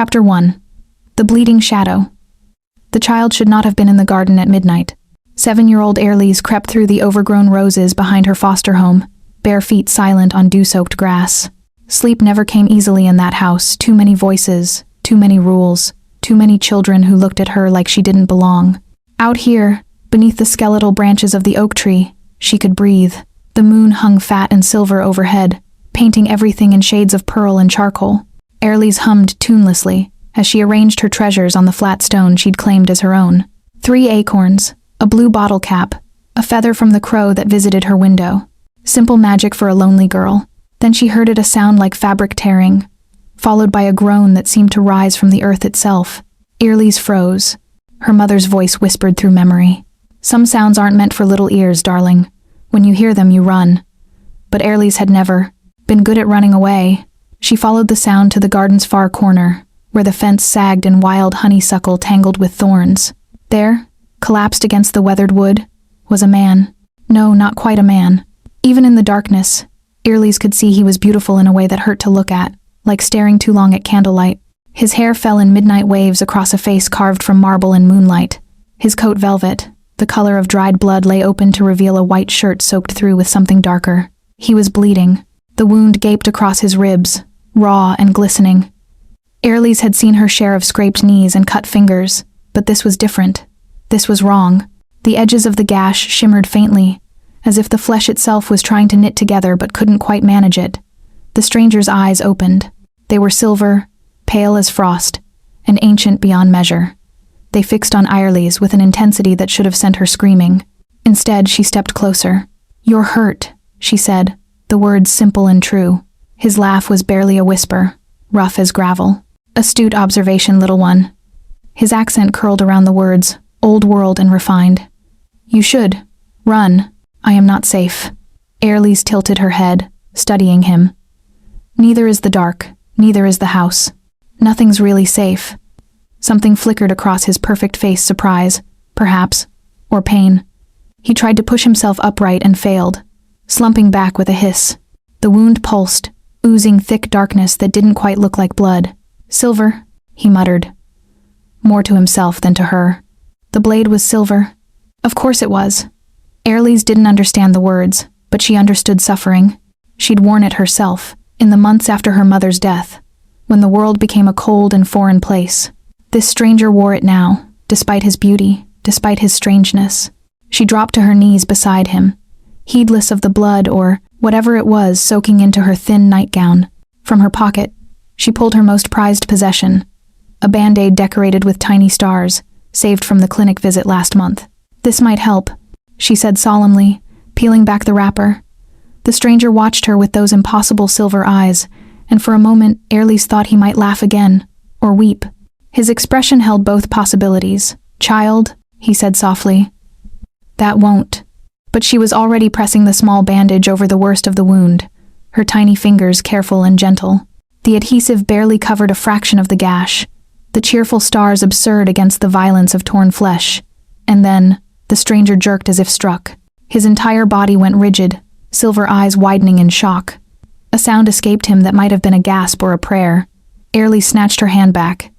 Chapter 1. The Bleeding Shadow. The child should not have been in the garden at midnight. 7-year-old Airlise crept through the overgrown roses behind her foster home, bare feet silent on dew-soaked grass. Sleep never came easily in that house. Too many voices, too many rules, too many children who looked at her like she didn't belong. Out here, beneath the skeletal branches of the oak tree, she could breathe. The moon hung fat and silver overhead, painting everything in shades of pearl and charcoal. Airlise hummed tunelessly as she arranged her treasures on the flat stone she'd claimed as her own. 3 acorns, a blue bottle cap, a feather from the crow that visited her window. Simple magic for a lonely girl. Then she heard it, a sound like fabric tearing, followed by a groan that seemed to rise from the earth itself. Airlise froze. Her mother's voice whispered through memory. Some sounds aren't meant for little ears, darling. When you hear them, you run. But Airlise had never been good at running away. She followed the sound to the garden's far corner, where the fence sagged in wild honeysuckle tangled with thorns. There, collapsed against the weathered wood, was a man. No, not quite a man. Even in the darkness, Airlise could see he was beautiful in a way that hurt to look at, like staring too long at candlelight. His hair fell in midnight waves across a face carved from marble and moonlight. His coat velvet, the color of dried blood, lay open to reveal a white shirt soaked through with something darker. He was bleeding. The wound gaped across his ribs, raw and glistening. Airlise had seen her share of scraped knees and cut fingers, but this was different. This was wrong. The edges of the gash shimmered faintly, as if the flesh itself was trying to knit together but couldn't quite manage it. The stranger's eyes opened. They were silver, pale as frost, and ancient beyond measure. They fixed on Airlise with an intensity that should have sent her screaming. Instead, she stepped closer. "You're hurt," she said, the words simple and true. His laugh was barely a whisper, rough as gravel. "Astute observation, little one." His accent curled around the words, old world and refined. "You should. Run. I am not safe." Airlise tilted her head, studying him. "Neither is the dark, neither is the house. Nothing's really safe." Something flickered across his perfect face, surprise, perhaps, or pain. He tried to push himself upright and failed, slumping back with a hiss. The wound pulsed, oozing thick darkness that didn't quite look like blood. "Silver," he muttered, more to himself than to her. The blade was silver. Of course it was. Airlise didn't understand the words, but she understood suffering. She'd worn it herself, in the months after her mother's death, when the world became a cold and foreign place. This stranger wore it now, despite his beauty, despite his strangeness. She dropped to her knees beside him, heedless of the blood or whatever it was soaking into her thin nightgown. From her pocket, she pulled her most prized possession, a band-aid decorated with tiny stars, saved from the clinic visit last month. "This might help," she said solemnly, peeling back the wrapper. The stranger watched her with those impossible silver eyes, and for a moment Airlise thought he might laugh again, or weep. His expression held both possibilities. "Child," he said softly. "That won't." But she was already pressing the small bandage over the worst of the wound, her tiny fingers careful and gentle. The adhesive barely covered a fraction of the gash, the cheerful stars absurd against the violence of torn flesh. And then, the stranger jerked as if struck. His entire body went rigid, silver eyes widening in shock. A sound escaped him that might have been a gasp or a prayer. Airlise snatched her hand back.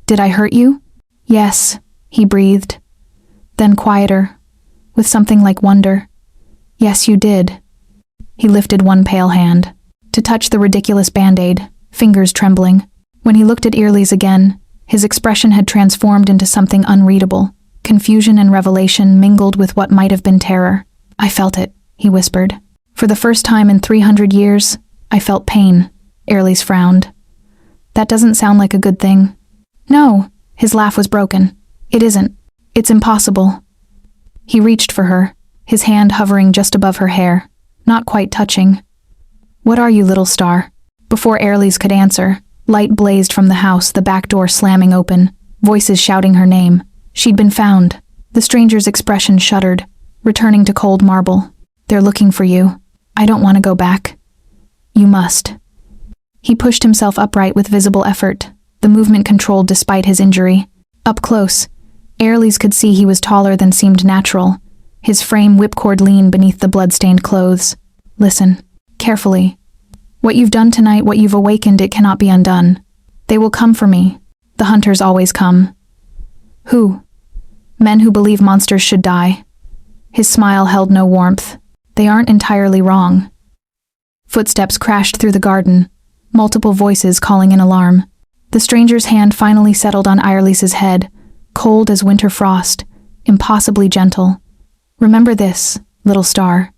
"Did I hurt you?" "Yes," he breathed. Then quieter, with something like wonder. "Yes, you did." He lifted one pale hand, to touch the ridiculous band-aid, fingers trembling. When he looked at Airlise again, his expression had transformed into something unreadable. Confusion and revelation mingled with what might have been terror. "I felt it," he whispered. "For the first time in 300 years, I felt pain." Airlise frowned. "That doesn't sound like a good thing." "No," his laugh was broken. "It isn't. It's impossible." He reached for her, his hand hovering just above her hair, not quite touching. "What are you, little star?" Before Airlise could answer, light blazed from the house, the back door slamming open, voices shouting her name. She'd been found. The stranger's expression shuddered, returning to cold marble. "They're looking for you. I don't want to go back." "You must." He pushed himself upright with visible effort, the movement controlled despite his injury. Up close, Airlise could see he was taller than seemed natural, his frame whipcord lean beneath the blood-stained clothes. "Listen, carefully. What you've done tonight, what you've awakened, it cannot be undone. They will come for me. The hunters always come. Who? Men who believe monsters should die. His smile held no warmth. They aren't entirely wrong. Footsteps crashed through the garden, multiple voices calling in alarm. The stranger's hand finally settled on Irelise's head, cold as winter frost, impossibly gentle. Remember this, little star.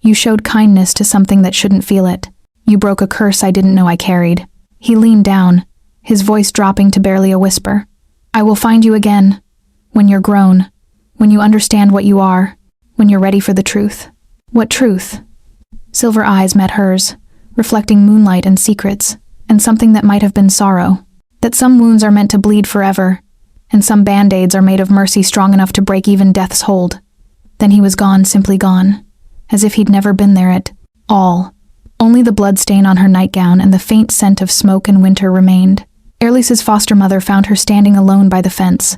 You showed kindness to something that shouldn't feel it. You broke a curse I didn't know I carried. He leaned down, his voice dropping to barely a whisper. I will find you again, when you're grown, when you understand what you are, when you're ready for the truth. What truth? Silver eyes met hers, reflecting moonlight and secrets, and something that might have been sorrow. That some wounds are meant to bleed forever, and some band-aids are made of mercy strong enough to break even death's hold. Then he was gone, simply gone, as if he'd never been there at all. Only the blood stain on her nightgown and the faint scent of smoke and winter remained. Irelise's foster mother found her standing alone by the fence,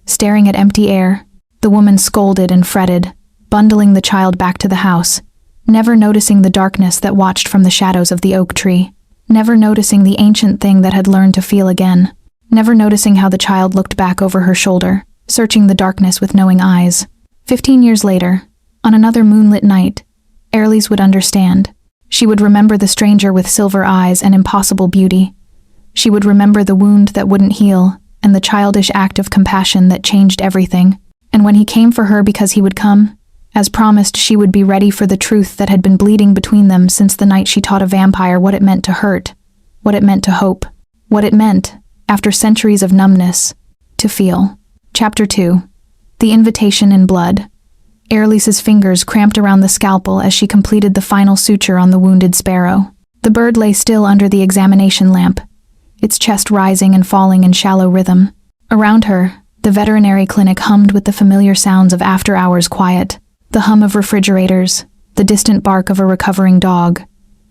staring at empty air. The woman scolded and fretted, bundling the child back to the house, never noticing the darkness that watched from the shadows of the oak tree, never noticing the ancient thing that had learned to feel again, never noticing how the child looked back over her shoulder, searching the darkness with knowing eyes. 15 years later, on another moonlit night, Irelise would understand. She would remember the stranger with silver eyes and impossible beauty. She would remember the wound that wouldn't heal, and the childish act of compassion that changed everything. And when he came for her because he would come, as promised, she would be ready for the truth that had been bleeding between them since the night she taught a vampire what it meant to hurt, what it meant to hope, what it meant, after centuries of numbness, to feel. Chapter 2. The Invitation in Blood. Irelise's fingers cramped around the scalpel as she completed the final suture on the wounded sparrow. The bird lay still under the examination lamp, its chest rising and falling in shallow rhythm. Around her, the veterinary clinic hummed with the familiar sounds of after-hours quiet, the hum of refrigerators, the distant bark of a recovering dog,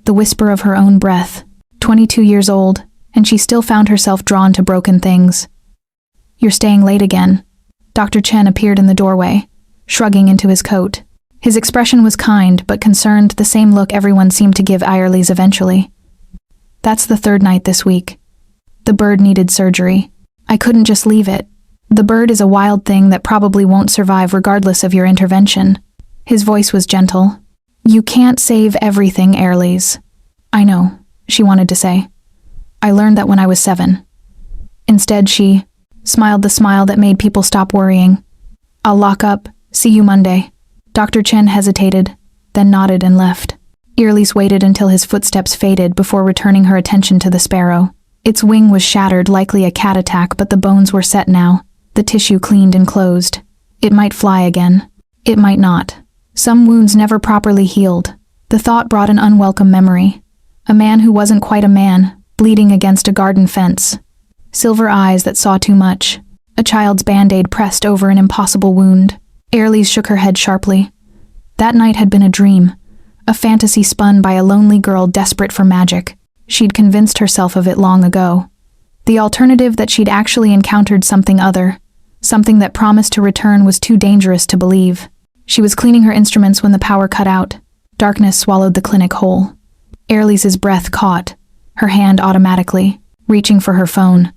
the whisper of her own breath. 22 years old, and she still found herself drawn to broken things. You're staying late again. Dr. Chen appeared in the doorway, shrugging into his coat. His expression was kind, but concerned, the same look everyone seemed to give Irelise eventually. That's the third night this week. The bird needed surgery. I couldn't just leave it. The bird is a wild thing that probably won't survive regardless of your intervention. His voice was gentle. You can't save everything, Irelise. I know, she wanted to say. I learned that when I was 7. Instead, she smiled the smile that made people stop worrying. I'll lock up. See you Monday. Dr. Chen hesitated, then nodded and left. Irelise waited until his footsteps faded before returning her attention to the sparrow. Its wing was shattered, likely a cat attack, but the bones were set now, the tissue cleaned and closed. It might fly again. It might not. Some wounds never properly healed. The thought brought an unwelcome memory. A man who wasn't quite a man, bleeding against a garden fence. Silver eyes that saw too much. A child's band-aid pressed over an impossible wound. Irelise shook her head sharply. That night had been a dream, a fantasy spun by a lonely girl desperate for magic. She'd convinced herself of it long ago. The alternative that she'd actually encountered something other, something that promised to return, was too dangerous to believe. She was cleaning her instruments when the power cut out. Darkness swallowed the clinic whole. Irelise's breath caught, her hand automatically, reaching for her phone.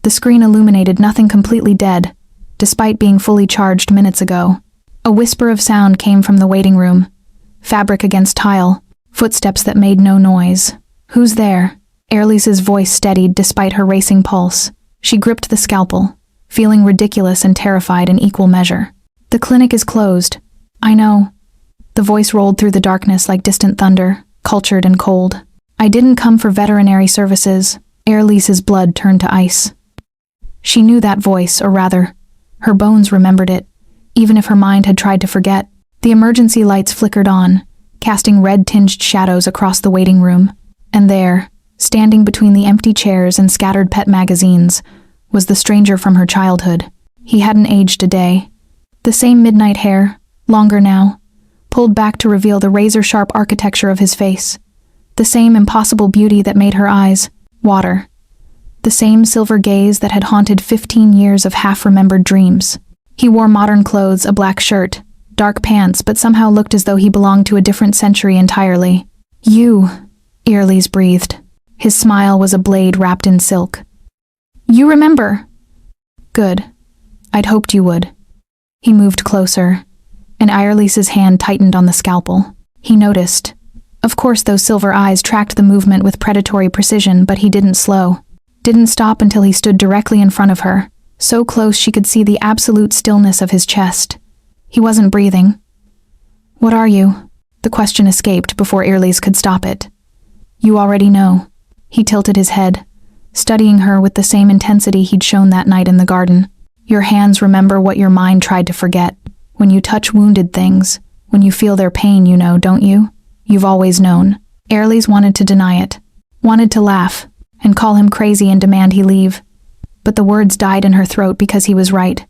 The screen illuminated nothing, completely dead, despite being fully charged minutes ago. A whisper of sound came from the waiting room. Fabric against tile, footsteps that made no noise. Who's there? Irelise's voice steadied despite her racing pulse. She gripped the scalpel, feeling ridiculous and terrified in equal measure. The clinic is closed. I know. The voice rolled through the darkness like distant thunder, cultured and cold. I didn't come for veterinary services. Irelise's blood turned to ice. She knew that voice, or rather, her bones remembered it, even if her mind had tried to forget. The emergency lights flickered on, casting red-tinged shadows across the waiting room. And there, standing between the empty chairs and scattered pet magazines, was the stranger from her childhood. He hadn't aged a day. The same midnight hair, longer now, pulled back to reveal the razor-sharp architecture of his face. The same impossible beauty that made her eyes water. The same silver gaze that had haunted 15 years of half-remembered dreams. He wore modern clothes, a black shirt, dark pants, but somehow looked as though he belonged to a different century entirely. You, Irelise breathed. His smile was a blade wrapped in silk. You remember. Good. I'd hoped you would. He moved closer, and Irelise's hand tightened on the scalpel. He noticed. Of course, those silver eyes tracked the movement with predatory precision, but he didn't slow. Didn't stop until he stood directly in front of her, so close she could see the absolute stillness of his chest. He wasn't breathing. What are you? The question escaped before Irelise could stop it. You already know. He tilted his head, studying her with the same intensity he'd shown that night in the garden. Your hands remember what your mind tried to forget. When you touch wounded things, when you feel their pain, you know, don't you? You've always known. Irelise wanted to deny it, wanted to laugh, and call him crazy and demand he leave. But the words died in her throat because he was right.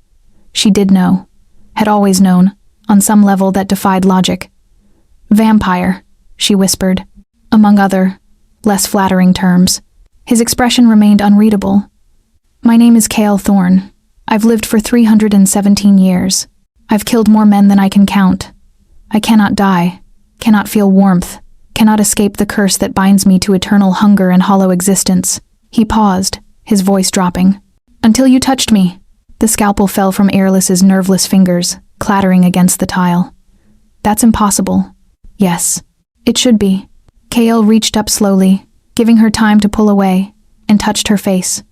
She did know, had always known, on some level that defied logic. Vampire, she whispered, among other, less flattering terms. His expression remained unreadable. My name is Cale Thorne. I've lived for 317 years. I've killed more men than I can count. I cannot die, cannot feel warmth, cannot escape the curse that binds me to eternal hunger and hollow existence. He paused, his voice dropping. Until you touched me. The scalpel fell from Irelise's nerveless fingers, clattering against the tile. That's impossible. Yes, it should be. Cale reached up slowly, giving her time to pull away, and touched her face.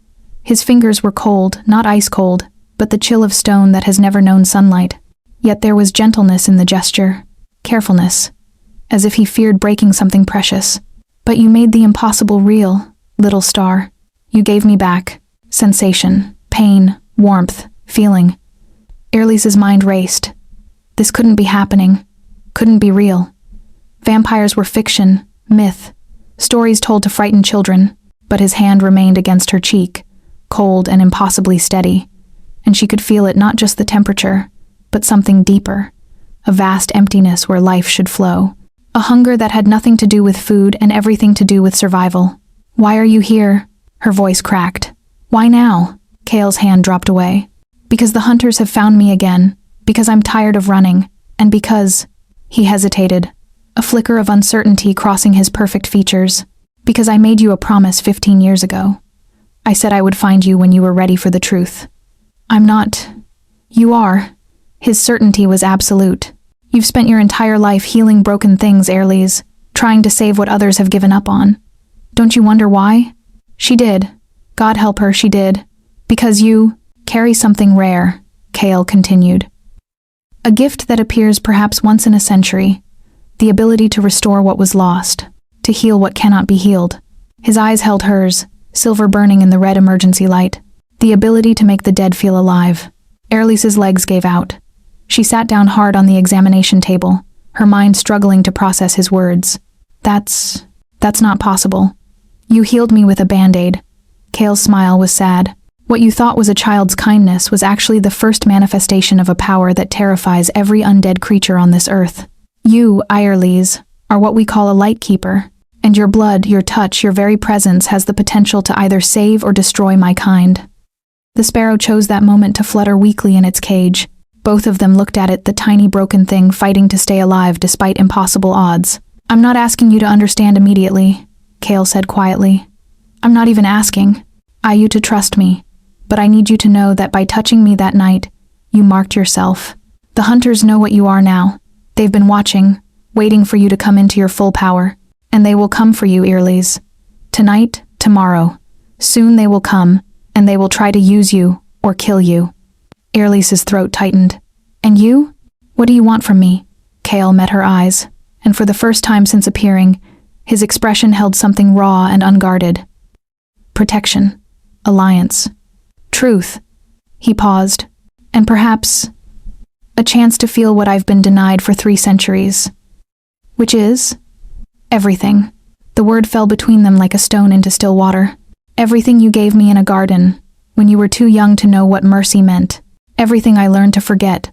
His fingers were cold, not ice cold, but the chill of stone that has never known sunlight. Yet there was gentleness in the gesture, carefulness, as if he feared breaking something precious. But you made the impossible real, little star. You gave me back. Sensation, pain, warmth, feeling. Irelise's mind raced. This couldn't be happening. Couldn't be real. Vampires were fiction, myth, stories told to frighten children, but his hand remained against her cheek, cold and impossibly steady, and she could feel it, not just the temperature, but something deeper, a vast emptiness where life should flow, a hunger that had nothing to do with food and everything to do with survival. Why are you here? Her voice cracked. Why now? Cale's hand dropped away. Because the hunters have found me again, because I'm tired of running, and because... He hesitated, a flicker of uncertainty crossing his perfect features. Because I made you a promise 15 years ago. I said I would find you when you were ready for the truth. I'm not... You are. His certainty was absolute. You've spent your entire life healing broken things, Irelise, trying to save what others have given up on. Don't you wonder why? She did. God help her, she did. Because you carry something rare, Cale continued. A gift that appears perhaps once in a century. The ability to restore what was lost, to heal what cannot be healed. His eyes held hers, silver burning in the red emergency light. The ability to make the dead feel alive. Irelise's legs gave out. She sat down hard on the examination table, her mind struggling to process his words. That's not possible. You healed me with a band-aid. Cale's smile was sad. What you thought was a child's kindness was actually the first manifestation of a power that terrifies every undead creature on this earth. You, Irelise, are what we call a light keeper, and your blood, your touch, your very presence has the potential to either save or destroy my kind. The sparrow chose that moment to flutter weakly in its cage. Both of them looked at it, the tiny broken thing fighting to stay alive despite impossible odds. I'm not asking you to understand immediately, Cale said quietly. I'm not even asking. I you to trust me. But I need you to know that by touching me that night, you marked yourself. The hunters know what you are now. They've been watching, waiting for you to come into your full power. And they will come for you, Irelise. Tonight, tomorrow. Soon they will come, and they will try to use you, or kill you. Irelise's throat tightened. And you? What do you want from me? Cale met her eyes, and for the first time since appearing, his expression held something raw and unguarded. Protection. Alliance. Truth. He paused. And perhaps a chance to feel what I've been denied for 3 centuries. Which is? Everything. The word fell between them like a stone into still water. Everything you gave me in a garden, when you were too young to know what mercy meant. Everything I learned to forget,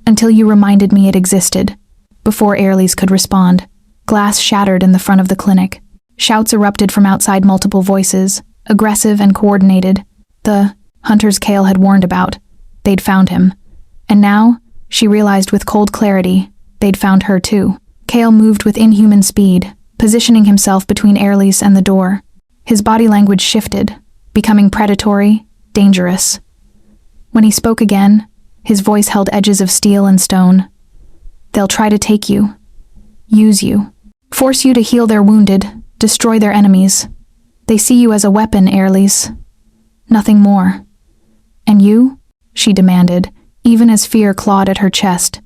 until you reminded me it existed. Before Irelise could respond, glass shattered in the front of the clinic. Shouts erupted from outside, multiple voices, aggressive and coordinated. The hunters Cale had warned about. They'd found him. And now, she realized with cold clarity, they'd found her too. Cale moved with inhuman speed, positioning himself between Irelise and the door. His body language shifted, becoming predatory, dangerous. When he spoke again, his voice held edges of steel and stone. They'll try to take you, use you, force you to heal their wounded, destroy their enemies. They see you as a weapon, Airlis. Nothing more. And you? She demanded, even as fear clawed at her chest.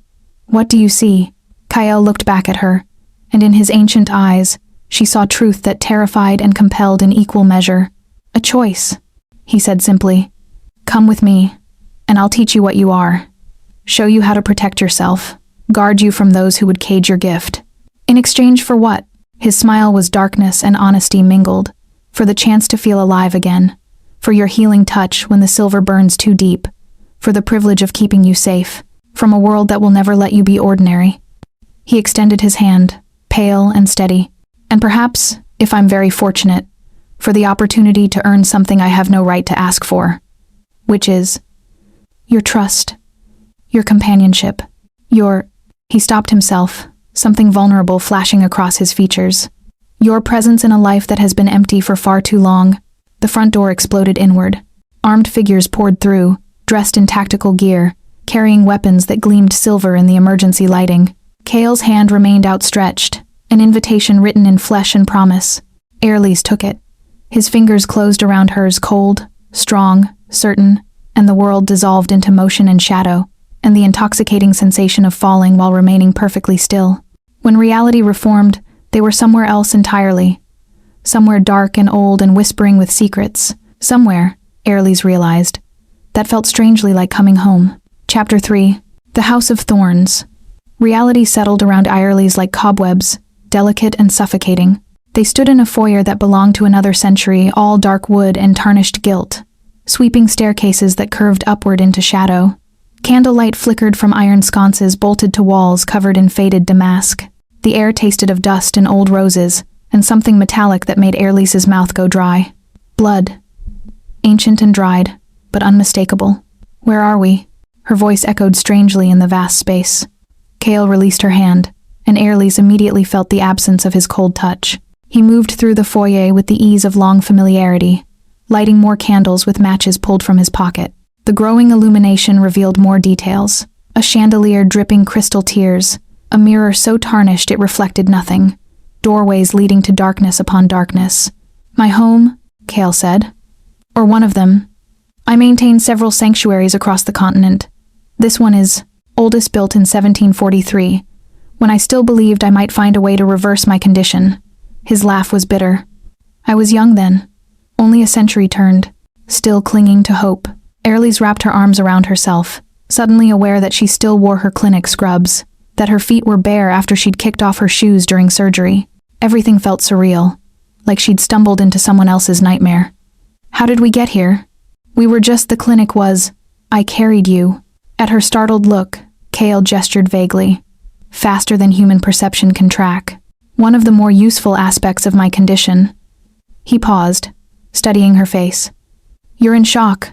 What do you see? Kyle looked back at her, and in his ancient eyes, she saw truth that terrified and compelled in equal measure. A choice, he said simply. Come with me, and I'll teach you what you are. Show you how to protect yourself, guard you from those who would cage your gift. In exchange for what? His smile was darkness and honesty mingled. For the chance to feel alive again. For your healing touch when the silver burns too deep. For the privilege of keeping you safe. From a world that will never let you be ordinary. He extended his hand, pale and steady. And perhaps, if I'm very fortunate, for the opportunity to earn something I have no right to ask for. Which is your trust, your companionship, He stopped himself, something vulnerable flashing across his features. Your presence in a life that has been empty for far too long. The front door exploded inward. Armed figures poured through, dressed in tactical gear, carrying weapons that gleamed silver in the emergency lighting. Kale's hand remained outstretched, an invitation written in flesh and promise. Airlis took it. His fingers closed around hers, cold, strong, certain, and the world dissolved into motion and shadow, and the intoxicating sensation of falling while remaining perfectly still. When reality reformed, they were somewhere else entirely. Somewhere dark and old and whispering with secrets. Somewhere, Airlis realized, that felt strangely like coming home. Chapter 3. The House of Thorns. Reality settled around Airlis like cobwebs, delicate and suffocating. They stood in a foyer that belonged to another century, all dark wood and tarnished gilt. Sweeping staircases that curved upward into shadow. Candlelight flickered from iron sconces bolted to walls covered in faded damask. The air tasted of dust and old roses, and something metallic that made Airlis's mouth go dry. Blood. Ancient and dried, but unmistakable. Where are we? Her voice echoed strangely in the vast space. Kale released her hand, and Airlis immediately felt the absence of his cold touch. He moved through the foyer with the ease of long familiarity, lighting more candles with matches pulled from his pocket. The growing illumination revealed more details. A chandelier dripping crystal tears, a mirror so tarnished it reflected nothing, doorways leading to darkness upon darkness. My home, Kale said. Or one of them. I maintain several sanctuaries across the continent. This one is oldest built in 1743, when I still believed I might find a way to reverse my condition. His laugh was bitter. I was young then, only a century turned, still clinging to hope. Airlis wrapped her arms around herself, suddenly aware that she still wore her clinic scrubs, that her feet were bare after she'd kicked off her shoes during surgery. Everything felt surreal, like she'd stumbled into someone else's nightmare. How did we get here? We were just the clinic was. I carried you. At her startled look, Kale gestured vaguely. Faster than human perception can track. One of the more useful aspects of my condition. He paused, studying her face. You're in shock.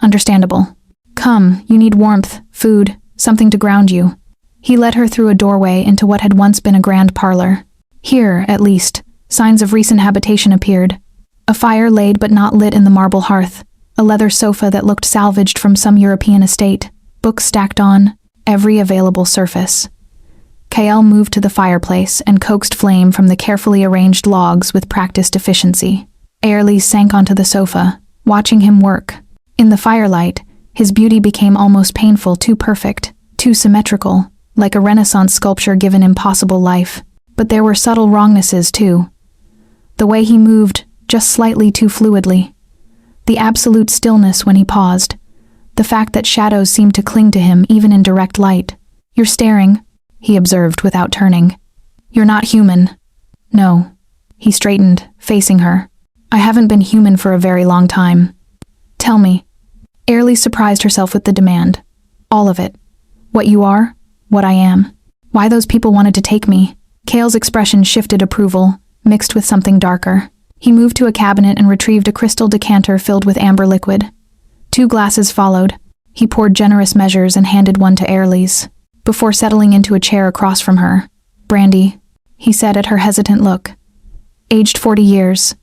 Understandable. Come, you need warmth, food, something to ground you. He led her through a doorway into what had once been a grand parlor. Here, at least, signs of recent habitation appeared. A fire laid but not lit in the marble hearth, a leather sofa that looked salvaged from some European estate, books stacked on every available surface. Kael moved to the fireplace and coaxed flame from the carefully arranged logs with practiced efficiency. Airlis sank onto the sofa, watching him work. In the firelight, his beauty became almost painful, too perfect, too symmetrical, like a Renaissance sculpture given impossible life. But there were subtle wrongnesses, too. The way he moved, just slightly too fluidly. The absolute stillness when he paused. The fact that shadows seemed to cling to him even in direct light. You're staring, he observed without turning. You're not human. No. He straightened, facing her. I haven't been human for a very long time. Tell me. Airlis surprised herself with the demand. All of it. What you are, what I am. Why those people wanted to take me. Kale's expression shifted approval, mixed with something darker. He moved to a cabinet and retrieved a crystal decanter filled with amber liquid. 2 glasses followed. He poured generous measures and handed one to Airlis, before settling into a chair across from her. Brandy, he said at her hesitant look. Aged 40 years.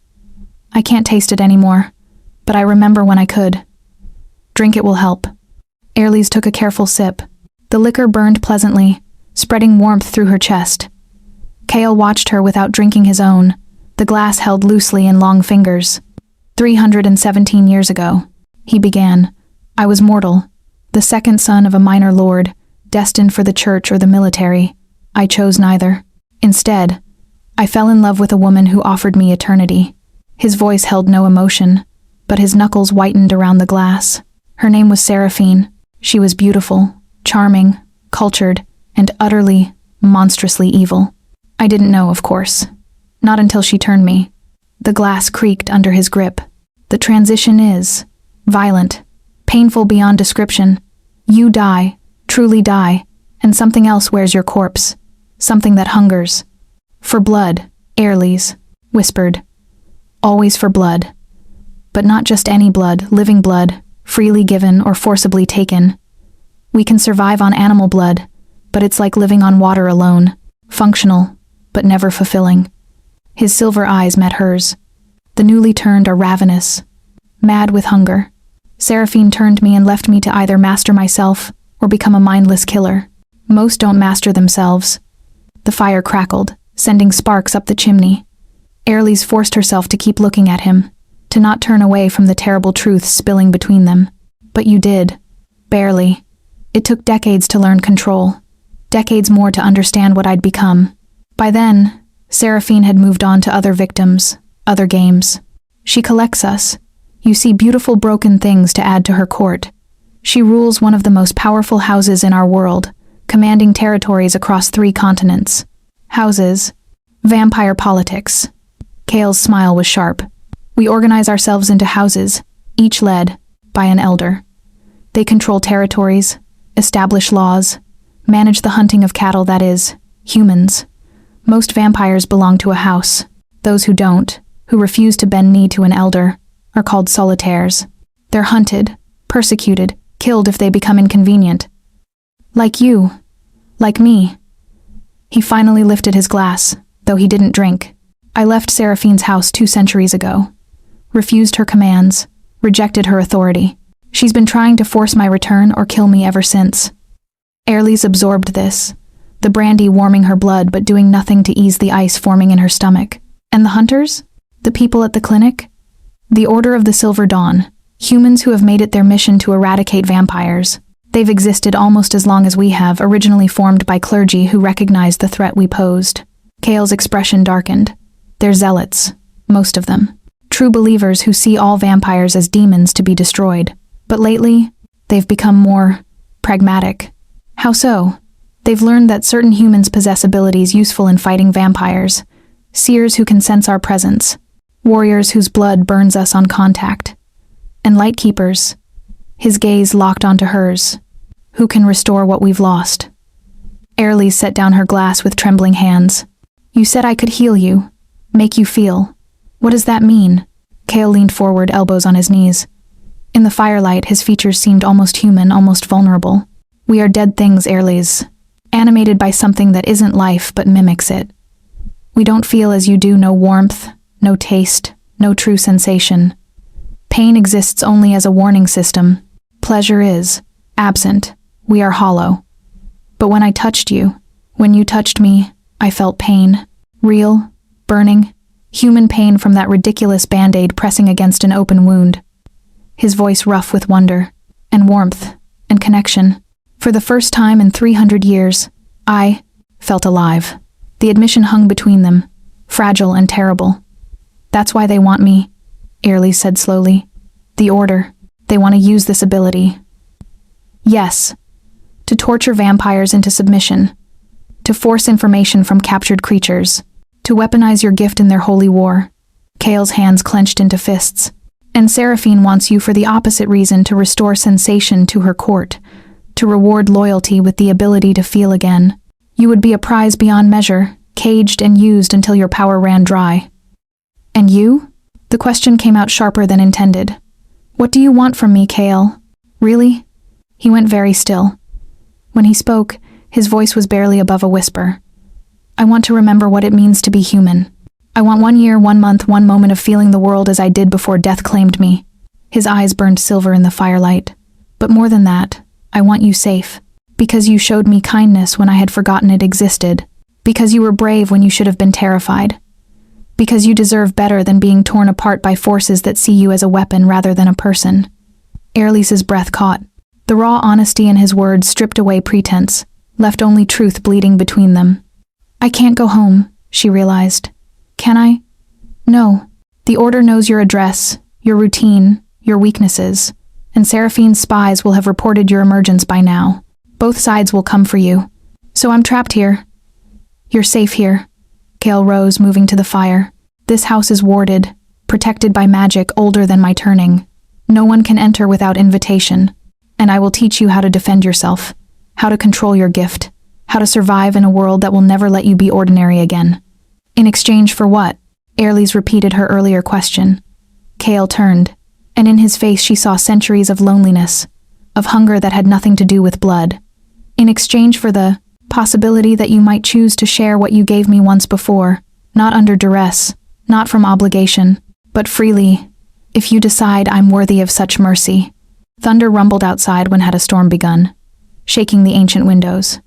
I can't taste it anymore, but I remember when I could. Drink, it will help. Airlys took a careful sip. The liquor burned pleasantly, spreading warmth through her chest. Kale watched her without drinking his own, the glass held loosely in long fingers. 317 years ago, he began, I was mortal, the second son of a minor lord, destined for the church or the military. I chose neither. Instead, I fell in love with a woman who offered me eternity. His voice held no emotion, but his knuckles whitened around the glass. Her name was Seraphine. She was beautiful, charming, cultured, and utterly, monstrously evil. I didn't know, of course. Not until she turned me. The glass creaked under his grip. The transition is violent, painful beyond description. You die, truly die, and something else wears your corpse. Something that hungers. For blood, Airlys whispered. Always for blood. But not just any blood, living blood, freely given or forcibly taken. We can survive on animal blood, but it's like living on water alone, functional, but never fulfilling. His silver eyes met hers. The newly turned are ravenous, mad with hunger. Seraphine turned me and left me to either master myself or become a mindless killer. Most don't master themselves. The fire crackled, sending sparks up the chimney. Airlys forced herself to keep looking at him, to not turn away from the terrible truths spilling between them. But you did. Barely. It took decades to learn control. Decades more to understand what I'd become. By then, Seraphine had moved on to other victims, other games. She collects us. You see beautiful broken things to add to her court. She rules one of the most powerful houses in our world, commanding territories across 3 continents. Houses. Vampire politics. Kale's smile was sharp. We organize ourselves into houses, each led by an elder. They control territories, establish laws, manage the hunting of cattle, that is, humans. Most vampires belong to a house. Those who don't, who refuse to bend knee to an elder, are called solitaires. They're hunted, persecuted, killed if they become inconvenient. Like you. Like me. He finally lifted his glass, though he didn't drink. I left Seraphine's house 2 centuries ago. Refused her commands, rejected her authority. She's been trying to force my return or kill me ever since. Airlys absorbed this, the brandy warming her blood but doing nothing to ease the ice forming in her stomach. And the hunters? The people at the clinic? The Order of the Silver Dawn, humans who have made it their mission to eradicate vampires. They've existed almost as long as we have, originally formed by clergy who recognized the threat we posed. Kale's expression darkened. They're zealots, most of them. True believers who see all vampires as demons to be destroyed. But lately, they've become more pragmatic. How so? They've learned that certain humans possess abilities useful in fighting vampires. Seers who can sense our presence. Warriors whose blood burns us on contact. And lightkeepers, his gaze locked onto hers, who can restore what we've lost. Airlys set down her glass with trembling hands. You said I could heal you, make you feel. What does that mean? Kale leaned forward, elbows on his knees. In the firelight, his features seemed almost human, almost vulnerable. We are dead things, Airlys, animated by something that isn't life but mimics it. We don't feel as you do, no warmth, no taste, no true sensation. Pain exists only as a warning system. Pleasure is absent. We are hollow. But when I touched you, when you touched me, I felt pain. Real, burning, human pain from that ridiculous band-aid pressing against an open wound. His voice rough with wonder, and warmth, and connection. For the first time in 300 years, I felt alive. The admission hung between them, fragile and terrible. That's why they want me, Airlys said slowly. The Order. They want to use this ability. Yes. To torture vampires into submission. To force information from captured creatures. To weaponize your gift in their holy war. Kale's hands clenched into fists. And Seraphine wants you for the opposite reason, to restore sensation to her court. To reward loyalty with the ability to feel again. You would be a prize beyond measure, caged and used until your power ran dry. And you? The question came out sharper than intended. What do you want from me, Kale? Really? He went very still. When he spoke, his voice was barely above a whisper. I want to remember what it means to be human. I want 1 year, 1 month, 1 moment of feeling the world as I did before death claimed me. His eyes burned silver in the firelight. But more than that, I want you safe. Because you showed me kindness when I had forgotten it existed. Because you were brave when you should have been terrified. Because you deserve better than being torn apart by forces that see you as a weapon rather than a person. Airlies's breath caught. The raw honesty in his words stripped away pretense, left only truth bleeding between them. I can't go home, she realized. Can I? No. The Order knows your address, your routine, your weaknesses, and Seraphine's spies will have reported your emergence by now. Both sides will come for you. So I'm trapped here. You're safe here. Kale rose, moving to the fire. This house is warded, protected by magic older than my turning. No one can enter without invitation. And I will teach you how to defend yourself, how to control your gift, how to survive in a world that will never let you be ordinary again. In exchange for what? Airlies repeated her earlier question. Kale turned, and in his face she saw centuries of loneliness, of hunger that had nothing to do with blood. In exchange for the possibility that you might choose to share what you gave me once before, not under duress, not from obligation, but freely, if you decide I'm worthy of such mercy. Thunder rumbled outside when had a storm begun, shaking the ancient windows.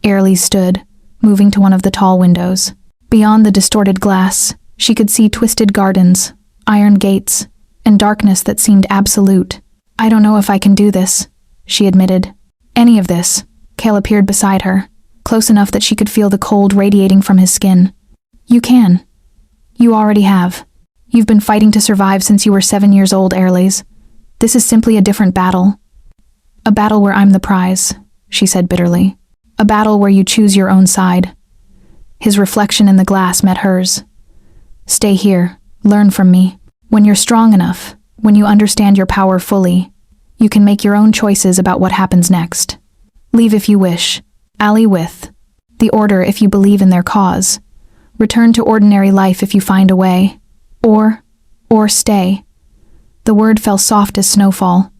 Airlies stood, moving to one of the tall windows. Beyond the distorted glass, she could see twisted gardens, iron gates, and darkness that seemed absolute. I don't know if I can do this, she admitted. Any of this. Kale appeared beside her, close enough that she could feel the cold radiating from his skin. You can. You already have. You've been fighting to survive since you were 7 years old, Airlies. This is simply a different battle. A battle where I'm the prize, she said bitterly. A battle where you choose your own side. His reflection in the glass met hers. Stay here. Learn from me. When you're strong enough, when you understand your power fully, you can make your own choices about what happens next. Leave if you wish. Ally with the Order if you believe in their cause. Return to ordinary life if you find a way. Or stay. The word fell soft as snowfall.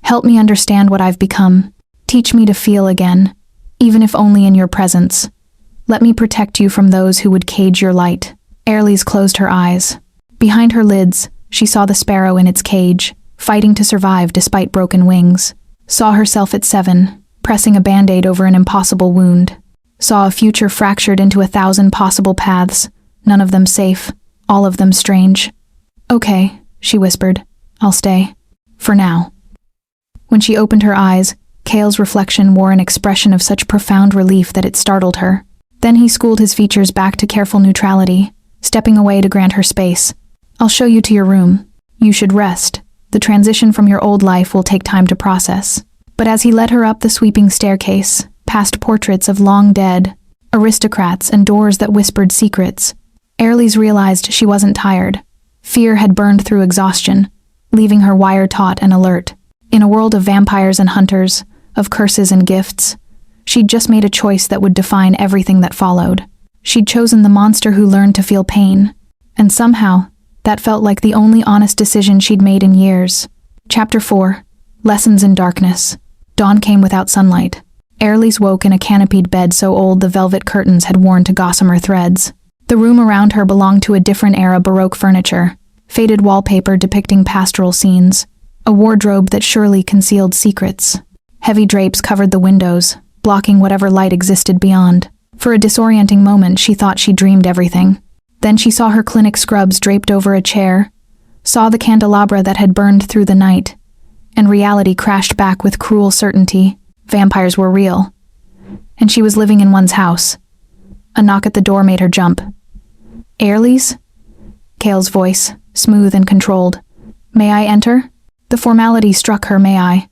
Help me understand what I've become. Teach me to feel again, even if only in your presence. Let me protect you from those who would cage your light. Airlies closed her eyes. Behind her lids, she saw the sparrow in its cage, fighting to survive despite broken wings. Saw herself at 7, pressing a band-aid over an impossible wound. Saw a future fractured into 1,000 possible paths, none of them safe, all of them strange. Okay, she whispered. I'll stay. For now. When she opened her eyes, Kale's reflection wore an expression of such profound relief that it startled her. Then he schooled his features back to careful neutrality, stepping away to grant her space. I'll show you to your room. You should rest. The transition from your old life will take time to process. But as he led her up the sweeping staircase, past portraits of long dead, aristocrats and doors that whispered secrets, Airlies realized she wasn't tired. Fear had burned through exhaustion, leaving her wire-taut and alert. In a world of vampires and hunters, of curses and gifts, she'd just made a choice that would define everything that followed. She'd chosen the monster who learned to feel pain, and somehow, that felt like the only honest decision she'd made in years. Chapter 4. Lessons in Darkness. Dawn came without sunlight. Airlies woke in a canopied bed so old the velvet curtains had worn to gossamer threads. The room around her belonged to a different era Baroque furniture, faded wallpaper depicting pastoral scenes, a wardrobe that surely concealed secrets. Heavy drapes covered the windows, blocking whatever light existed beyond. For a disorienting moment, she thought she dreamed everything. Then she saw her clinic scrubs draped over a chair, saw the candelabra that had burned through the night, and reality crashed back with cruel certainty. Vampires were real, and she was living in one's house. A knock at the door made her jump. Airlies? Kale's voice, smooth and controlled. May I enter? The formality struck her, may I?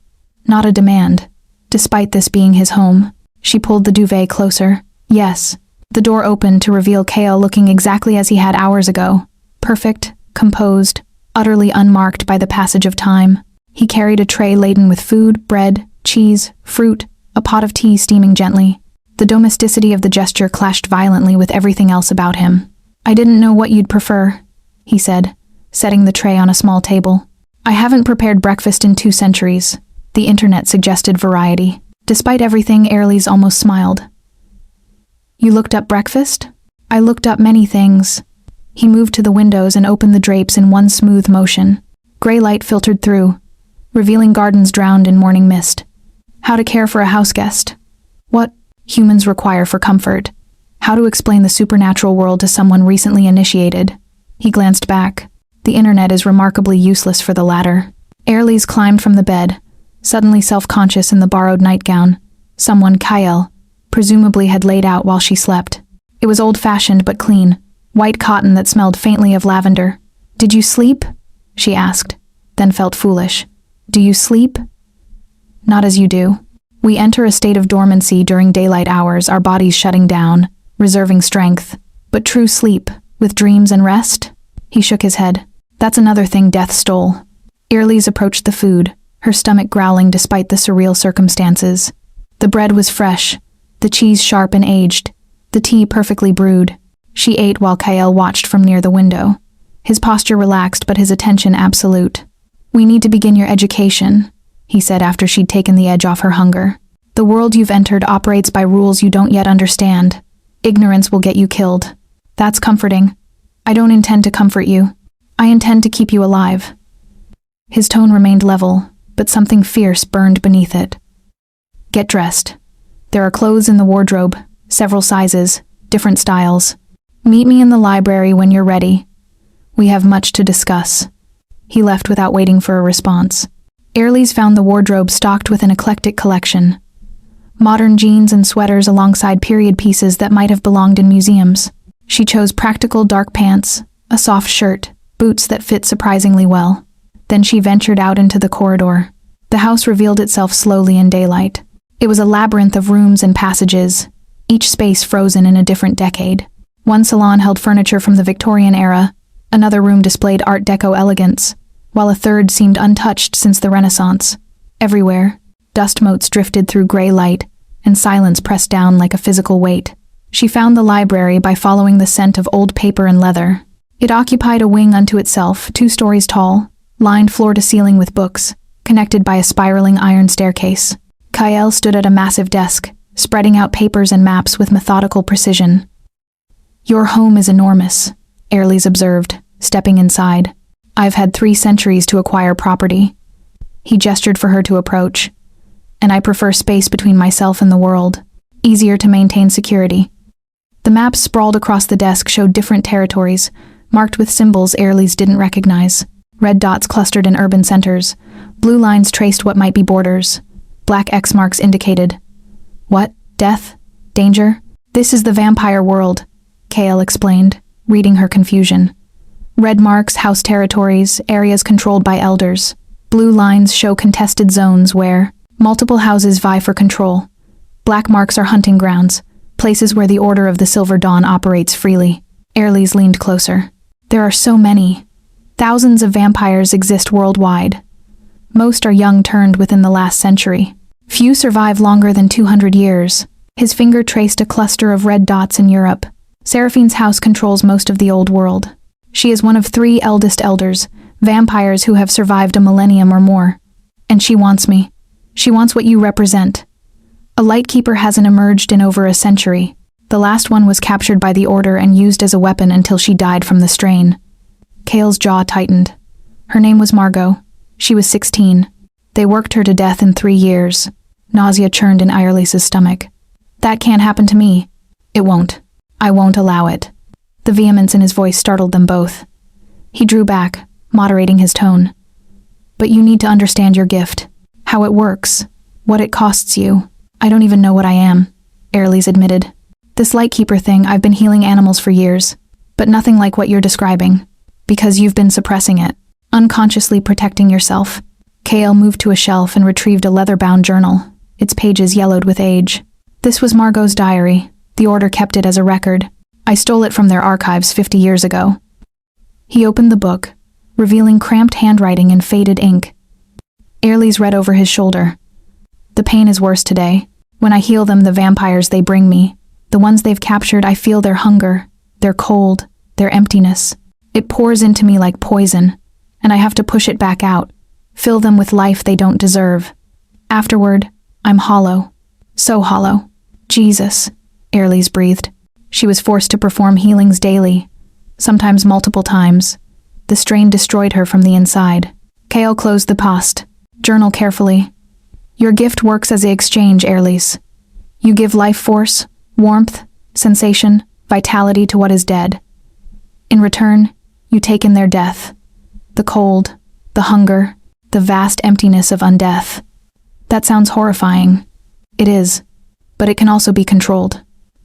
Not a demand. Despite this being his home, she pulled the duvet closer. Yes. The door opened to reveal Kale looking exactly as he had hours ago. Perfect, composed, utterly unmarked by the passage of time. He carried a tray laden with food, bread, cheese, fruit, a pot of tea steaming gently. The domesticity of the gesture clashed violently with everything else about him. I didn't know what you'd prefer, he said, setting the tray on a small table. I haven't prepared breakfast in 2 centuries. The internet suggested variety. Despite everything, Airlies almost smiled. You looked up breakfast? I looked up many things. He moved to the windows and opened the drapes in one smooth motion. Gray light filtered through, revealing gardens drowned in morning mist. How to care for a house guest. What humans require for comfort. How to explain the supernatural world to someone recently initiated. He glanced back. The internet is remarkably useless for the latter. Airlys climbed from the bed, suddenly self-conscious in the borrowed nightgown. Someone, Kyle, presumably had laid out while she slept. It was old-fashioned but clean, white cotton that smelled faintly of lavender. "Did you sleep?" she asked, then felt foolish. "Do you sleep?" "Not as you do. We enter a state of dormancy during daylight hours, our bodies shutting down, reserving strength. But true sleep, with dreams and rest?" He shook his head. "That's another thing death stole." Airlys approached the food, her stomach growling despite the surreal circumstances. The bread was fresh, the cheese sharp and aged, the tea perfectly brewed. She ate while Kyle watched from near the window. His posture relaxed but his attention absolute. "We need to begin your education," he said after she'd taken the edge off her hunger. "The world you've entered operates by rules you don't yet understand. Ignorance will get you killed." "That's comforting. I don't intend to comfort you. I intend to keep you alive." His tone remained level, but something fierce burned beneath it. "Get dressed. There are clothes in the wardrobe, several sizes, different styles. Meet me in the library when you're ready. We have much to discuss." He left without waiting for a response. Airlys found the wardrobe stocked with an eclectic collection. Modern jeans and sweaters alongside period pieces that might have belonged in museums. She chose practical dark pants, a soft shirt, boots that fit surprisingly well. Then she ventured out into the corridor. The house revealed itself slowly in daylight. It was a labyrinth of rooms and passages, each space frozen in a different decade. One salon held furniture from the Victorian era, another room displayed Art Deco elegance, while a third seemed untouched since the Renaissance. Everywhere, dust motes drifted through gray light, and silence pressed down like a physical weight. She found the library by following the scent of old paper and leather. It occupied a wing unto itself, 2 stories tall, lined floor to ceiling with books, connected by a spiraling iron staircase. Kyle stood at a massive desk, spreading out papers and maps with methodical precision. "Your home is enormous," Airlys observed, stepping inside. "I've had 3 centuries to acquire property." He gestured for her to approach. "And I prefer space between myself and the world. Easier to maintain security." The maps sprawled across the desk showed different territories, marked with symbols Airlys didn't recognize. Red dots clustered in urban centers. Blue lines traced what might be borders. Black X marks indicated. "What? Death? Danger? This is the vampire world," Kale explained, reading her confusion. Red marks, house territories, areas controlled by elders. Blue lines show contested zones where multiple houses vie for control. Black marks are hunting grounds, places where the Order of the Silver Dawn operates freely. Airlys leaned closer. "There are so many. Thousands of vampires exist worldwide. Most are young turned within the last century. Few survive longer than 200 years. His finger traced a cluster of red dots in Europe. Seraphine's house controls most of the old world. She is one of 3 eldest elders, vampires who have survived a millennium or more. And she wants me. She wants what you represent. A Lightkeeper hasn't emerged in over a century. The last one was captured by the Order and used as a weapon until she died from the strain." Kale's jaw tightened. Her name was Margot. She was 16. They worked her to death in 3 years. Nausea churned in Airlys's stomach. "That can't happen to me." "It won't. I won't allow it." The vehemence in his voice startled them both. He drew back, moderating his tone. "But you need to understand your gift. How it works. What it costs you." "I don't even know what I am," Airlys admitted. "This Lightkeeper thing, I've been healing animals for years. But nothing like what you're describing. Because you've been suppressing it. Unconsciously protecting yourself." Kale moved to a shelf and retrieved a leather-bound journal, its pages yellowed with age. "This was Margot's diary. The Order kept it as a record. I stole it from their archives 50 years ago." He opened the book, revealing cramped handwriting and faded ink. Airlys read over his shoulder. "The pain is worse today. When I heal them, the vampires they bring me, the ones they've captured, I feel their hunger, their cold, their emptiness. It pours into me like poison, and I have to push it back out, fill them with life they don't deserve. Afterward, I'm hollow. So hollow. Jesus," Airlys breathed. She was forced to perform healings daily, sometimes multiple times. The strain destroyed her from the inside. Kale closed the post, Journal carefully. Your gift works as an exchange, Airlys. You give life force, warmth, sensation, vitality to what is dead. In return, you take in their death. The cold, the hunger, the vast emptiness of undeath. That sounds horrifying. It is, but it can also be controlled.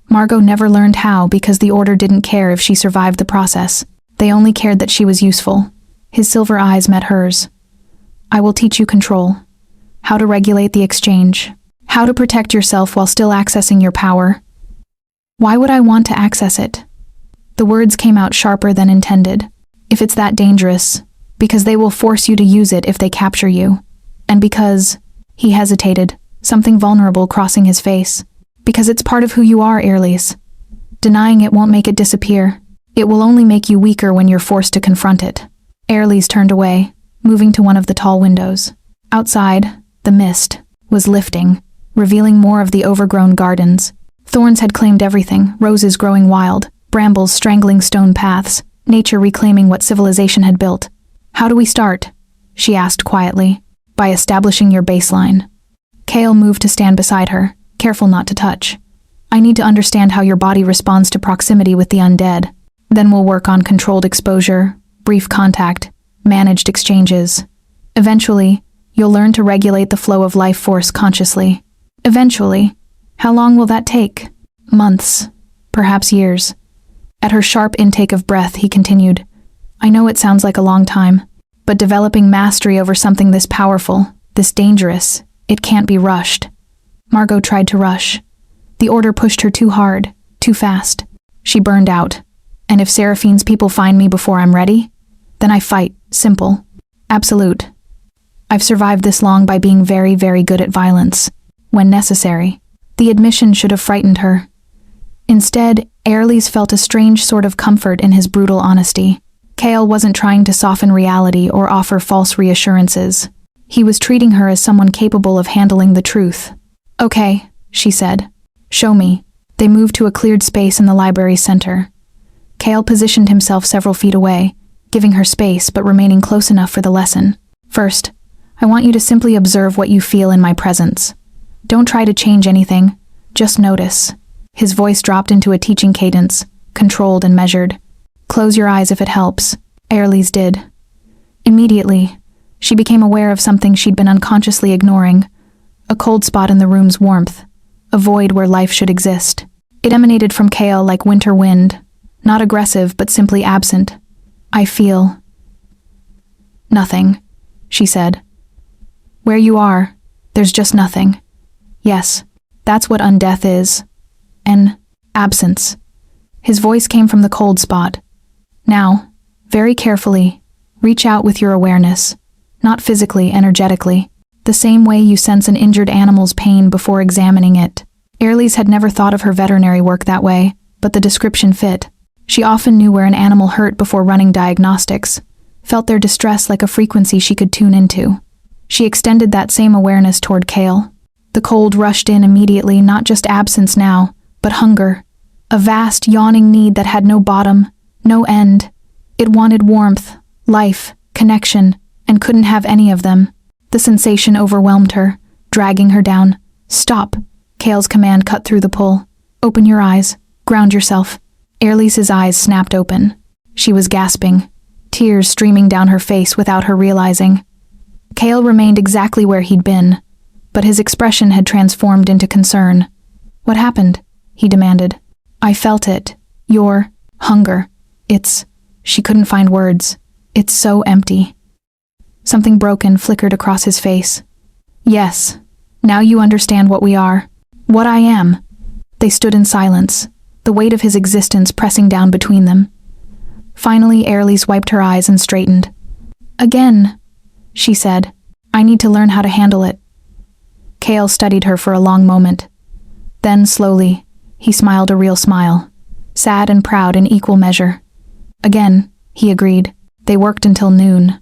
Margot never learned how because the Order didn't care if she survived the process. They only cared that she was useful. His silver eyes met hers. I will teach you control. How to regulate the exchange. How to protect yourself while still accessing your power. Why would I want to access it? The words came out sharper than intended. If it's that dangerous, because they will force you to use it if they capture you. And because, he hesitated, something vulnerable crossing his face. Because it's part of who you are, Airlys. Denying it won't make it disappear. It will only make you weaker when you're forced to confront it. Airlys turned away, moving to one of the tall windows. Outside, the mist was lifting, revealing more of the overgrown gardens. Thorns had claimed everything, roses growing wild, brambles strangling stone paths, nature reclaiming what civilization had built. How do we start? She asked quietly. By establishing your baseline. Kale moved to stand beside her, careful not to touch. I need to understand how your body responds to proximity with the undead. Then we'll work on controlled exposure, brief contact, managed exchanges. Eventually, you'll learn to regulate the flow of life force consciously. Eventually. How long will that take? Months. Perhaps years. At her sharp intake of breath, he continued, I know it sounds like a long time, but developing mastery over something this powerful, this dangerous, it can't be rushed. Margot tried to rush. The Order pushed her too hard, too fast. She burned out. And if Seraphine's people find me before I'm ready, then I fight, simple. Absolute. I've survived this long by being very, very good at violence. When necessary. The admission should have frightened her. Instead, Airlys felt a strange sort of comfort in his brutal honesty. Kale wasn't trying to soften reality or offer false reassurances. He was treating her as someone capable of handling the truth. Okay, she said. Show me. They moved to a cleared space in the library's center. Kale positioned himself several feet away, giving her space but remaining close enough for the lesson. First, I want you to simply observe what you feel in my presence. Don't try to change anything, just notice. His voice dropped into a teaching cadence, controlled and measured. Close your eyes if it helps. Airlys did. Immediately, she became aware of something she'd been unconsciously ignoring. A cold spot in the room's warmth, a void where life should exist. It emanated from Kale like winter wind, not aggressive but simply absent. I feel nothing, she said. Where you are, there's just nothing. Yes, that's what undeath is. An absence. His voice came from the cold spot. Now, very carefully, reach out with your awareness, not physically, energetically, the same way you sense an injured animal's pain before examining it. Airlys had never thought of her veterinary work that way, but the description fit. She often knew where an animal hurt before running diagnostics, felt their distress like a frequency she could tune into. She extended that same awareness toward Kale. The cold rushed in immediately, not just absence now, but hunger. A vast, yawning need that had no bottom, no end. It wanted warmth, life, connection, and couldn't have any of them. The sensation overwhelmed her, dragging her down. Stop. Kale's command cut through the pull. Open your eyes. Ground yourself. Airlys's eyes snapped open. She was gasping, tears streaming down her face without her realizing. Kale remained exactly where he'd been, but his expression had transformed into concern. What happened? He demanded. I felt it. Your hunger. She couldn't find words. It's so empty. Something broken flickered across his face. Yes. Now you understand what we are. What I am. They stood in silence, the weight of his existence pressing down between them. Finally, Airlys wiped her eyes and straightened. Again, she said. I need to learn how to handle it. Kale studied her for a long moment. Then, slowly, he smiled a real smile, sad and proud in equal measure. Again, he agreed. They worked until noon.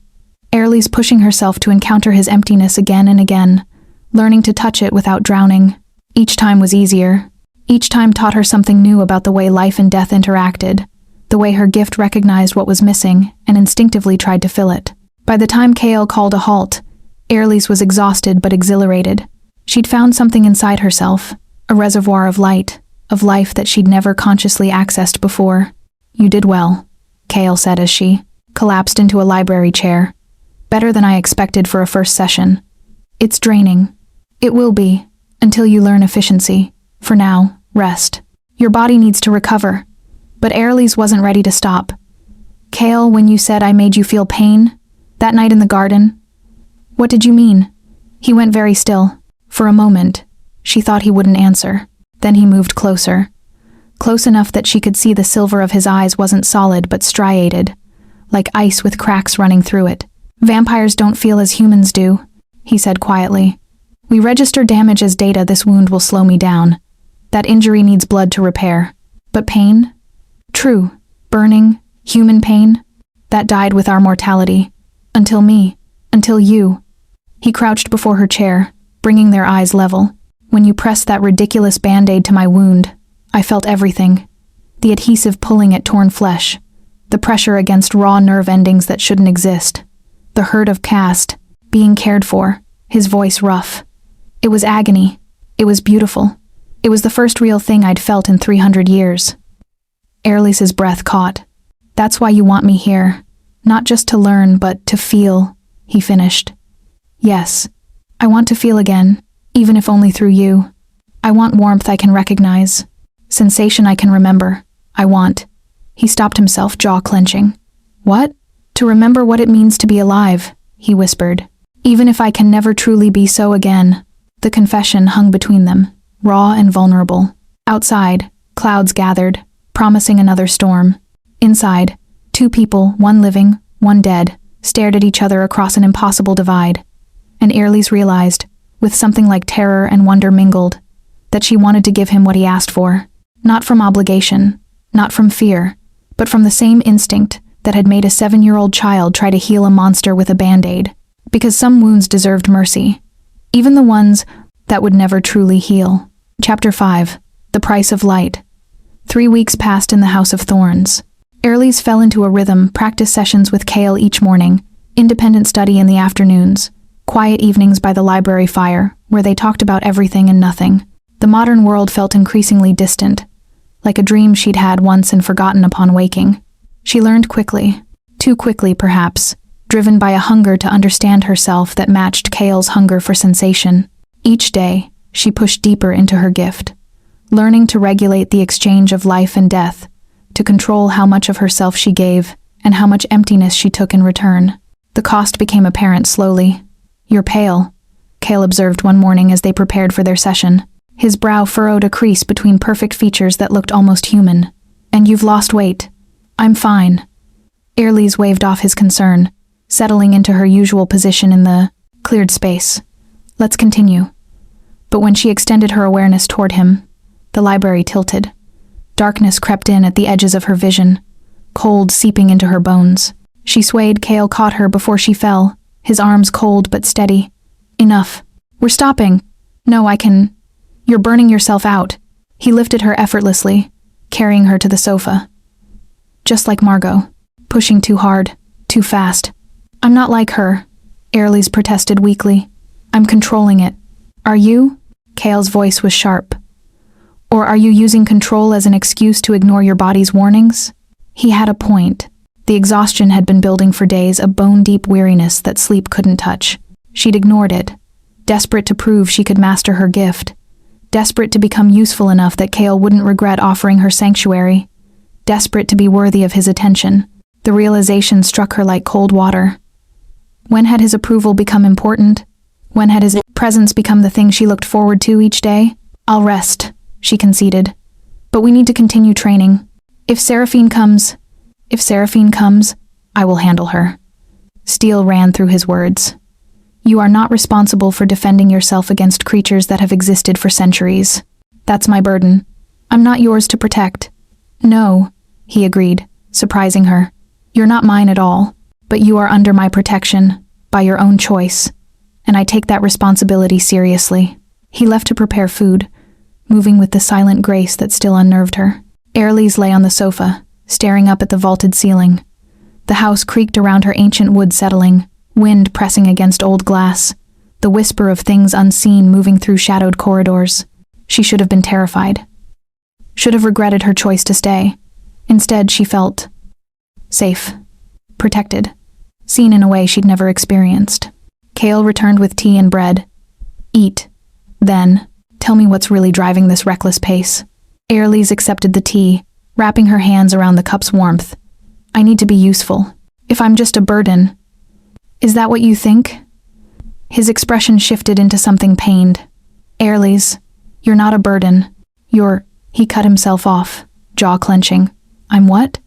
Airlys pushing herself to encounter his emptiness again and again, learning to touch it without drowning. Each time was easier. Each time taught her something new about the way life and death interacted, the way her gift recognized what was missing and instinctively tried to fill it. By the time Kale called a halt, Airlise was exhausted but exhilarated. She'd found something inside herself, a reservoir of light, of life that she'd never consciously accessed before. "You did well," Kale said as she collapsed into a library chair. "Better than I expected for a first session. It's draining. It will be, until you learn efficiency. For now, rest. Your body needs to recover." But Airlise wasn't ready to stop. "Kale, when you said I made you feel pain, that night in the garden, what did you mean?" He went very still. For a moment, she thought he wouldn't answer. Then he moved closer. Close enough that she could see the silver of his eyes wasn't solid but striated, like ice with cracks running through it. "Vampires don't feel as humans do," he said quietly. "We register damage as data. This wound will slow me down. That injury needs blood to repair. But pain? True. Burning, human pain? That died with our mortality. Until me. Until you." He crouched before her chair, bringing their eyes level. "When you pressed that ridiculous band-aid to my wound, I felt everything. The adhesive pulling at torn flesh, the pressure against raw nerve endings that shouldn't exist, the hurt of cast, being cared for," his voice rough. "It was agony. It was beautiful. It was the first real thing I'd felt in 300 years. Airlise's breath caught. "That's why you want me here. Not just to learn, but to feel," he finished. "Yes. I want to feel again, even if only through you. I want warmth I can recognize. Sensation I can remember. I want." He stopped himself, jaw clenching. "What?" "To remember what it means to be alive," he whispered. "Even if I can never truly be so again." The confession hung between them, raw and vulnerable. Outside, clouds gathered, promising another storm. Inside, two people, one living, one dead, stared at each other across an impossible divide. And Airlise realized, with something like terror and wonder mingled, that she wanted to give him what he asked for. Not from obligation, not from fear, but from the same instinct that had made a 7-year-old child try to heal a monster with a band-aid. Because some wounds deserved mercy, even the ones that would never truly heal. Chapter 5. The Price of Light. 3 weeks passed in the House of Thorns. Airlise fell into a rhythm, practice sessions with Kale each morning, independent study in the afternoons, quiet evenings by the library fire, where they talked about everything and nothing. The modern world felt increasingly distant, like a dream she'd had once and forgotten upon waking. She learned quickly, too quickly perhaps, driven by a hunger to understand herself that matched Kale's hunger for sensation. Each day, she pushed deeper into her gift, learning to regulate the exchange of life and death, to control how much of herself she gave and how much emptiness she took in return. The cost became apparent slowly. "You're pale," Kale observed one morning as they prepared for their session. His brow furrowed a crease between perfect features that looked almost human. "And you've lost weight." "I'm fine." Airlise waved off his concern, settling into her usual position in the cleared space. "Let's continue." But when she extended her awareness toward him, the library tilted. Darkness crept in at the edges of her vision, cold seeping into her bones. She swayed. Kale caught her before she fell, his arms cold but steady. "Enough. We're stopping." "No, I can." "You're burning yourself out." He lifted her effortlessly, carrying her to the sofa. Just like Margot, pushing too hard, too fast. "I'm not like her," Airlise protested weakly. "I'm controlling it." "Are you?" Kale's voice was sharp. "Or are you using control as an excuse to ignore your body's warnings?" He had a point. The exhaustion had been building for days, a bone-deep weariness that sleep couldn't touch. She'd ignored it, desperate to prove she could master her gift, desperate to become useful enough that Kale wouldn't regret offering her sanctuary, desperate to be worthy of his attention. The realization struck her like cold water. When had his approval become important? When had his presence become the thing she looked forward to each day? "I'll rest," she conceded. "But we need to continue training. If Seraphine comes, I will handle her." Steel ran through his words. "You are not responsible for defending yourself against creatures that have existed for centuries. That's my burden. I'm not yours to protect." "No," he agreed, surprising her. "You're not mine at all, but you are under my protection, by your own choice, and I take that responsibility seriously." He left to prepare food, moving with the silent grace that still unnerved her. Airlise lay on the sofa, staring up at the vaulted ceiling. The house creaked around her, ancient wood settling, wind pressing against old glass. the whisper of things unseen moving through shadowed corridors. She should have been terrified. Should have regretted her choice to stay. Instead, she felt safe, protected, seen in a way she'd never experienced. Kale returned with tea and bread. Eat. Then, tell me what's really driving this reckless pace. Airlise accepted the tea, wrapping her hands around the cup's warmth. I need to be useful. If I'm just a burden. Is that what you think? His expression shifted into something pained. Airlise, you're not a burden. He cut himself off, jaw clenching. I'm what?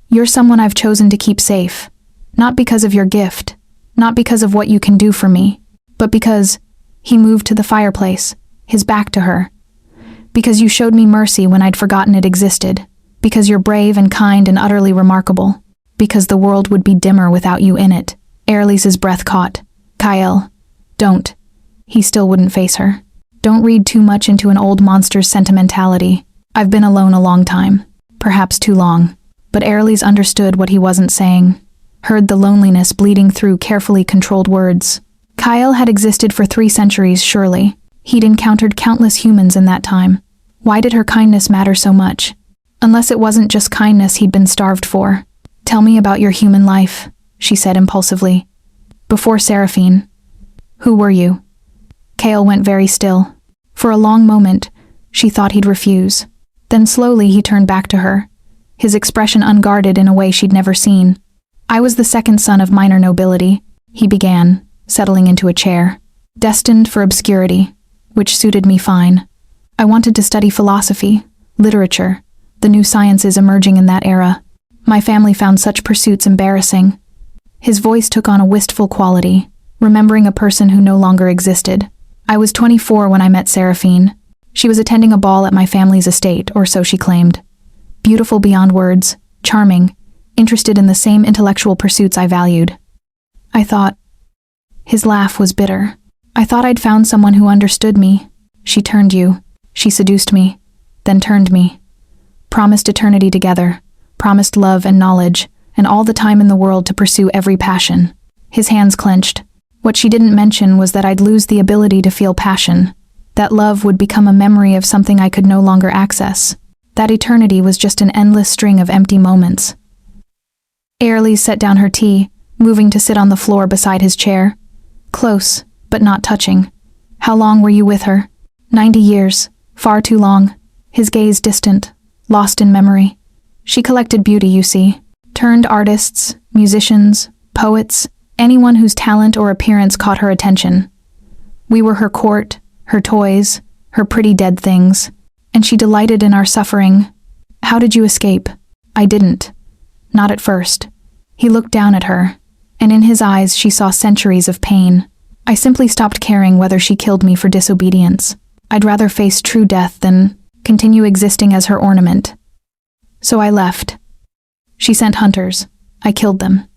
You're someone I've chosen to keep safe. Not because of your gift, not because of what you can do for me, but because he moved to the fireplace, his back to her. Because you showed me mercy when I'd forgotten it existed. Because you're brave and kind and utterly remarkable. Because the world would be dimmer without you in it. Airlise's breath caught. Kyle, don't. He still wouldn't face her. Don't read too much into an old monster's sentimentality. I've been alone a long time. Perhaps too long. But Airlise understood what he wasn't saying. Heard the loneliness bleeding through carefully controlled words. Kyle had existed for 3 centuries, surely. He'd encountered countless humans in that time. Why did her kindness matter so much? Unless it wasn't just kindness he'd been starved for. Tell me about your human life, she said impulsively. Before Seraphine. Who were you? Kale went very still. For a long moment, she thought he'd refuse. Then slowly he turned back to her, his expression unguarded in a way she'd never seen. I was the second son of minor nobility, he began, settling into a chair. Destined for obscurity, which suited me fine. I wanted to study philosophy, literature, the new sciences emerging in that era. My family found such pursuits embarrassing. His voice took on a wistful quality, remembering a person who no longer existed. I was 24 when I met Seraphine. She was attending a ball at my family's estate, or so she claimed. Beautiful beyond words, charming, interested in the same intellectual pursuits I valued. I thought. His laugh was bitter. I thought I'd found someone who understood me. She turned you. She seduced me, then turned me. Promised eternity together, promised love and knowledge, and all the time in the world to pursue every passion. His hands clenched. What she didn't mention was that I'd lose the ability to feel passion. That love would become a memory of something I could no longer access. That eternity was just an endless string of empty moments. Airlise set down her tea, moving to sit on the floor beside his chair. Close, but not touching. How long were you with her? 90 years. Far too long. His gaze distant, lost in memory. She collected beauty, you see. Turned artists, musicians, poets, anyone whose talent or appearance caught her attention. We were her court, her toys, her pretty dead things, and she delighted in our suffering. How did you escape? I didn't. Not at first. He looked down at her, and in his eyes she saw centuries of pain. I simply stopped caring whether she killed me for disobedience. I'd rather face true death than continue existing as her ornament. So I left. She sent hunters. I killed them.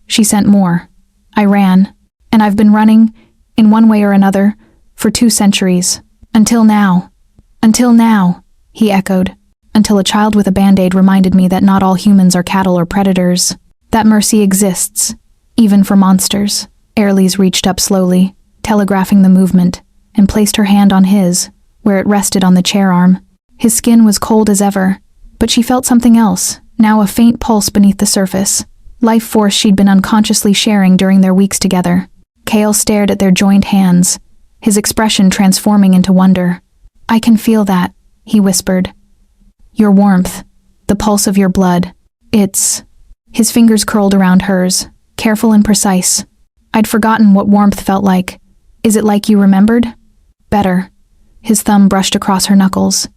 She sent more. I ran. And I've been running, in one way or another, for 2 centuries. Until now. Until now, he echoed. Until a child with a band-aid reminded me that not all humans are cattle or predators. That mercy exists, even for monsters. Airlise reached up slowly, telegraphing the movement, and placed her hand on his, where it rested on the chair arm. His skin was cold as ever, but she felt something else, now a faint pulse beneath the surface. Life force she'd been unconsciously sharing during their weeks together. Kale stared at their joined hands, his expression transforming into wonder. I can feel that, he whispered. Your warmth, the pulse of your blood. It's... His fingers curled around hers, careful and precise. I'd forgotten what warmth felt like. Is it like you remembered? Better. His thumb brushed across her knuckles.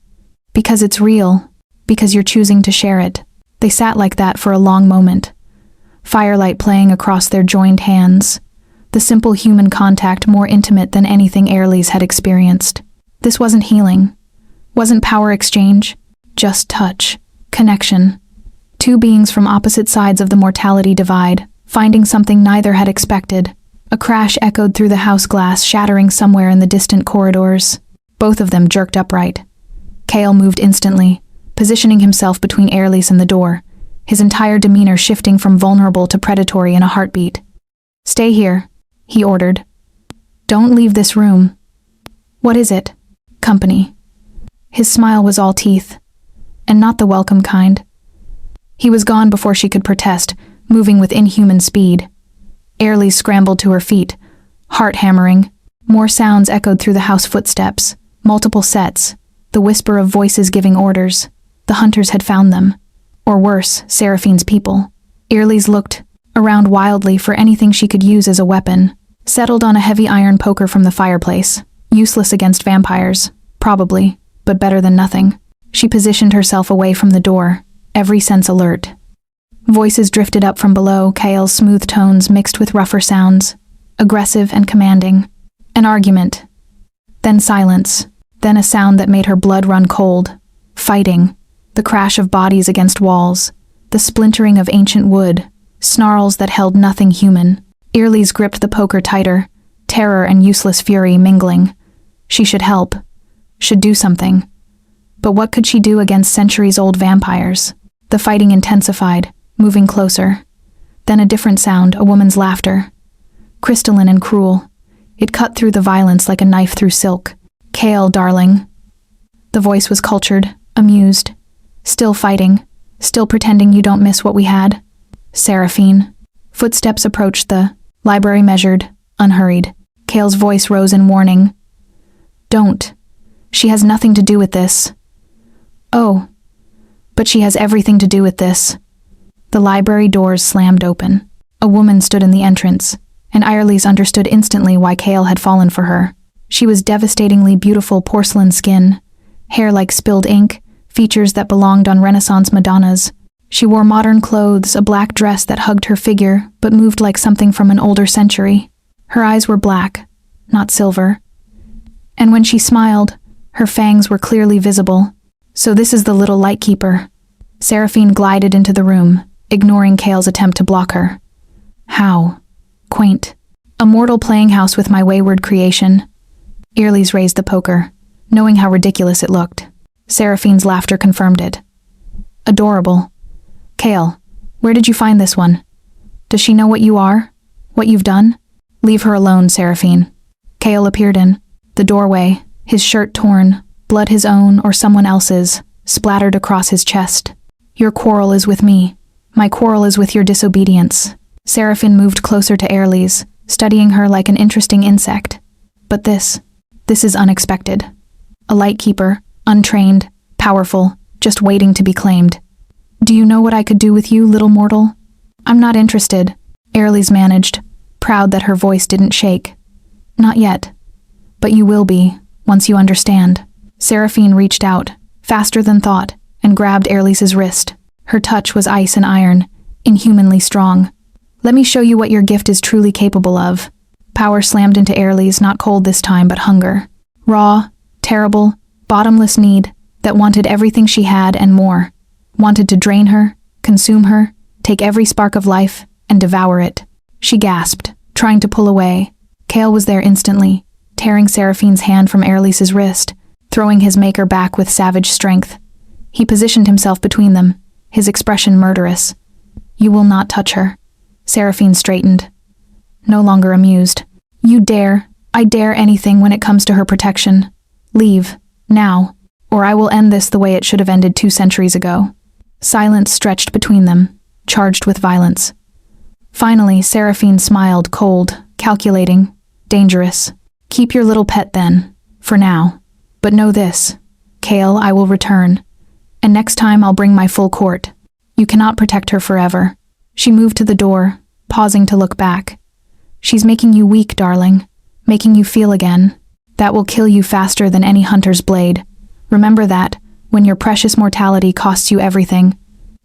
Because it's real. Because you're choosing to share it. They sat like that for a long moment. Firelight playing across their joined hands. The simple human contact more intimate than anything Airlise had experienced. This wasn't healing. Wasn't power exchange. Just touch. Connection. 2 beings from opposite sides of the mortality divide, finding something neither had expected. A crash echoed through the house glass, shattering somewhere in the distant corridors. Both of them jerked upright. Kale moved instantly, positioning himself between Airlise and the door, his entire demeanor shifting from vulnerable to predatory in a heartbeat. Stay here, he ordered. Don't leave this room. What is it? Company. His smile was all teeth, and not the welcome kind. He was gone before she could protest, moving with inhuman speed. Airlie scrambled to her feet, heart hammering. More sounds echoed through the house footsteps, multiple sets, the whisper of voices giving orders. The hunters had found them. Or worse, Seraphine's people. Airlie looked around wildly for anything she could use as a weapon, settled on a heavy iron poker from the fireplace. Useless against vampires, probably, but better than nothing. She positioned herself away from the door, every sense alert. Voices drifted up from below, Kale's smooth tones mixed with rougher sounds, aggressive and commanding. An argument. Then silence. Then a sound that made her blood run cold. Fighting. The crash of bodies against walls. The splintering of ancient wood. Snarls that held nothing human. Airlie gripped the poker tighter, terror and useless fury mingling. She should help. Should do something. But what could she do against centuries-old vampires? The fighting intensified, moving closer. Then a different sound, a woman's laughter. Crystalline and cruel. It cut through the violence like a knife through silk. Kale, darling. The voice was cultured, amused. Still fighting. Still pretending you don't miss what we had. Seraphine. Footsteps approached the library, measured, unhurried. Kale's voice rose in warning. Don't. She has nothing to do with this. Oh. But she has everything to do with this. The library doors slammed open. A woman stood in the entrance, and Airlie understood instantly why Kale had fallen for her. She was devastatingly beautiful porcelain skin, hair like spilled ink, features that belonged on Renaissance Madonnas. She wore modern clothes, a black dress that hugged her figure, but moved like something from an older century. Her eyes were black, not silver. And when she smiled, her fangs were clearly visible. So this is the little lightkeeper. Seraphine glided into the room, ignoring Kale's attempt to block her. How? Quaint. A mortal playing house with my wayward creation. Airlie raised the poker, knowing how ridiculous it looked. Seraphine's laughter confirmed it. Adorable. Kale, where did you find this one? Does she know what you are? What you've done? Leave her alone, Seraphine. Kale appeared in the doorway, his shirt torn, blood his own or someone else's, splattered across his chest. Your quarrel is with me. My quarrel is with your disobedience. Seraphine moved closer to Airlie, studying her like an interesting insect. But this is unexpected. A lightkeeper, untrained, powerful, just waiting to be claimed. Do you know what I could do with you, little mortal? I'm not interested, Airlie managed, proud that her voice didn't shake. Not yet. But you will be, once you understand. Seraphine reached out, faster than thought, and grabbed Airlie's wrist. Her touch was ice and iron, inhumanly strong. Let me show you what your gift is truly capable of. Power slammed into Airlie's, not cold this time, but hunger. Raw, terrible, bottomless need that wanted everything she had and more. Wanted to drain her, consume her, take every spark of life, and devour it. She gasped, trying to pull away. Kale was there instantly, tearing Seraphine's hand from Airlie's wrist, throwing his maker back with savage strength. He positioned himself between them, his expression murderous. You will not touch her. Seraphine straightened, no longer amused. You dare, I dare anything when it comes to her protection. Leave, now, or I will end this the way it should have ended 2 centuries ago. Silence stretched between them, charged with violence. Finally, Seraphine smiled, cold, calculating, dangerous. Keep your little pet then, for now. But know this, Kale, I will return. And next time I'll bring my full court. You cannot protect her forever. She moved to the door, pausing to look back. She's making you weak, darling. Making you feel again. That will kill you faster than any hunter's blade. Remember that, when your precious mortality costs you everything.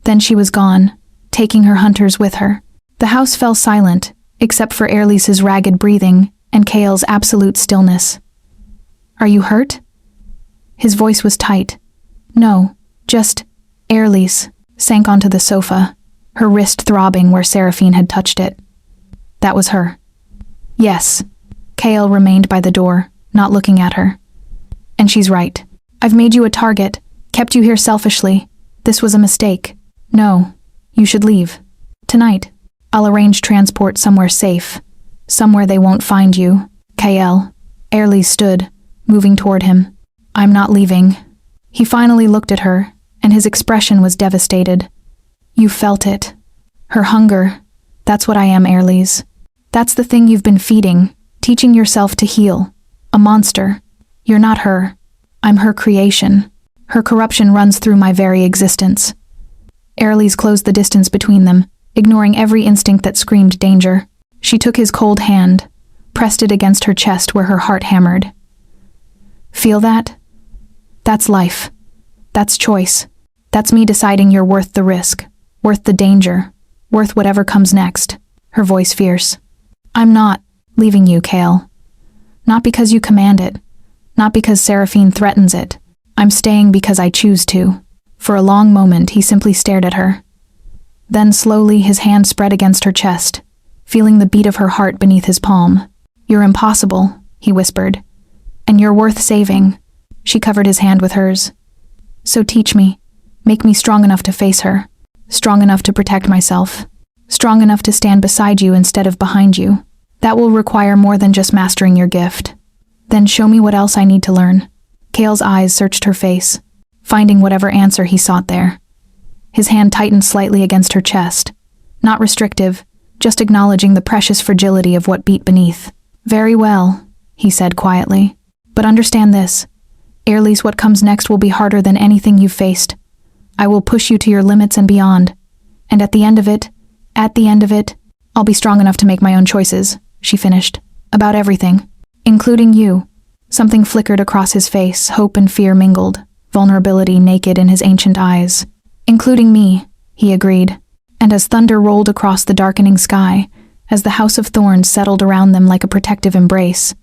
Then she was gone, taking her hunters with her. The house fell silent, except for Airlie's ragged breathing and Kale's absolute stillness. Are you hurt? His voice was tight. No, just... Airlie sank onto the sofa, her wrist throbbing where Seraphine had touched it. That was her. Yes. Kale remained by the door, not looking at her. And she's right. I've made you a target, kept you here selfishly. This was a mistake. No, you should leave. Tonight. I'll arrange transport somewhere safe. Somewhere they won't find you. Kael. Airlie stood, moving toward him. I'm not leaving. He finally looked at her, and his expression was devastated. You felt it. Her hunger. That's what I am, Airlies. That's the thing you've been feeding, teaching yourself to heal. A monster. You're not her. I'm her creation. Her corruption runs through my very existence. Airlies closed the distance between them, ignoring every instinct that screamed danger. She took his cold hand, pressed it against her chest where her heart hammered. Feel that? That's life. That's choice. That's me deciding you're worth the risk, worth the danger, worth whatever comes next. Her voice fierce. I'm not leaving you, Kael. Not because you command it. Not because Seraphine threatens it. I'm staying because I choose to. For a long moment, he simply stared at her. Then slowly, his hand spread against her chest, feeling the beat of her heart beneath his palm. You're impossible, he whispered. And you're worth saving. She covered his hand with hers. So teach me. Make me strong enough to face her. Strong enough to protect myself. Strong enough to stand beside you instead of behind you. That will require more than just mastering your gift. Then show me what else I need to learn. Kael's eyes searched her face, finding whatever answer he sought there. His hand tightened slightly against her chest. Not restrictive, just acknowledging the precious fragility of what beat beneath. Very well, he said quietly. But understand this. Airlies, what comes next will be harder than anything you've faced. I will push you to your limits and beyond. And at the end of it, I'll be strong enough to make my own choices, she finished. About everything. Including you. Something flickered across his face, hope and fear mingled, vulnerability naked in his ancient eyes. Including me, he agreed. And as thunder rolled across the darkening sky, as the House of Thorns settled around them like a protective embrace,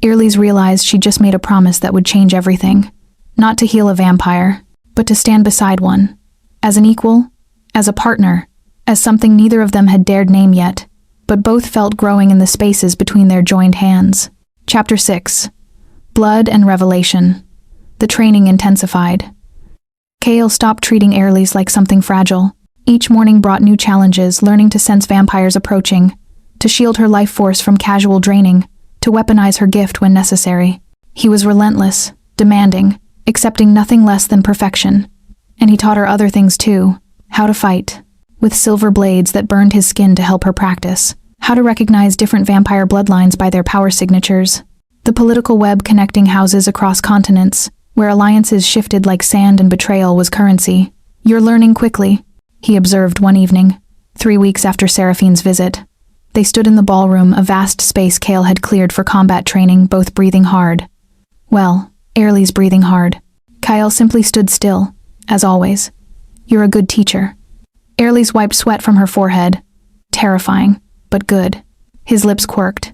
Airlies realized she'd just made a promise that would change everything. Not to heal a vampire, but to stand beside one. As an equal, as a partner, as something neither of them had dared name yet, but both felt growing in the spaces between their joined hands. Chapter 6. Blood and Revelation. The training intensified. Kael stopped treating Airlies like something fragile. Each morning brought new challenges, learning to sense vampires approaching, to shield her life force from casual draining, to weaponize her gift when necessary. He was relentless, demanding, accepting nothing less than perfection. And he taught her other things too. How to fight, with silver blades that burned his skin to help her practice. How to recognize different vampire bloodlines by their power signatures. The political web connecting houses across continents, where alliances shifted like sand and betrayal was currency. You're learning quickly, he observed one evening, 3 weeks after Seraphine's visit. They stood in the ballroom, a vast space Kael had cleared for combat training, both breathing hard. Well, Airlies breathing hard. Kael simply stood still, as always. You're a good teacher. Airlies wiped sweat from her forehead. Terrifying, but good. His lips quirked.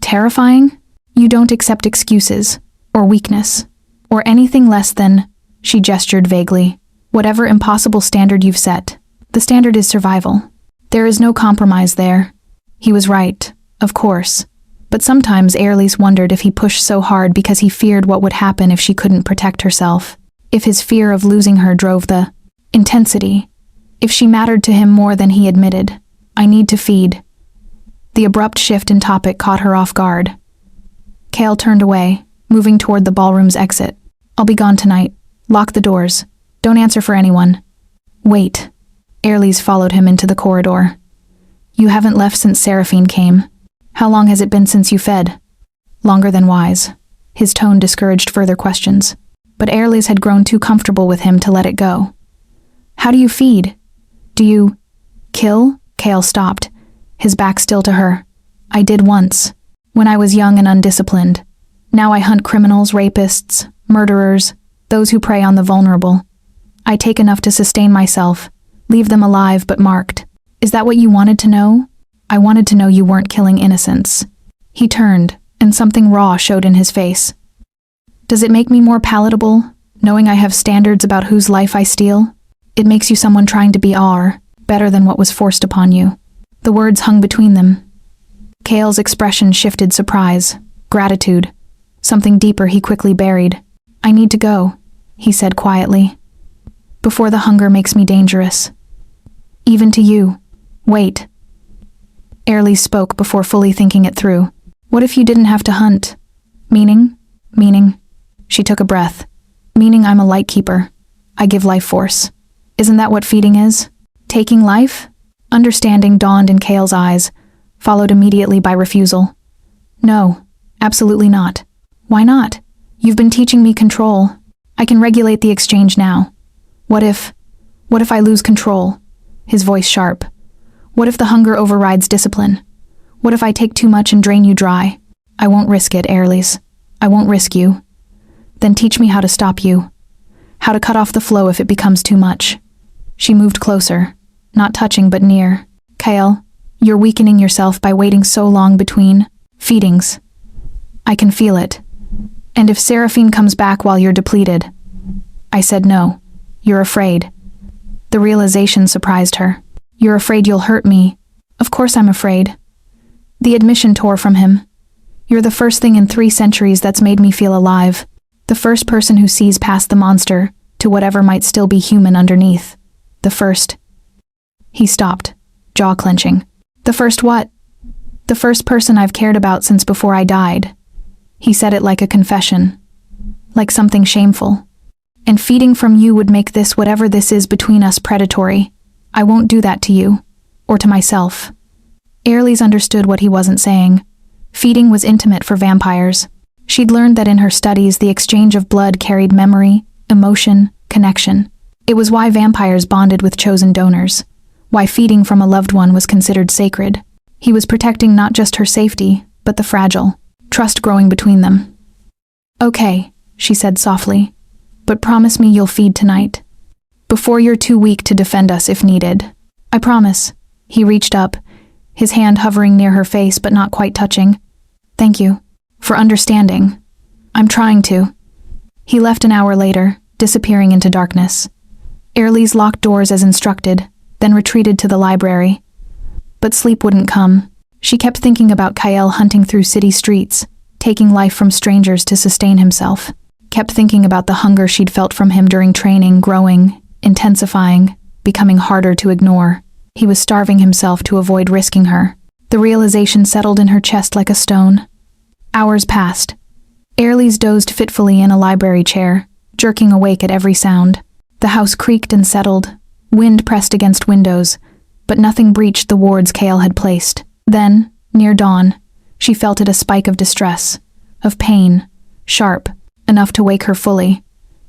Terrifying? You don't accept excuses, or weakness, or anything less than, she gestured vaguely, whatever impossible standard you've set. The standard is survival. There is no compromise there. He was right, of course, but sometimes Airlies wondered if he pushed so hard because he feared what would happen if she couldn't protect herself, if his fear of losing her drove the intensity, if she mattered to him more than he admitted. I need to feed. The abrupt shift in topic caught her off guard. Kael turned away, moving toward the ballroom's exit. I'll be gone tonight. Lock the doors. Don't answer for anyone. Wait. Airlies followed him into the corridor. You haven't left since Seraphine came. How long has it been since you fed? Longer than wise. His tone discouraged further questions. But Airlies had grown too comfortable with him to let it go. How do you feed? Do you kill? Kael stopped, his back still to her. I did once, when I was young and undisciplined. Now I hunt criminals, rapists, murderers, those who prey on the vulnerable. I take enough to sustain myself, leave them alive but marked. Is that what you wanted to know? I wanted to know you weren't killing innocents. He turned, and something raw showed in his face. Does it make me more palatable, knowing I have standards about whose life I steal? It makes you someone trying to be better than what was forced upon you. The words hung between them. Kael's expression shifted surprise, gratitude. Something deeper he quickly buried. I need to go, he said quietly. Before the hunger makes me dangerous. Even to you. Wait. Airlies spoke before fully thinking it through. What if you didn't have to hunt? Meaning? Meaning. She took a breath. Meaning I'm a light keeper. I give life force. Isn't that what feeding is? Taking life? Understanding dawned in Kale's eyes, followed immediately by refusal. No, absolutely not. Why not? You've been teaching me control. I can regulate the exchange now. What if I lose control? His voice sharp. What if the hunger overrides discipline? What if I take too much and drain you dry? I won't risk it, Airles. I won't risk you. Then teach me how to stop you. How to cut off the flow if it becomes too much. She moved closer, not touching but near. Kale, you're weakening yourself by waiting so long between feedings. I can feel it. And if Seraphine comes back while you're depleted? I said no. You're afraid. The realization surprised her. You're afraid you'll hurt me. Of course I'm afraid. The admission tore from him. You're the first thing in 3 centuries that's made me feel alive. The first person who sees past the monster to whatever might still be human underneath. The first. He stopped, jaw clenching. The first what? The first person I've cared about since before I died. He said it like a confession. Like something shameful. And feeding from you would make this whatever this is between us predatory. I won't do that to you. Or to myself. Airles understood what he wasn't saying. Feeding was intimate for vampires. She'd learned that in her studies the exchange of blood carried memory, emotion, connection. It was why vampires bonded with chosen donors. Why feeding from a loved one was considered sacred. He was protecting not just her safety, but the fragile. Trust growing between them. Okay, she said softly. But promise me you'll feed tonight. Before you're too weak to defend us if needed. I promise. He reached up, his hand hovering near her face but not quite touching. Thank you. For understanding. I'm trying to. He left an hour later, disappearing into darkness. Airles locked doors as instructed, then retreated to the library. But sleep wouldn't come. She kept thinking about Kyle hunting through city streets, taking life from strangers to sustain himself. Kept thinking about the hunger she'd felt from him during training, growing, intensifying, becoming harder to ignore. He was starving himself to avoid risking her. The realization settled in her chest like a stone. Hours passed. Airles dozed fitfully in a library chair, jerking awake at every sound. The house creaked and settled. Wind pressed against windows, but nothing breached the wards Kale had placed. Then, near dawn, she felt it a spike of distress, of pain, sharp, enough to wake her fully.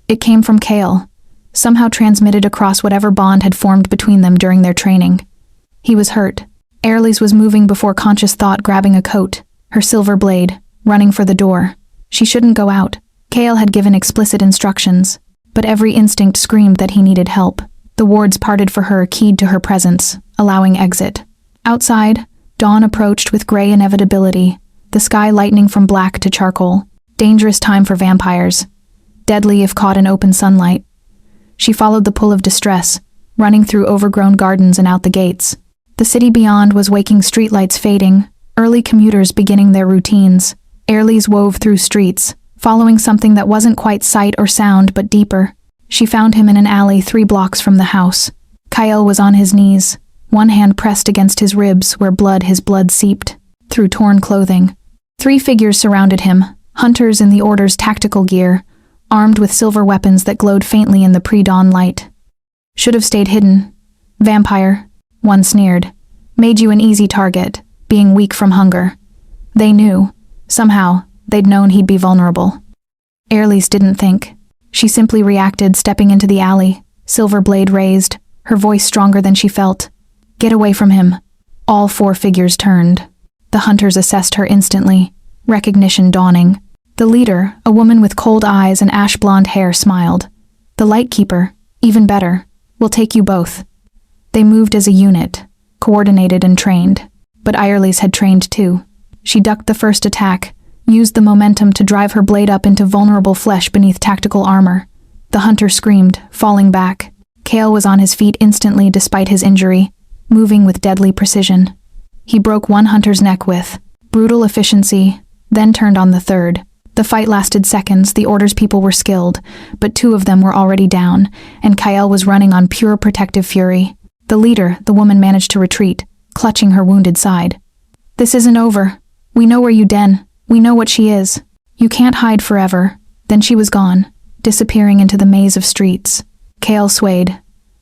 It came from Kale, somehow transmitted across whatever bond had formed between them during their training. He was hurt. Airles was moving before conscious thought, grabbing a coat, her silver blade, running for the door. She shouldn't go out. Kale had given explicit instructions, but every instinct screamed that he needed help. The wards parted for her, keyed to her presence, allowing exit. Outside, dawn approached with gray inevitability, the sky lightening from black to charcoal. Dangerous time for vampires. Deadly if caught in open sunlight. She followed the pull of distress, running through overgrown gardens and out the gates. The city beyond was waking, streetlights fading, early commuters beginning their routines. Airles wove through streets, following something that wasn't quite sight or sound but deeper. She found him in an alley 3 blocks from the house. Kyle was on his knees, one hand pressed against his ribs where his blood seeped through torn clothing. 3 figures surrounded him, hunters in the Order's tactical gear, armed with silver weapons that glowed faintly in the pre-dawn light. Should have stayed hidden. Vampire, one sneered. Made you an easy target, being weak from hunger. They knew. Somehow, they'd known he'd be vulnerable. Airles didn't think. She simply reacted, stepping into the alley, silver blade raised, her voice stronger than she felt. Get away from him. All 4 figures turned. The hunters assessed her instantly, recognition dawning. The leader, a woman with cold eyes and ash-blonde hair, smiled. The Lightkeeper, even better, will take you both. They moved as a unit, coordinated and trained. But Airles had trained too. She ducked the first attack, used the momentum to drive her blade up into vulnerable flesh beneath tactical armor. The hunter screamed, falling back. Kale was on his feet instantly despite his injury, moving with deadly precision. He broke one hunter's neck with brutal efficiency, then turned on the third. The fight lasted seconds. The Order's people were skilled, but 2 of them were already down, and Kyle was running on pure protective fury. The leader, the woman, managed to retreat, clutching her wounded side. This isn't over. We know where you den. We know what she is. You can't hide forever." Then she was gone, disappearing into the maze of streets. Cale swayed,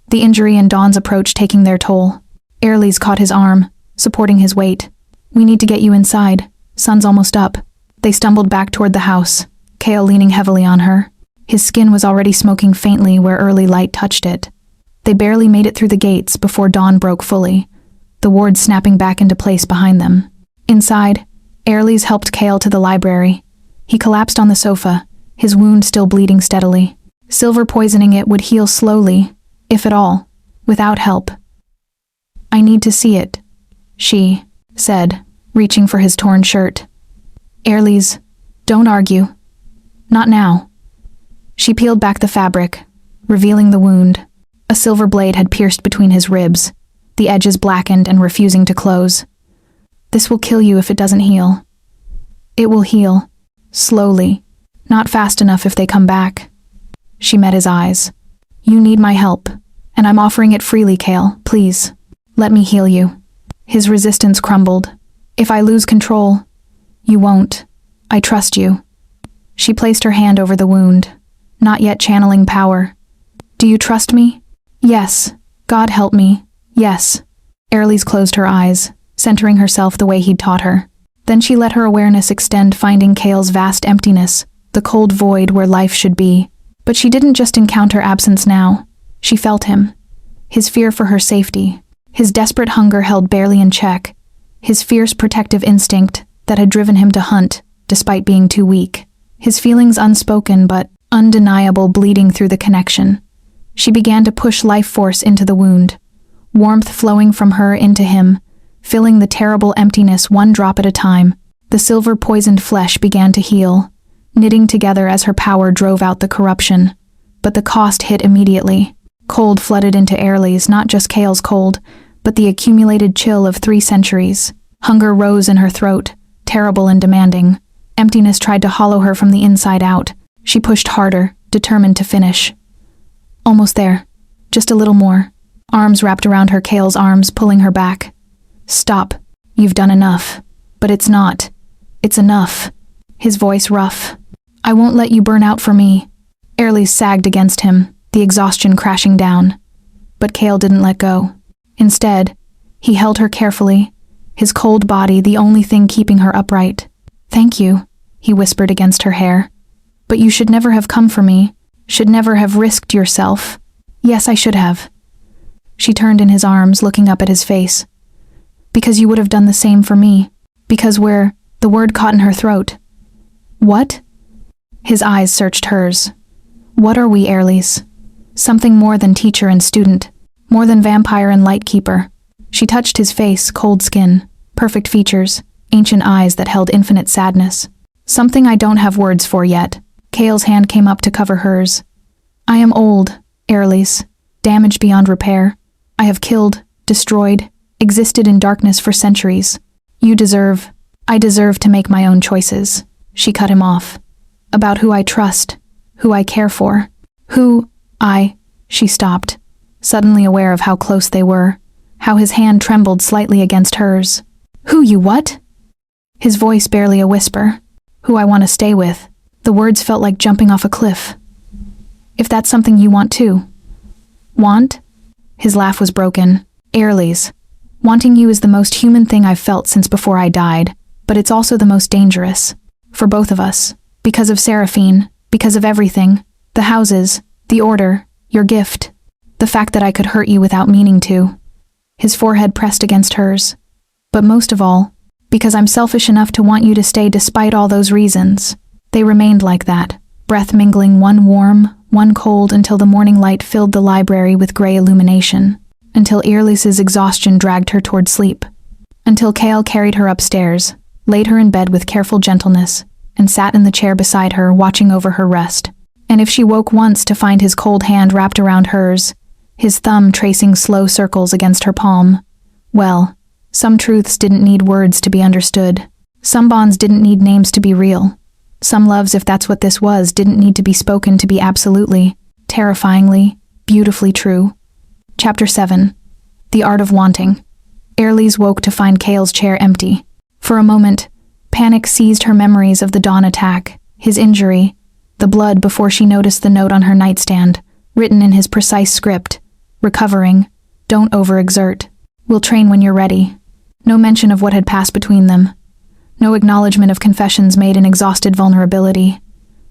the injury and Dawn's approach taking their toll. Airlys caught his arm, supporting his weight. "We need to get you inside. Sun's almost up." They stumbled back toward the house, Cale leaning heavily on her. His skin was already smoking faintly where early light touched it. They barely made it through the gates before dawn broke fully, the ward snapping back into place behind them. Inside, Airlys helped Cale to the library. He collapsed on the sofa, his wound still bleeding steadily. Silver poisoning it would heal slowly, if at all, without help. "I need to see it," she said, reaching for his torn shirt. "Airlys, don't argue. Not now." She peeled back the fabric, revealing the wound. A silver blade had pierced between his ribs, the edges blackened and refusing to close. "This will kill you if it doesn't heal." "It will heal. Slowly. Not fast enough if they come back." She met his eyes. "You need my help, and I'm offering it freely, Cale. Please, let me heal you." His resistance crumbled. "If I lose control..." "You won't. I trust you." She placed her hand over the wound, not yet channeling power. "Do you trust me?" "Yes. God help me. Yes." Airlys closed her eyes, centering herself the way he'd taught her. Then she let her awareness extend, finding Cale's vast emptiness, the cold void where life should be. But she didn't just encounter absence now. She felt him. His fear for her safety. His desperate hunger held barely in check. His fierce protective instinct that had driven him to hunt, despite being too weak. His feelings unspoken but undeniable, bleeding through the connection. She began to push life force into the wound, warmth flowing from her into him, filling the terrible emptiness one drop at a time. The silver-poisoned flesh began to heal, knitting together as her power drove out the corruption. But the cost hit immediately. Cold flooded into Airlys, not just Cale's cold, but the accumulated chill of 3 centuries. Hunger rose in her throat, terrible and demanding. Emptiness tried to hollow her from the inside out. She pushed harder, determined to finish. Almost there. Just a little more. Arms wrapped around her, Cale's arms pulling her back. "Stop. You've done enough." "But it's not. It's enough." His voice rough. "I won't let you burn out for me." Airlys sagged against him, the exhaustion crashing down. But Cale didn't let go. Instead, he held her carefully, his cold body the only thing keeping her upright. "Thank you," he whispered against her hair. "But you should never have come for me. Should never have risked yourself." "Yes, I should have." She turned in his arms, looking up at his face. "Because you would have done the same for me. Because we're..." The word caught in her throat. "What?" His eyes searched hers. "What are we, Airlys?" "Something more than teacher and student. More than vampire and lightkeeper." She touched his face, cold skin, perfect features, ancient eyes that held infinite sadness. "Something I don't have words for yet." Cale's hand came up to cover hers. "I am old, Airlys, damaged beyond repair. I have killed, destroyed, existed in darkness for centuries. I deserve to make my own choices." She cut him off. "About who I trust, who I care for, She stopped, suddenly aware of how close they were, how his hand trembled slightly against hers. "Who you what?" His voice barely a whisper. "Who I want to stay with." The words felt like jumping off a cliff. "If that's something you want too." "Want?" His laugh was broken. "Airlys, wanting you is the most human thing I've felt since before I died, but it's also the most dangerous. For both of us. Because of Seraphine, because of everything. The houses, the order, your gift. The fact that I could hurt you without meaning to." His forehead pressed against hers. "But most of all, because I'm selfish enough to want you to stay despite all those reasons." They remained like that, breath mingling, one warm, one cold, until the morning light filled the library with gray illumination. Until Airlys's exhaustion dragged her toward sleep. Until Cale carried her upstairs, laid her in bed with careful gentleness, and sat in the chair beside her, watching over her rest. And if she woke once to find his cold hand wrapped around hers, his thumb tracing slow circles against her palm, well, some truths didn't need words to be understood. Some bonds didn't need names to be real. Some loves, if that's what this was, didn't need to be spoken to be absolutely, terrifyingly, beautifully true. Chapter 7. The Art of Wanting. Airlys woke to find Cale's chair empty. For a moment, Panic seized her memories of the dawn attack, his injury, the blood before she noticed the note on her nightstand, written in his precise script. Recovering. Don't overexert. We'll train when you're ready. No mention of what had passed between them. No acknowledgement of confessions made in exhausted vulnerability.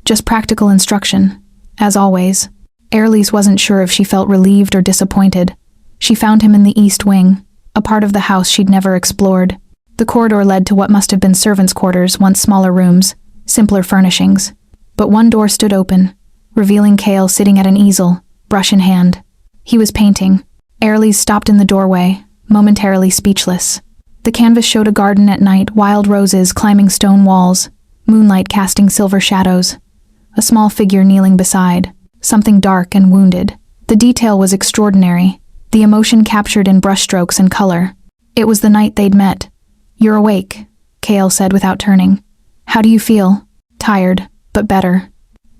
Just practical instruction. As always. Airlise wasn't sure if she felt relieved or disappointed. She found him in the east wing, a part of the house she'd never explored. The corridor led to what must have been servants' quarters, once smaller rooms, simpler furnishings. But one door stood open, revealing Cale sitting at an easel, brush in hand. He was painting. Airlise stopped in the doorway, momentarily speechless. The canvas showed a garden at night, wild roses climbing stone walls, moonlight casting silver shadows. A small figure kneeling beside, something dark and wounded. The detail was extraordinary, the emotion captured in brushstrokes and color. It was the night they'd met. "You're awake," Cale said without turning. "How do you feel?" "Tired, but better."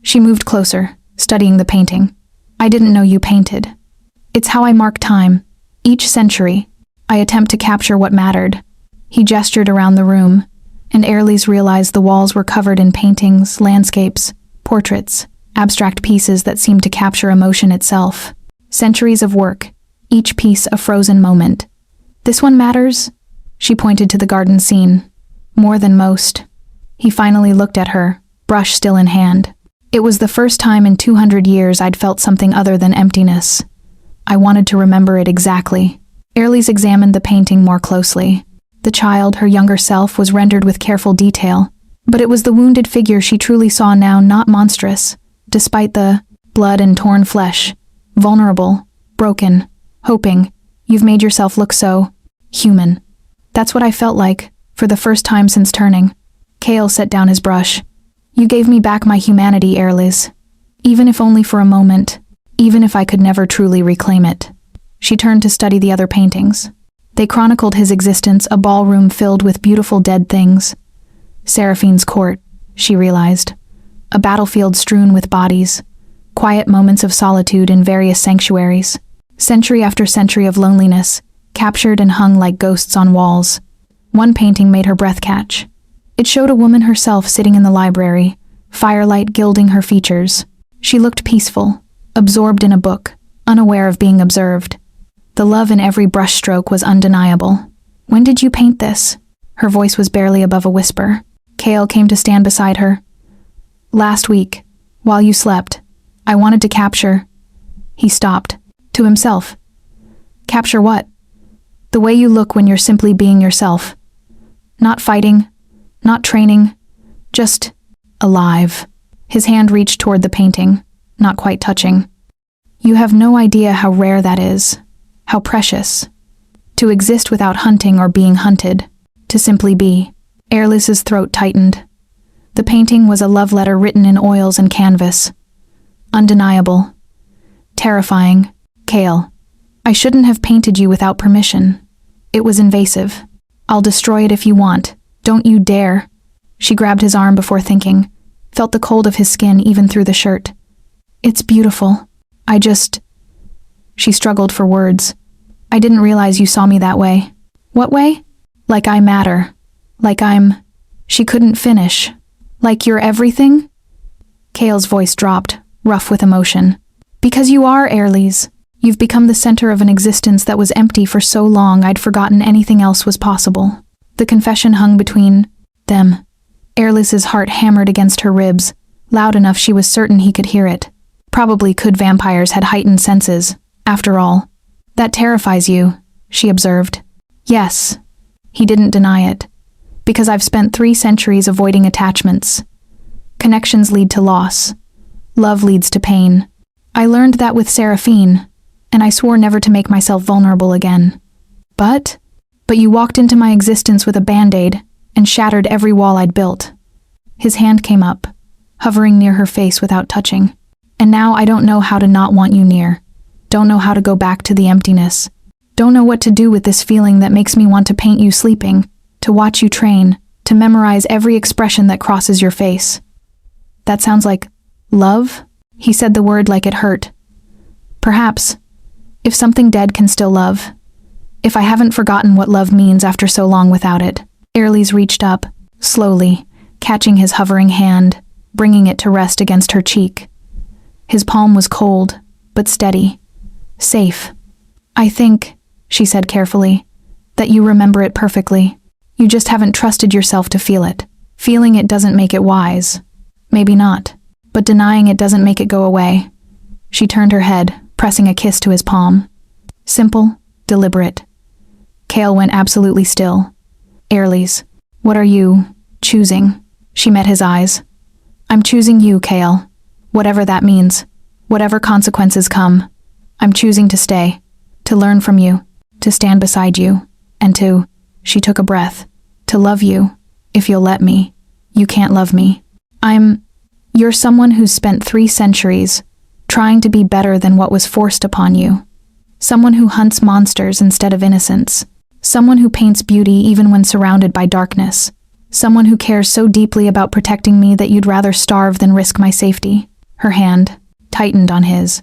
She moved closer, studying the painting. "I didn't know you painted." "It's how I mark time. Each century. I attempt to capture what mattered." He gestured around the room, and Airlise realized the walls were covered in paintings, landscapes, portraits, abstract pieces that seemed to capture emotion itself. Centuries of work, each piece a frozen moment. "This one matters?" She pointed to the garden scene. "More than most." He finally looked at her, brush still in hand. "It was the first time in 200 years I'd felt something other than emptiness. I wanted to remember it exactly." Airlise examined the painting more closely. The child, her younger self, was rendered with careful detail. But it was the wounded figure she truly saw now, not monstrous, despite the blood and torn flesh. Vulnerable, broken, hoping. "You've made yourself look so human." "That's what I felt like, for the first time since turning." Cale set down his brush. "You gave me back my humanity, Airlise. Even if only for a moment. Even if I could never truly reclaim it." She turned to study the other paintings. They chronicled his existence, a ballroom filled with beautiful dead things. Seraphine's court, she realized. A battlefield strewn with bodies. Quiet moments of solitude in various sanctuaries. Century after century of loneliness, captured and hung like ghosts on walls. One painting made her breath catch. It showed a woman herself sitting in the library, firelight gilding her features. She looked peaceful, absorbed in a book, unaware of being observed. The love in every brushstroke was undeniable. "When did you paint this?" Her voice was barely above a whisper. Cale came to stand beside her. "Last week, while you slept, I wanted to capture..." He stopped, to himself. "Capture what?" "The way you look when you're simply being yourself. Not fighting, not training, just alive." His hand reached toward the painting, not quite touching. "You have no idea how rare that is. How precious. To exist without hunting or being hunted. To simply be." Airlise's throat tightened. The painting was a love letter written in oils and canvas. Undeniable. Terrifying. "Cale, I shouldn't have painted you without permission. It was invasive. I'll destroy it if you want. Don't you dare." She grabbed his arm before thinking, felt the cold of his skin even through the shirt. "It's beautiful. I just..." She struggled for words. "I didn't realize you saw me that way." "What way?" "Like I matter. Like I'm..." She couldn't finish. "Like you're everything?" Cale's voice dropped, rough with emotion. "Because you are, Airlise. You've become the center of an existence that was empty for so long I'd forgotten anything else was possible." The confession hung between them. Airlise's heart hammered against her ribs, loud enough she was certain he could hear it. Probably could vampires had heightened senses, after all. "That terrifies you," she observed. "Yes." He didn't deny it. "Because I've spent 3 centuries avoiding attachments. Connections lead to loss. Love leads to pain. I learned that with Seraphine, and I swore never to make myself vulnerable again. But you walked into my existence with a band-aid and shattered every wall I'd built." His hand came up, hovering near her face without touching. "And now I don't know how to not want you near. Don't know how to go back to the emptiness. Don't know what to do with this feeling that makes me want to paint you sleeping, to watch you train, to memorize every expression that crosses your face." "That sounds like love?" He said the word like it hurt. "Perhaps. If something dead can still love. If I haven't forgotten what love means after so long without it." Airlise reached up, slowly, catching his hovering hand, bringing it to rest against her cheek. His palm was cold, but steady. Safe. "I think," she said carefully, "that you remember it perfectly. You just haven't trusted yourself to feel it. Feeling it doesn't make it wise. Maybe not. But denying it doesn't make it go away." She turned her head, pressing a kiss to his palm. Simple, deliberate. Cale went absolutely still. "Airlies, what are you choosing?" She met his eyes. "I'm choosing you, Cale. Whatever that means. Whatever consequences come. I'm choosing to stay. To learn from you. To stand beside you. And to," she took a breath, "to love you, if you'll let me. You can't love me. You're someone who's spent 3 centuries trying to be better than what was forced upon you. Someone who hunts monsters instead of innocence. Someone who paints beauty even when surrounded by darkness. Someone who cares so deeply about protecting me that you'd rather starve than risk my safety." Her hand tightened on his.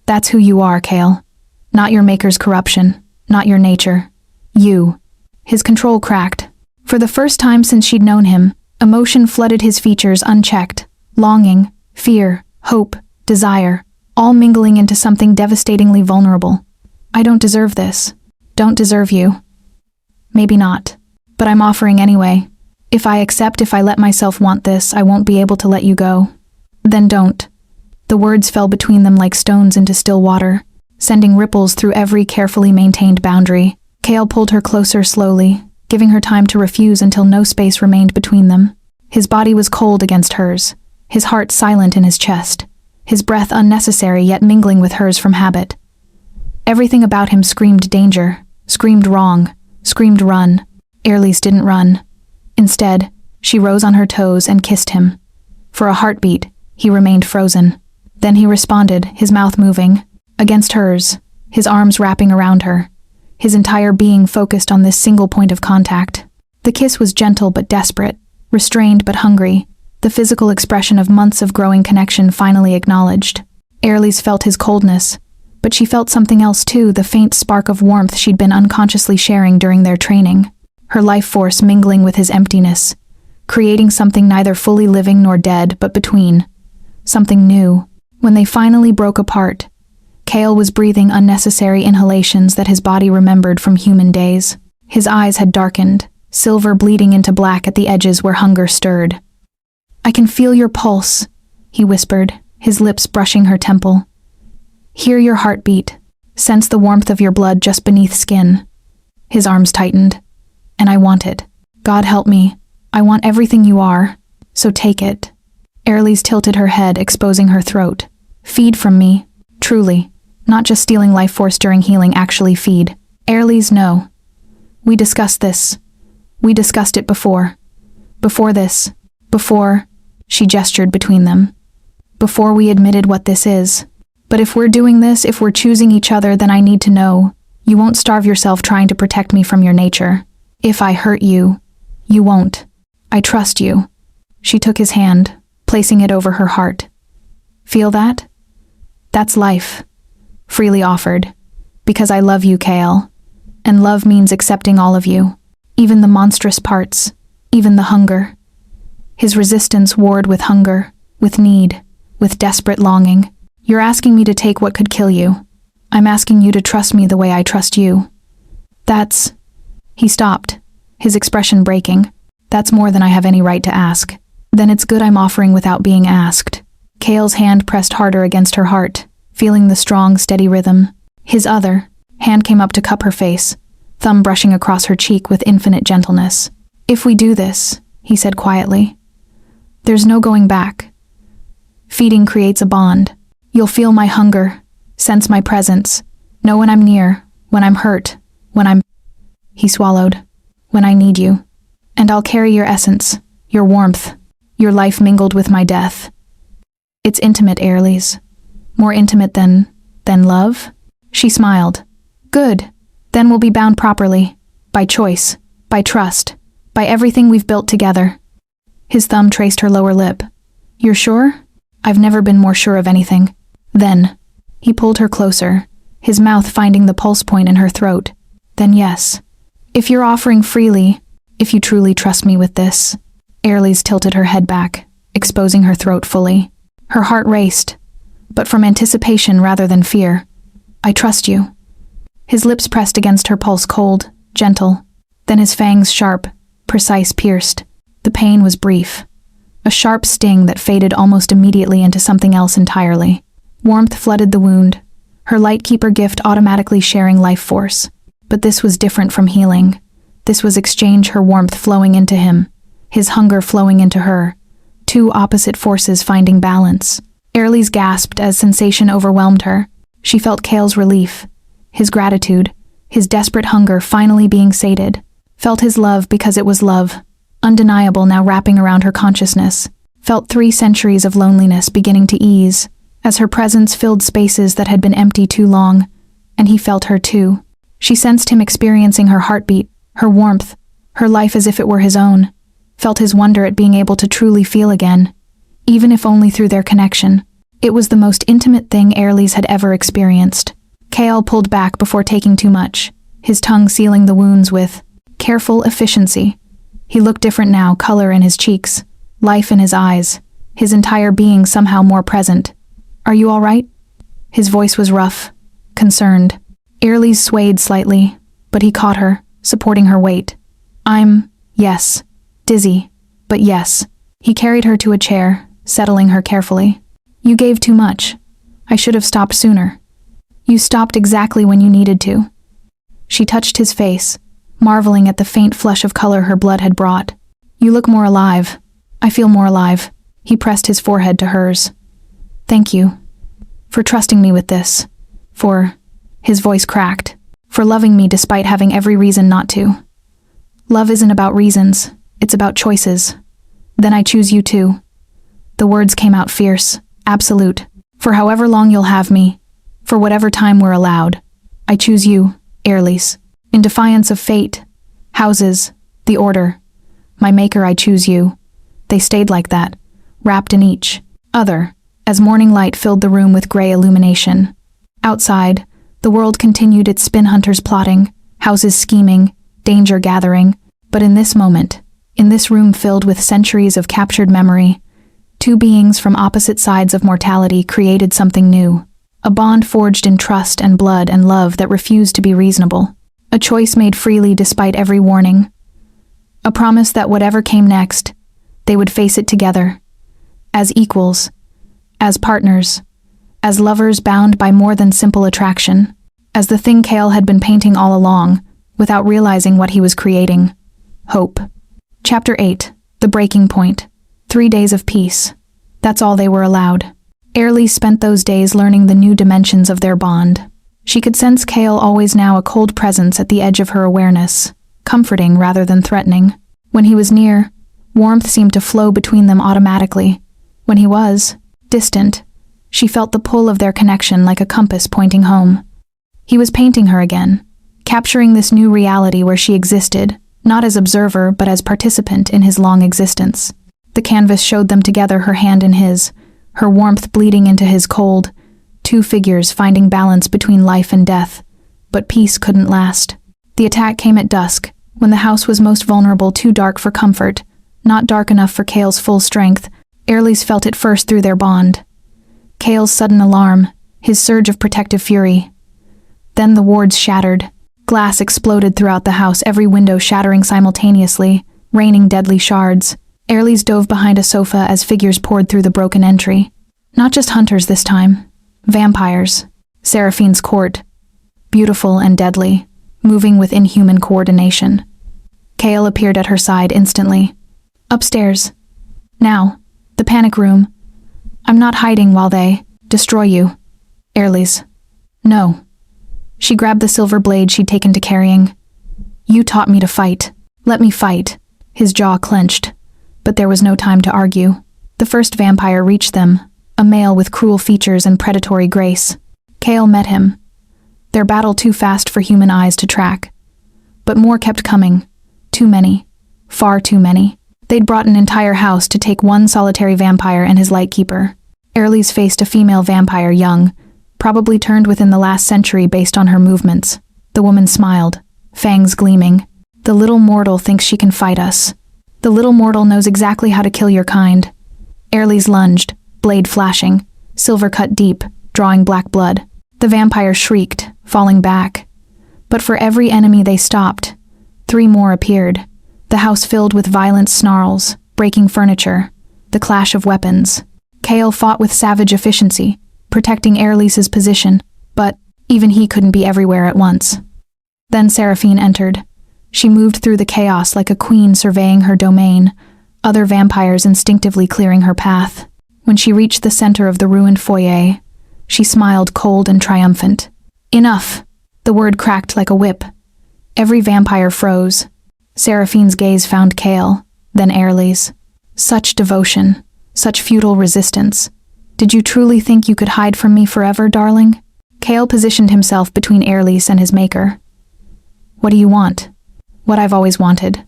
"That's who you are, Cale. Not your maker's corruption. Not your nature. You." His control cracked. For the first time since she'd known him, emotion flooded his features unchecked. Longing, fear, hope, desire, all mingling into something devastatingly vulnerable. "I don't deserve this. Don't deserve you." "Maybe not. But I'm offering anyway. If I let myself want this, I won't be able to let you go." "Then don't." The words fell between them like stones into still water, sending ripples through every carefully maintained boundary. Cale pulled her closer slowly, giving her time to refuse until no space remained between them. His body was cold against hers, his heart silent in his chest, his breath unnecessary yet mingling with hers from habit. Everything about him screamed danger, screamed wrong, screamed run. Airlies didn't run. Instead, she rose on her toes and kissed him. For a heartbeat, he remained frozen. Then he responded, his mouth moving, against hers, his arms wrapping around her, his entire being focused on this single point of contact. The kiss was gentle but desperate, restrained but hungry, the physical expression of months of growing connection finally acknowledged. Airlies felt his coldness, but she felt something else too, the faint spark of warmth she'd been unconsciously sharing during their training, her life force mingling with his emptiness, creating something neither fully living nor dead, but between. Something new. When they finally broke apart, Cale was breathing unnecessary inhalations that his body remembered from human days. His eyes had darkened, silver bleeding into black at the edges where hunger stirred. "I can feel your pulse," he whispered, his lips brushing her temple. "Hear your heartbeat, sense the warmth of your blood just beneath skin." His arms tightened. "And I want it. God help me. I want everything you are, so take it." Airlies tilted her head, exposing her throat. "Feed from me, truly. Not just stealing life force during healing, actually feed." "Airlies, no. We discussed this. We discussed it before. Before this. Before," she gestured between them. "Before we admitted what this is. But if we're doing this, if we're choosing each other, then I need to know you won't starve yourself trying to protect me from your nature. If I hurt you, you won't. I trust you." She took his hand, placing it over her heart. "Feel that? That's life. Freely offered. Because I love you, Cale. And love means accepting all of you. Even the monstrous parts. Even the hunger." His resistance warred with hunger, with need, with desperate longing. "You're asking me to take what could kill you. I'm asking you to trust me the way I trust you. That's..." He stopped, his expression breaking. "That's more than I have any right to ask. Then it's good I'm offering without being asked." Cale's hand pressed harder against her heart, feeling the strong, steady rhythm. His other hand came up to cup her face, thumb brushing across her cheek with infinite gentleness. "If we do this," he said quietly, "there's no going back. Feeding creates a bond. You'll feel my hunger, sense my presence, know when I'm near, when I'm hurt, when I'm..." He swallowed. "When I need you. And I'll carry your essence, your warmth, your life mingled with my death. It's intimate, Airlies. More intimate than love?" She smiled. "Good. Then we'll be bound properly. By choice. By trust. By everything we've built together." His thumb traced her lower lip. "You're sure?" "I've never been more sure of anything." "Then..." He pulled her closer, his mouth finding the pulse point in her throat. "Then yes. If you're offering freely, if you truly trust me with this, Airlys tilted her head back, exposing her throat fully. Her heart raced, but from anticipation rather than fear. I trust you. His lips pressed against her pulse, cold, gentle. Then his fangs sharp, precise, pierced. The pain was brief. A sharp sting that faded almost immediately into something else entirely. Warmth flooded the wound, her Lightkeeper gift automatically sharing life force. But this was different from healing. This was exchange, her warmth flowing into him, his hunger flowing into her. Two opposite forces finding balance. Airlys gasped as sensation overwhelmed her. She felt Cale's relief, his gratitude, his desperate hunger finally being sated. Felt his love because it was love, undeniable now wrapping around her consciousness. Felt 3 centuries of loneliness beginning to ease, as her presence filled spaces that had been empty too long, and he felt her too. She sensed him experiencing her heartbeat, her warmth, her life as if it were his own. Felt his wonder at being able to truly feel again, even if only through their connection. It was the most intimate thing Airlys had ever experienced. Cale pulled back before taking too much, his tongue sealing the wounds with careful efficiency. He looked different now, color in his cheeks, life in his eyes, his entire being somehow more present. Are you all right? His voice was rough, concerned. Airlys swayed slightly, but he caught her, supporting her weight. Yes, dizzy, but yes. He carried her to a chair, settling her carefully. You gave too much. I should have stopped sooner. You stopped exactly when you needed to. She touched his face, marveling at the faint flush of color her blood had brought. You look more alive. I feel more alive. He pressed his forehead to hers. Thank you. For trusting me with this. His voice cracked. For loving me despite having every reason not to. Love isn't about reasons, it's about choices. Then I choose you too. The words came out fierce, absolute. For however long you'll have me, for whatever time we're allowed, I choose you, Airlys. In defiance of fate, houses, the order. My maker, I choose you. They stayed like that, wrapped in each other, as morning light filled the room with gray illumination. Outside, the world continued its spin hunters plotting, houses scheming, danger gathering. But in this moment, in this room filled with centuries of captured memory, 2 beings from opposite sides of mortality created something new. A bond forged in trust and blood and love that refused to be reasonable. A choice made freely despite every warning. A promise that whatever came next, they would face it together. As equals, as partners, as lovers bound by more than simple attraction, as the thing Cale had been painting all along, without realizing what he was creating. Hope. Chapter 8. The Breaking Point. 3 days of peace. That's all they were allowed. Airlys spent those days learning the new dimensions of their bond. She could sense Cale always now a cold presence at the edge of her awareness, comforting rather than threatening. When he was near, warmth seemed to flow between them automatically. When he was distant, she felt the pull of their connection like a compass pointing home. He was painting her again, capturing this new reality where she existed, not as observer but as participant in his long existence. The canvas showed them together, her hand in his, her warmth bleeding into his cold, 2 figures finding balance between life and death. But peace couldn't last. The attack came at dusk, when the house was most vulnerable, too dark for comfort, not dark enough for Cale's full strength. Airlys felt it first through their bond. Cale's sudden alarm, his surge of protective fury. Then the wards shattered. Glass exploded throughout the house, every window shattering simultaneously, raining deadly shards. Airlys dove behind a sofa as figures poured through the broken entry. Not just hunters this time. Vampires. Seraphine's court. Beautiful and deadly, moving with inhuman coordination. Cale appeared at her side instantly. Upstairs. Now. The panic room. I'm not hiding while they destroy you. Airlys. No. She grabbed the silver blade she'd taken to carrying. You taught me to fight. Let me fight. His jaw clenched. But there was no time to argue. The first vampire reached them, a male with cruel features and predatory grace. Cale met him. Their battle too fast for human eyes to track. But more kept coming. Too many. Far too many. They'd brought an entire house to take one solitary vampire and his Lightkeeper. Airlys faced a female vampire, young, probably turned within the last century based on her movements. The woman smiled, fangs gleaming. The little mortal thinks she can fight us. The little mortal knows exactly how to kill your kind. Airlies lunged, blade flashing, silver cut deep, drawing black blood. The vampire shrieked, falling back. But for every enemy they stopped, 3 more appeared. The house filled with violent snarls, breaking furniture, the clash of weapons. Kale fought with savage efficiency, protecting Airlies's position, but even he couldn't be everywhere at once. Then Seraphine entered. She moved through the chaos like a queen surveying her domain, other vampires instinctively clearing her path. When she reached the center of the ruined foyer, she smiled cold and triumphant. Enough! The word cracked like a whip. Every vampire froze. Seraphine's gaze found Kale, then Airlies. Such devotion, such futile resistance. Did you truly think you could hide from me forever, darling? Kale positioned himself between Airlies and his maker. What do you want? What I've always wanted.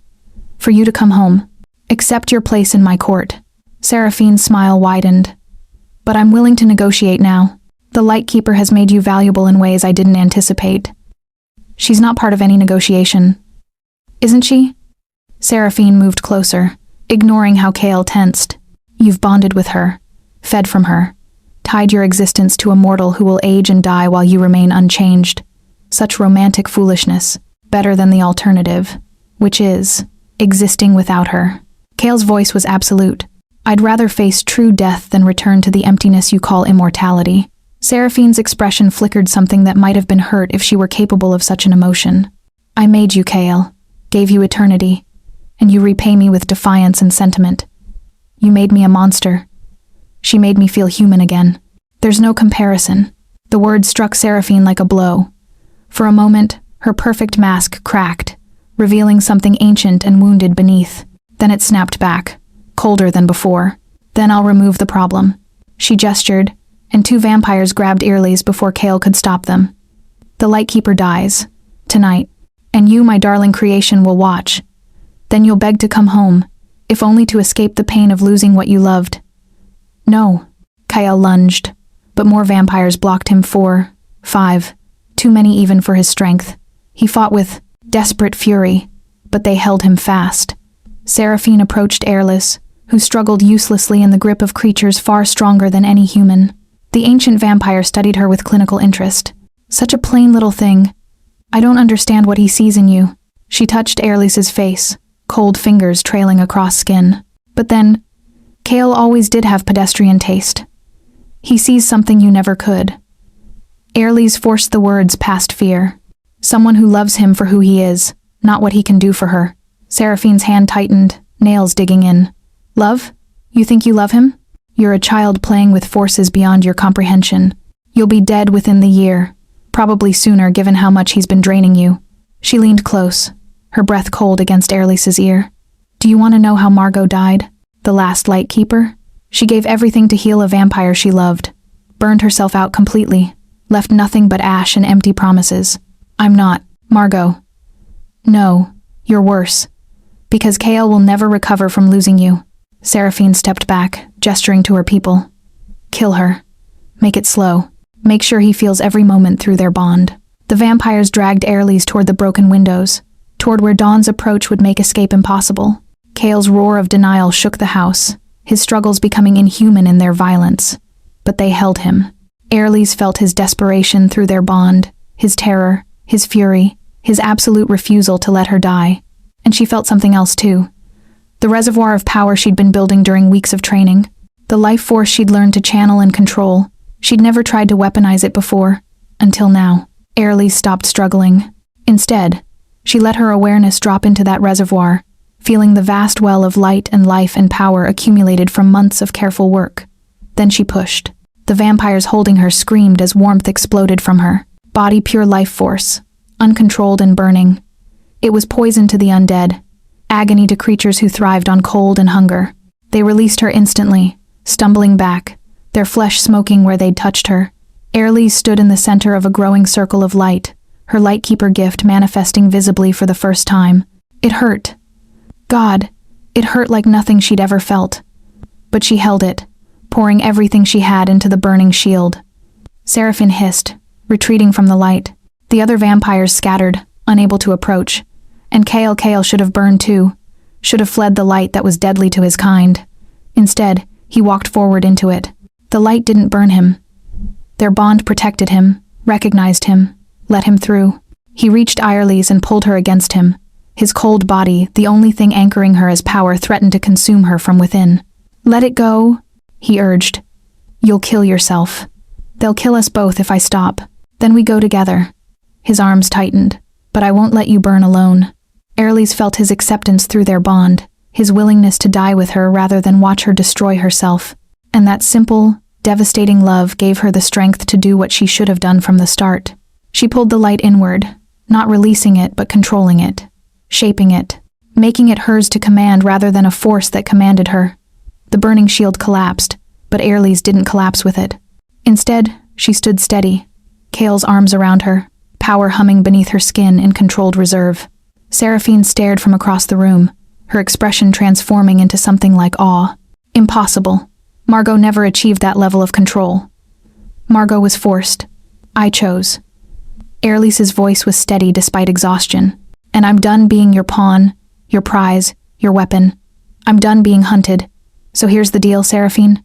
For you to come home. Accept your place in my court. Seraphine's smile widened. But I'm willing to negotiate now. The Lightkeeper has made you valuable in ways I didn't anticipate. She's not part of any negotiation. Isn't she? Seraphine moved closer, ignoring how Kale tensed. You've bonded with her, fed from her, tied your existence to a mortal who will age and die while you remain unchanged. Such romantic foolishness, better than the alternative, which is existing without her. Kale's voice was absolute. I'd rather face true death than return to the emptiness you call immortality. Seraphine's expression flickered something that might have been hurt if she were capable of such an emotion. I made you, Kale, gave you eternity, and you repay me with defiance and sentiment. You made me a monster. She made me feel human again. There's no comparison. The word struck Seraphine like a blow. For a moment, her perfect mask cracked, revealing something ancient and wounded beneath. Then it snapped back, colder than before. Then I'll remove the problem. She gestured, and 2 vampires grabbed Airlies before Kale could stop them. The Lightkeeper dies, tonight, and you, my darling creation, will watch. Then you'll beg to come home, if only to escape the pain of losing what you loved. No, Kale lunged, but more vampires blocked him. 4, 5, too many even for his strength. He fought with desperate fury, but they held him fast. Seraphine approached Airlies, who struggled uselessly in the grip of creatures far stronger than any human. The ancient vampire studied her with clinical interest. Such a plain little thing. I don't understand what he sees in you. She touched Airlies's face, cold fingers trailing across skin. But then, Kale always did have pedestrian taste. He sees something you never could. Airlies forced the words past fear. Someone who loves him for who he is, not what he can do for her. Seraphine's hand tightened, nails digging in. Love? You think you love him? You're a child playing with forces beyond your comprehension. You'll be dead within the year, probably sooner given how much he's been draining you. She leaned close, her breath cold against Airlies's ear. Do you want to know how Margot died? The last Lightkeeper? She gave everything to heal a vampire she loved, burned herself out completely, left nothing but ash and empty promises. I'm not, Margot. No, you're worse. Because Kale will never recover from losing you. Seraphine stepped back, gesturing to her people. Kill her. Make it slow. Make sure he feels every moment through their bond. The vampires dragged Airlies toward the broken windows, toward where Dawn's approach would make escape impossible. Kale's roar of denial shook the house, his struggles becoming inhuman in their violence. But they held him. Airlies felt his desperation through their bond, his terror, his fury, his absolute refusal to let her die. And she felt something else too. The reservoir of power she'd been building during weeks of training. The life force she'd learned to channel and control. She'd never tried to weaponize it before, until now. Airlies stopped struggling. Instead, she let her awareness drop into that reservoir, feeling the vast well of light and life and power accumulated from months of careful work. Then she pushed. The vampires holding her screamed as warmth exploded from her. Body pure life force, uncontrolled and burning. It was poison to the undead, agony to creatures who thrived on cold and hunger. They released her instantly, stumbling back, their flesh smoking where they'd touched her. Airlies stood in the center of a growing circle of light, her Lightkeeper gift manifesting visibly for the first time. It hurt. God, it hurt like nothing she'd ever felt. But she held it, pouring everything she had into the burning shield. Seraphine hissed, retreating from the light. The other vampires scattered, unable to approach. And Kale should have burned too. should have fled the light that was deadly to his kind. Instead, he walked forward into it. The light didn't burn him. Their bond protected him, recognized him, let him through. He reached Irely's and pulled her against him. His cold body, the only thing anchoring her as power, threatened to consume her from within. "Let it go," he urged. "You'll kill yourself. They'll kill us both if I stop. Then we go together." His arms tightened. "But I won't let you burn alone." Irely's felt his acceptance through their bond, his willingness to die with her rather than watch her destroy herself. And that simple, devastating love gave her the strength to do what she should have done from the start. She pulled the light inward, not releasing it but controlling it, shaping it, making it hers to command rather than a force that commanded her. The burning shield collapsed, but Irely's didn't collapse with it. Instead, she stood steady, Kale's arms around her, power humming beneath her skin in controlled reserve. Seraphine stared from across the room, her expression transforming into something like awe. Impossible. Margot never achieved that level of control. Margot was forced. I chose. Irely's voice was steady despite exhaustion. "And I'm done being your pawn, your prize, your weapon. I'm done being hunted. So here's the deal, Seraphine."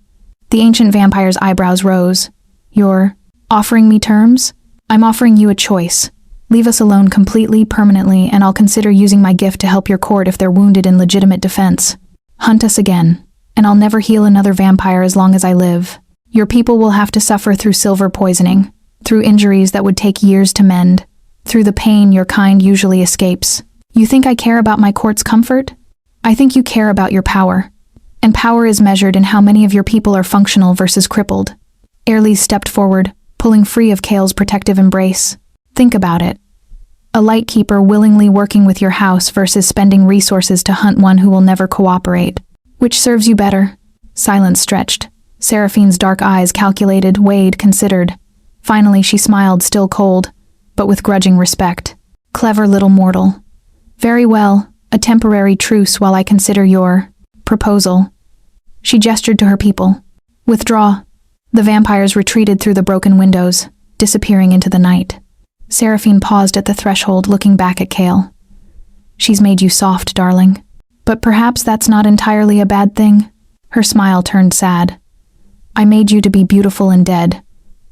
The ancient vampire's eyebrows rose. "You're offering me terms? I'm offering you a choice. Leave us alone completely, permanently, and I'll consider using my gift to help your court if they're wounded in legitimate defense. Hunt us again, and I'll never heal another vampire as long as I live. Your people will have to suffer through silver poisoning, through injuries that would take years to mend, through the pain your kind usually escapes. You think I care about my court's comfort? I think you care about your power. And power is measured in how many of your people are functional versus crippled." Irely stepped forward, pulling free of Kale's protective embrace. "Think about it. A lightkeeper willingly working with your house versus spending resources to hunt one who will never cooperate. Which serves you better?" Silence stretched. Seraphine's dark eyes calculated, weighed, considered. Finally she smiled, still cold, but with grudging respect. "Clever little mortal. Very well, a temporary truce while I consider your proposal." She gestured to her people. "Withdraw." The vampires retreated through the broken windows, disappearing into the night. Seraphine paused at the threshold, looking back at Kale. "She's made you soft, darling. But perhaps that's not entirely a bad thing." Her smile turned sad. "I made you to be beautiful and dead.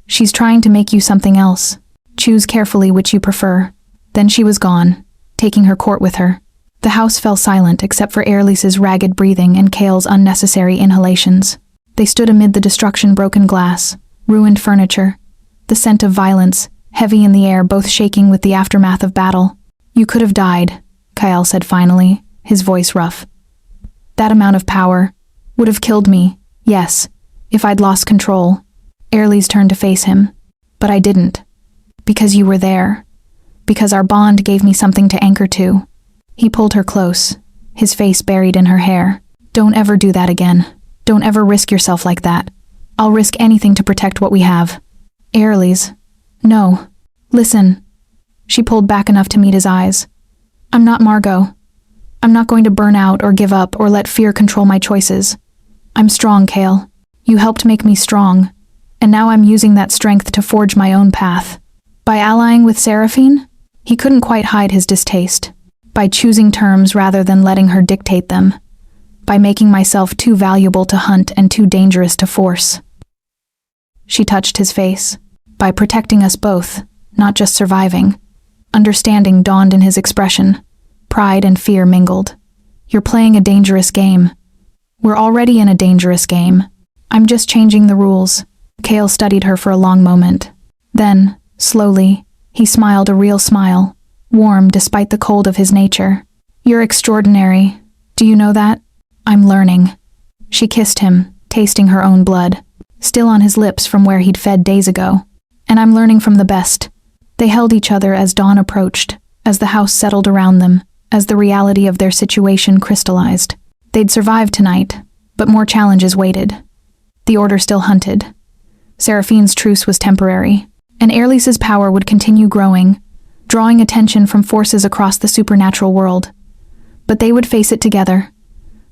She's trying to make you something else. Choose carefully which you prefer." Then she was gone, taking her court with her. The house fell silent except for Irely's ragged breathing and Kale's unnecessary inhalations. They stood amid the destruction, broken glass, ruined furniture, the scent of violence, heavy in the air, both shaking with the aftermath of battle. "You could have died," Kyle said finally, his voice rough. "That amount of power would have killed me, yes, if I'd lost control." Irely's turned to face him. "But I didn't. Because you were there. Because our bond gave me something to anchor to." He pulled her close, his face buried in her hair. "Don't ever do that again. Don't ever risk yourself like that. I'll risk anything to protect what we have." Irely's. "No. Listen." She pulled back enough to meet his eyes. "I'm not Margot. I'm not going to burn out or give up or let fear control my choices. I'm strong, Kale. You helped make me strong, and now I'm using that strength to forge my own path. By allying with Seraphine?" He couldn't quite hide his distaste. "By choosing terms rather than letting her dictate them. By making myself too valuable to hunt and too dangerous to force." She touched his face. "By protecting us both, not just surviving." Understanding dawned in his expression. Pride and fear mingled. "You're playing a dangerous game. We're already in a dangerous game. I'm just changing the rules." Kale studied her for a long moment. Then, slowly, he smiled, a real smile, warm despite the cold of his nature. "You're extraordinary. Do you know that?" "I'm learning." She kissed him, tasting her own blood, still on his lips from where he'd fed days ago. "And I'm learning from the best." They held each other as dawn approached, as the house settled around them, as the reality of their situation crystallized. They'd survived tonight, but more challenges waited. The Order still hunted. Seraphine's truce was temporary, and Irely's power would continue growing, drawing attention from forces across the supernatural world. But they would face it together,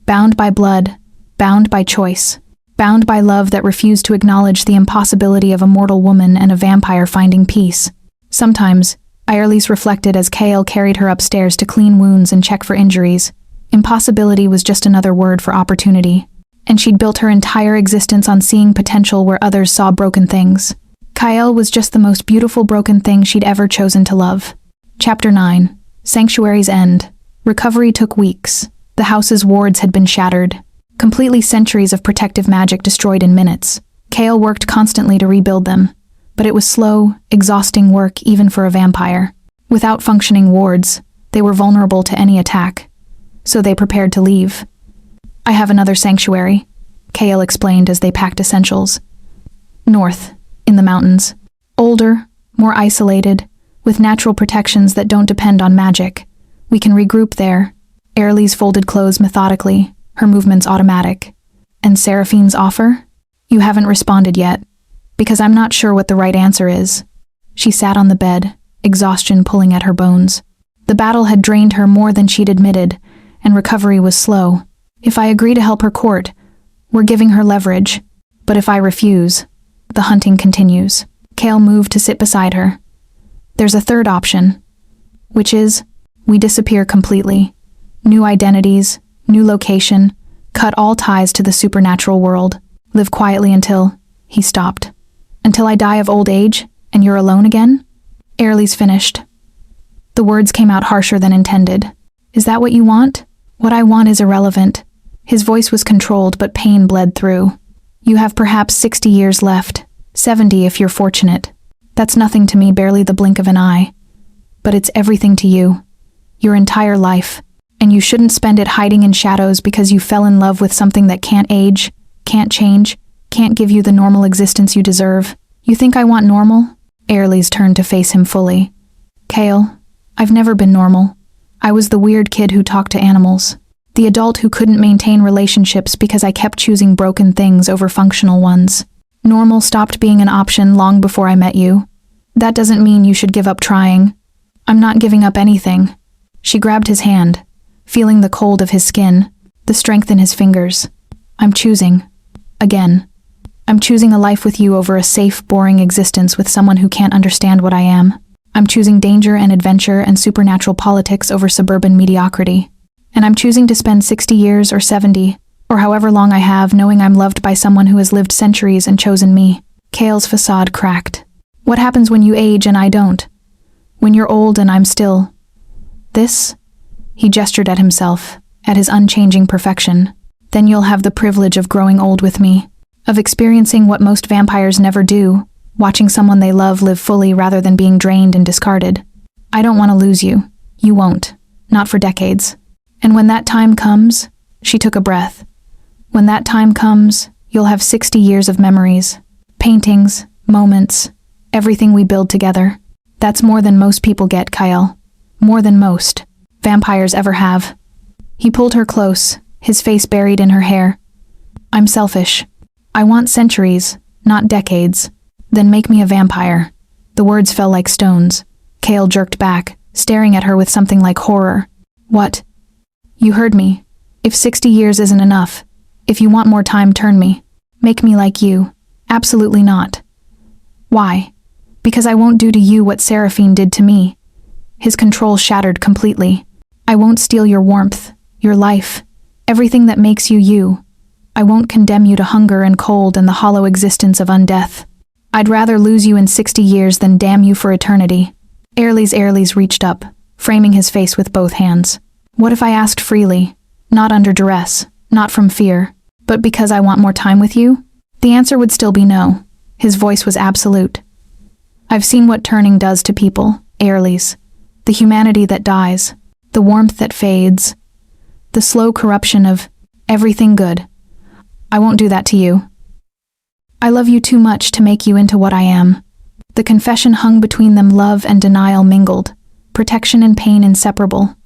bound by blood, bound by choice, bound by love that refused to acknowledge the impossibility of a mortal woman and a vampire finding peace. Sometimes, Irely's reflected as Kale carried her upstairs to clean wounds and check for injuries. Impossibility was just another word for opportunity, and she'd built her entire existence on seeing potential where others saw broken things. Kyle was just the most beautiful broken thing she'd ever chosen to love. Chapter 9. Sanctuary's End. Recovery took weeks. The house's wards had been shattered. Completely centuries of protective magic destroyed in minutes. Kale worked constantly to rebuild them, but it was slow, exhausting work even for a vampire. Without functioning wards, they were vulnerable to any attack, so they prepared to leave. "I have another sanctuary," Kale explained as they packed essentials. "North, in the mountains. Older, more isolated, with natural protections that don't depend on magic. We can regroup there." Airly's folded clothes methodically, her movements automatic. "And Seraphine's offer?" "You haven't responded yet, because I'm not sure what the right answer is." She sat on the bed, exhaustion pulling at her bones. The battle had drained her more than she'd admitted, and recovery was slow. "If I agree to help her court, we're giving her leverage. But if I refuse, the hunting continues." Kale moved to sit beside her. "There's a third option, which is, we disappear completely. New identities, new location, cut all ties to the supernatural world. Live quietly until..." He stopped. "Until I die of old age, and you're alone again?" Airly's finished. The words came out harsher than intended. "Is that what you want?" "What I want is irrelevant." His voice was controlled, but pain bled through. "You have perhaps 60 years left, 70 if you're fortunate. That's nothing to me, barely the blink of an eye. But it's everything to you. Your entire life. And you shouldn't spend it hiding in shadows because you fell in love with something that can't age, can't change, can't give you the normal existence you deserve. You think I want normal?" Airly's turned to face him fully. "Kale, I've never been normal. I was the weird kid who talked to animals. The adult who couldn't maintain relationships because I kept choosing broken things over functional ones. Normal stopped being an option long before I met you. That doesn't mean you should give up trying. I'm not giving up anything." She grabbed his hand, feeling the cold of his skin, the strength in his fingers. "I'm choosing. Again. I'm choosing a life with you over a safe, boring existence with someone who can't understand what I am. I'm choosing danger and adventure and supernatural politics over suburban mediocrity. And I'm choosing to spend 60 years or 70, or however long I have, knowing I'm loved by someone who has lived centuries and chosen me." Kale's facade cracked. "What happens when you age and I don't? When you're old and I'm still... this?" He gestured at himself, at his unchanging perfection. "Then you'll have the privilege of growing old with me, of experiencing what most vampires never do, watching someone they love live fully rather than being drained and discarded. I don't want to lose you. You won't. Not for decades. And when that time comes," she took a breath, "when that time comes, you'll have 60 years of memories. Paintings, moments, everything we build together. That's more than most people get, Kyle. More than most vampires ever have." He pulled her close, his face buried in her hair. "I'm selfish. I want centuries, not decades. Then make me a vampire." The words fell like stones. Kale jerked back, staring at her with something like horror. "What?" "You heard me. If 60 years isn't enough, if you want more time, turn me. Make me like you." "Absolutely not." "Why?" "Because I won't do to you what Seraphine did to me." His control shattered completely. "I won't steal your warmth, your life, everything that makes you you. I won't condemn you to hunger and cold and the hollow existence of undeath. I'd rather lose you in 60 years than damn you for eternity." Airly's reached up, framing his face with both hands. "What if I asked freely, not under duress, not from fear, but because I want more time with you?" The answer would still be no. His voice was absolute. "I've seen what turning does to people, Airly's. The humanity that dies, the warmth that fades, the slow corruption of everything good. I won't do that to you. I love you too much to make you into what I am." The confession hung between them, love and denial mingled, protection and pain inseparable.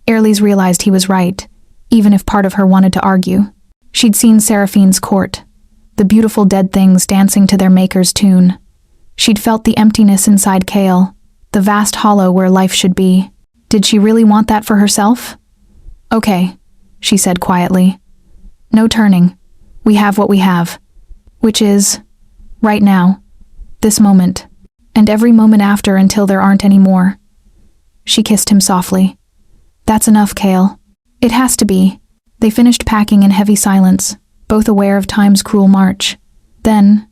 Airly's realized he was right, even if part of her wanted to argue. She'd seen Seraphine's court, the beautiful dead things dancing to their maker's tune. She'd felt the emptiness inside Kale, the vast hollow where life should be. Did she really want that for herself? "Okay," she said quietly. "No turning. We have what we have. Which is, right now, this moment, and every moment after until there aren't any more." She kissed him softly. "That's enough, Kale." It has to be. They finished packing in heavy silence, both aware of time's cruel march. Then,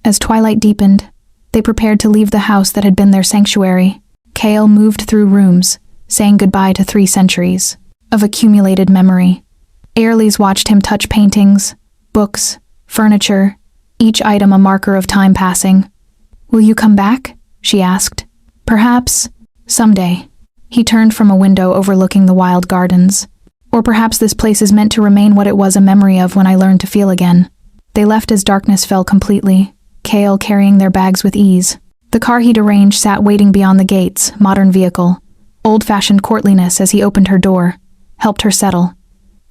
as twilight deepened, they prepared to leave the house that had been their sanctuary. Cale moved through rooms, saying goodbye to 3 centuries of accumulated memory. Airlies watched him touch paintings, books, furniture, each item a marker of time passing. "Will you come back?" she asked. "Perhaps, someday." He turned from a window overlooking the wild gardens. "Or perhaps this place is meant to remain what it was a memory of when I learned to feel again." They left as darkness fell completely, Cale carrying their bags with ease. The car he'd arranged sat waiting beyond the gates, modern vehicle. Old-fashioned courtliness as he opened her door, helped her settle.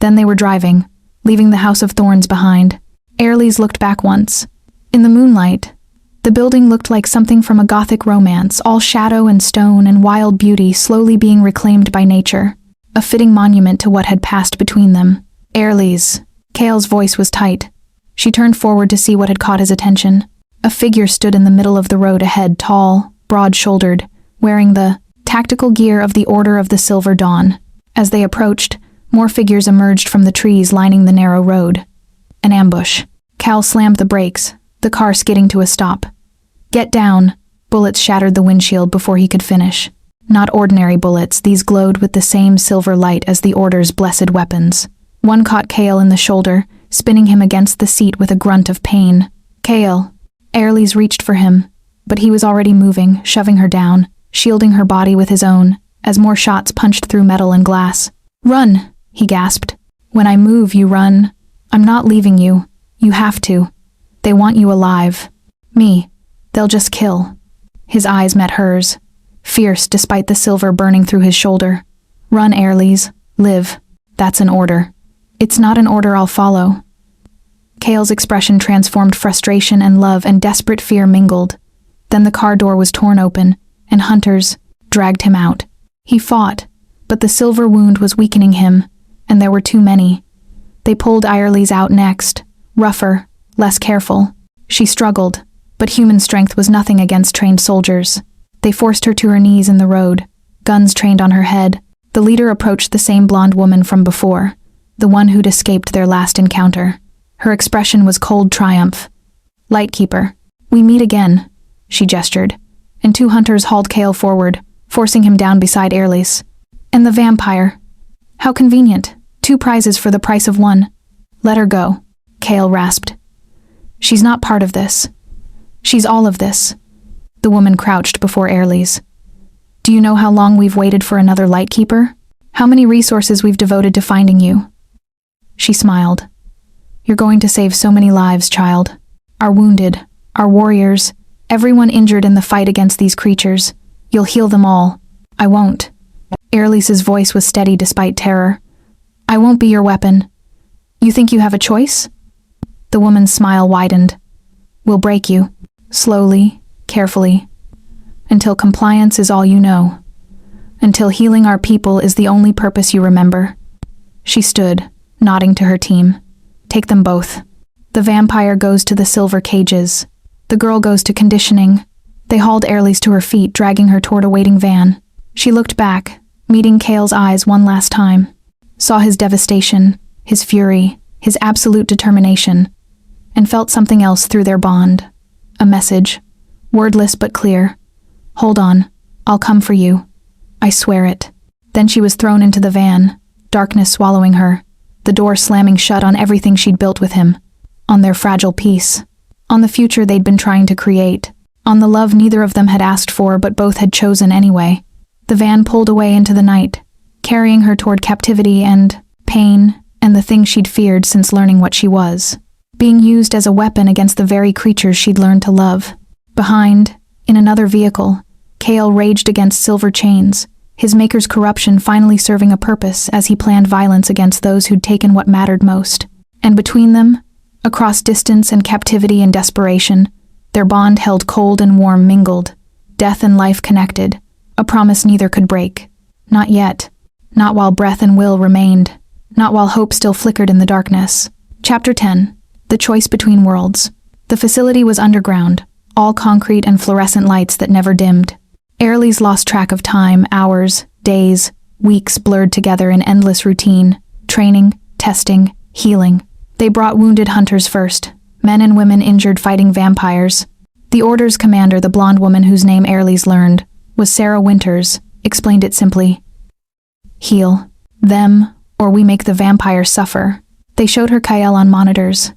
Then they were driving, leaving the House of Thorns behind. Airlies looked back once. In the moonlight, the building looked like something from a Gothic romance, all shadow and stone and wild beauty slowly being reclaimed by nature. A fitting monument to what had passed between them. "Airlies." Cale's voice was tight. She turned forward to see what had caught his attention. A figure stood in the middle of the road ahead, tall, broad-shouldered, wearing the tactical gear of the Order of the Silver Dawn. As they approached, more figures emerged from the trees lining the narrow road. An ambush. Cal slammed the brakes, the car skidding to a stop. "Get down." Bullets shattered the windshield before he could finish. Not ordinary bullets, these glowed with the same silver light as the Order's blessed weapons. One caught Cale in the shoulder, spinning him against the seat with a grunt of pain. "Cale." Airlies reached for him, but he was already moving, shoving her down, shielding her body with his own, as more shots punched through metal and glass. "Run," he gasped. "When I move, you run. I'm not leaving you. You have to. They want you alive. Me. They'll just kill." His eyes met hers, fierce despite the silver burning through his shoulder. "Run, Airlies. Live. That's an order." "It's not an order I'll follow." Cale's expression transformed frustration and love, and desperate fear mingled. Then the car door was torn open, and hunters dragged him out. He fought, but the silver wound was weakening him, and there were too many. They pulled Airlies out next, rougher, less careful. She struggled, but human strength was nothing against trained soldiers. They forced her to her knees in the road, guns trained on her head. The leader approached the same blonde woman from before, the one who'd escaped their last encounter. Her expression was cold triumph. "Lightkeeper, we meet again," she gestured, and 2 hunters hauled Cale forward, forcing him down beside Airlies. "And the vampire. How convenient. 2 prizes for the price of 1. "Let her go," Cale rasped. "She's not part of this. She's all of this." The woman crouched before Airlies. "Do you know how long we've waited for another Lightkeeper? How many resources we've devoted to finding you?" She smiled. "You're going to save so many lives, child. Our wounded, our warriors, everyone injured in the fight against these creatures. You'll heal them all." "I won't." Airlies's voice was steady despite terror. "I won't be your weapon. You think you have a choice?" The woman's smile widened. "We'll break you. Slowly, carefully. Until compliance is all you know. Until healing our people is the only purpose you remember." She stood, nodding to her team. "Take them both. The vampire goes to the silver cages. The girl goes to conditioning." They hauled Airlies to her feet, dragging her toward a waiting van. She looked back, meeting Cale's eyes one last time. Saw his devastation, his fury, his absolute determination, and felt something else through their bond. A message, wordless but clear. "Hold on, I'll come for you. I swear it." Then she was thrown into the van, darkness swallowing her, the door slamming shut on everything she'd built with him, on their fragile peace, on the future they'd been trying to create, on the love neither of them had asked for but both had chosen anyway. The van pulled away into the night, carrying her toward captivity and pain and the thing she'd feared since learning what she was, being used as a weapon against the very creatures she'd learned to love. Behind, in another vehicle, Cale raged against silver chains, his maker's corruption finally serving a purpose as he planned violence against those who'd taken what mattered most. And between them, across distance and captivity and desperation, their bond held cold and warm mingled, death and life connected, a promise neither could break. Not yet. Not while breath and will remained. Not while hope still flickered in the darkness. Chapter 10. The Choice Between Worlds. The facility was underground, all concrete and fluorescent lights that never dimmed. Airlies lost track of time, hours, days, Weeks blurred together in endless routine, training, testing, healing. They brought wounded hunters first, men and women injured fighting vampires. The Order's commander, the blonde woman whose name Airlys learned, was Sarah Winters, explained it simply. Heal them, or we make the vampire suffer. They showed her Kyle on monitors,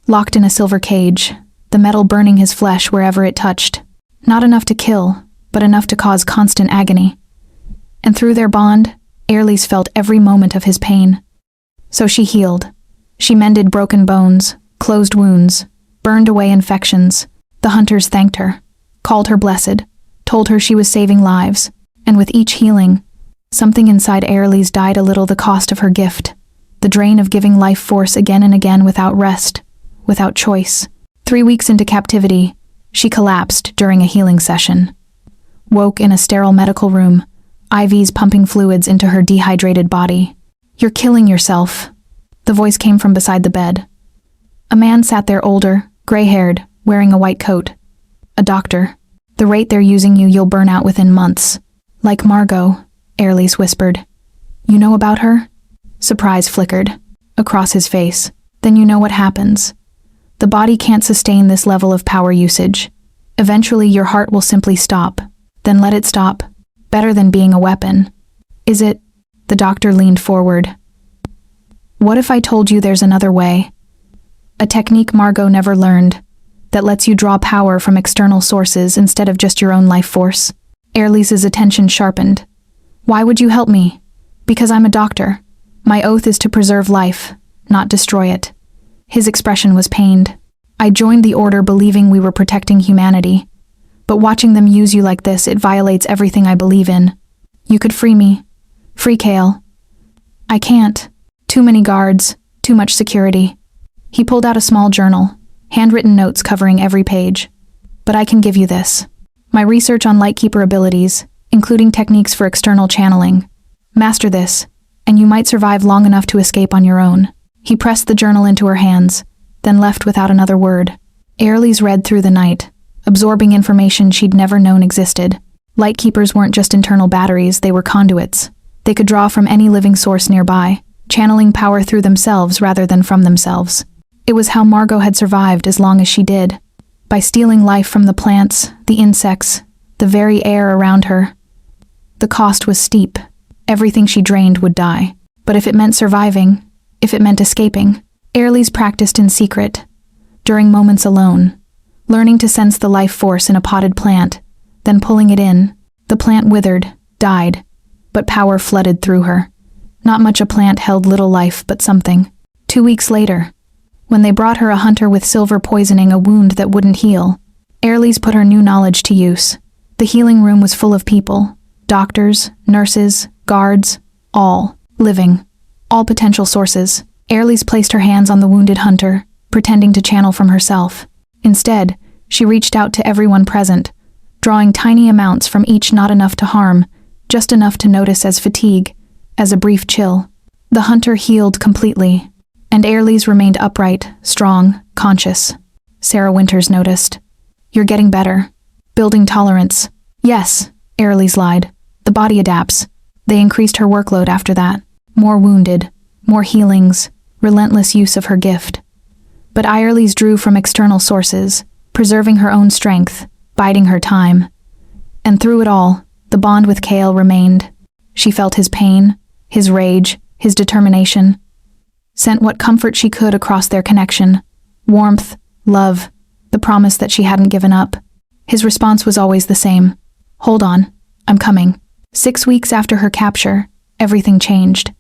locked in a silver cage, the metal burning his flesh wherever it touched. Not enough to kill, but enough to cause constant agony. And through their bond, Airlys felt every moment of his pain. So she healed. She mended broken bones, closed wounds, burned away infections. The hunters thanked her, called her blessed, told her she was saving lives, and with each healing, something inside Airlys died a little, the cost of her gift, the drain of giving life force again and again without rest, without choice. 3 weeks into captivity, she collapsed during a healing session. Woke in a sterile medical room, IVs pumping fluids into her dehydrated body. You're killing yourself. The voice came from beside the bed. A man sat there, older, gray-haired, wearing a white coat. A doctor. The rate they're using you, you'll burn out within months. Like Margot, Airlys whispered. You know about her? Surprise flickered across his face. Then you know what happens. The body can't sustain this level of power usage. Eventually your heart will simply stop. Then let it stop. Better than being a weapon. Is it? The doctor leaned forward. What if I told you there's another way? A technique Margot never learned, that lets you draw power from external sources instead of just your own life force. Airlys's attention sharpened. Why would you help me? Because I'm a doctor. My oath is to preserve life, not destroy it. His expression was pained. I joined the Order believing we were protecting humanity. But watching them use you like this, it violates everything I believe in. You could free me. Free Kale. I can't. Too many guards, too much security. He pulled out a small journal, handwritten notes covering every page. But I can give you this. My research on Lightkeeper abilities, including techniques for external channeling. Master this, and you might survive long enough to escape on your own. He pressed the journal into her hands, then left without another word. Airlys read through the night, absorbing information she'd never known existed. Lightkeepers weren't just internal batteries, they were conduits. They could draw from any living source nearby, channeling power through themselves rather than from themselves. It was how Margot had survived as long as she did, by stealing life from the plants, the insects, the very air around her. The cost was steep. Everything she drained would die. But if it meant surviving, if it meant escaping, Airlys practiced in secret, during moments alone, learning to sense the life force in a potted plant, then pulling it in. The plant withered, died, but power flooded through her. Not much a plant held little life, but something. 2 weeks later, when they brought her a hunter with silver poisoning a wound that wouldn't heal, Airlys put her new knowledge to use. The healing room was full of people, doctors, nurses, guards, all living, all potential sources. Airlys placed her hands on the wounded hunter, pretending to channel from herself. Instead, she reached out to everyone present, drawing tiny amounts from each, not enough to harm, just enough to notice as fatigue, as a brief chill. The hunter healed completely, and Airlys remained upright, strong, conscious. Sarah Winters noticed. You're getting better. Building tolerance. Yes, Airlys lied. The body adapts. They increased her workload after that. More wounded, more healings, relentless use of her gift. But Airlys drew from external sources, preserving her own strength, biding her time. And through it all, the bond with Kale remained. She felt his pain, his rage, his determination. Sent what comfort she could across their connection. Warmth, love, the promise that she hadn't given up. His response was always the same. Hold on, I'm coming. 6 weeks after her capture, everything changed.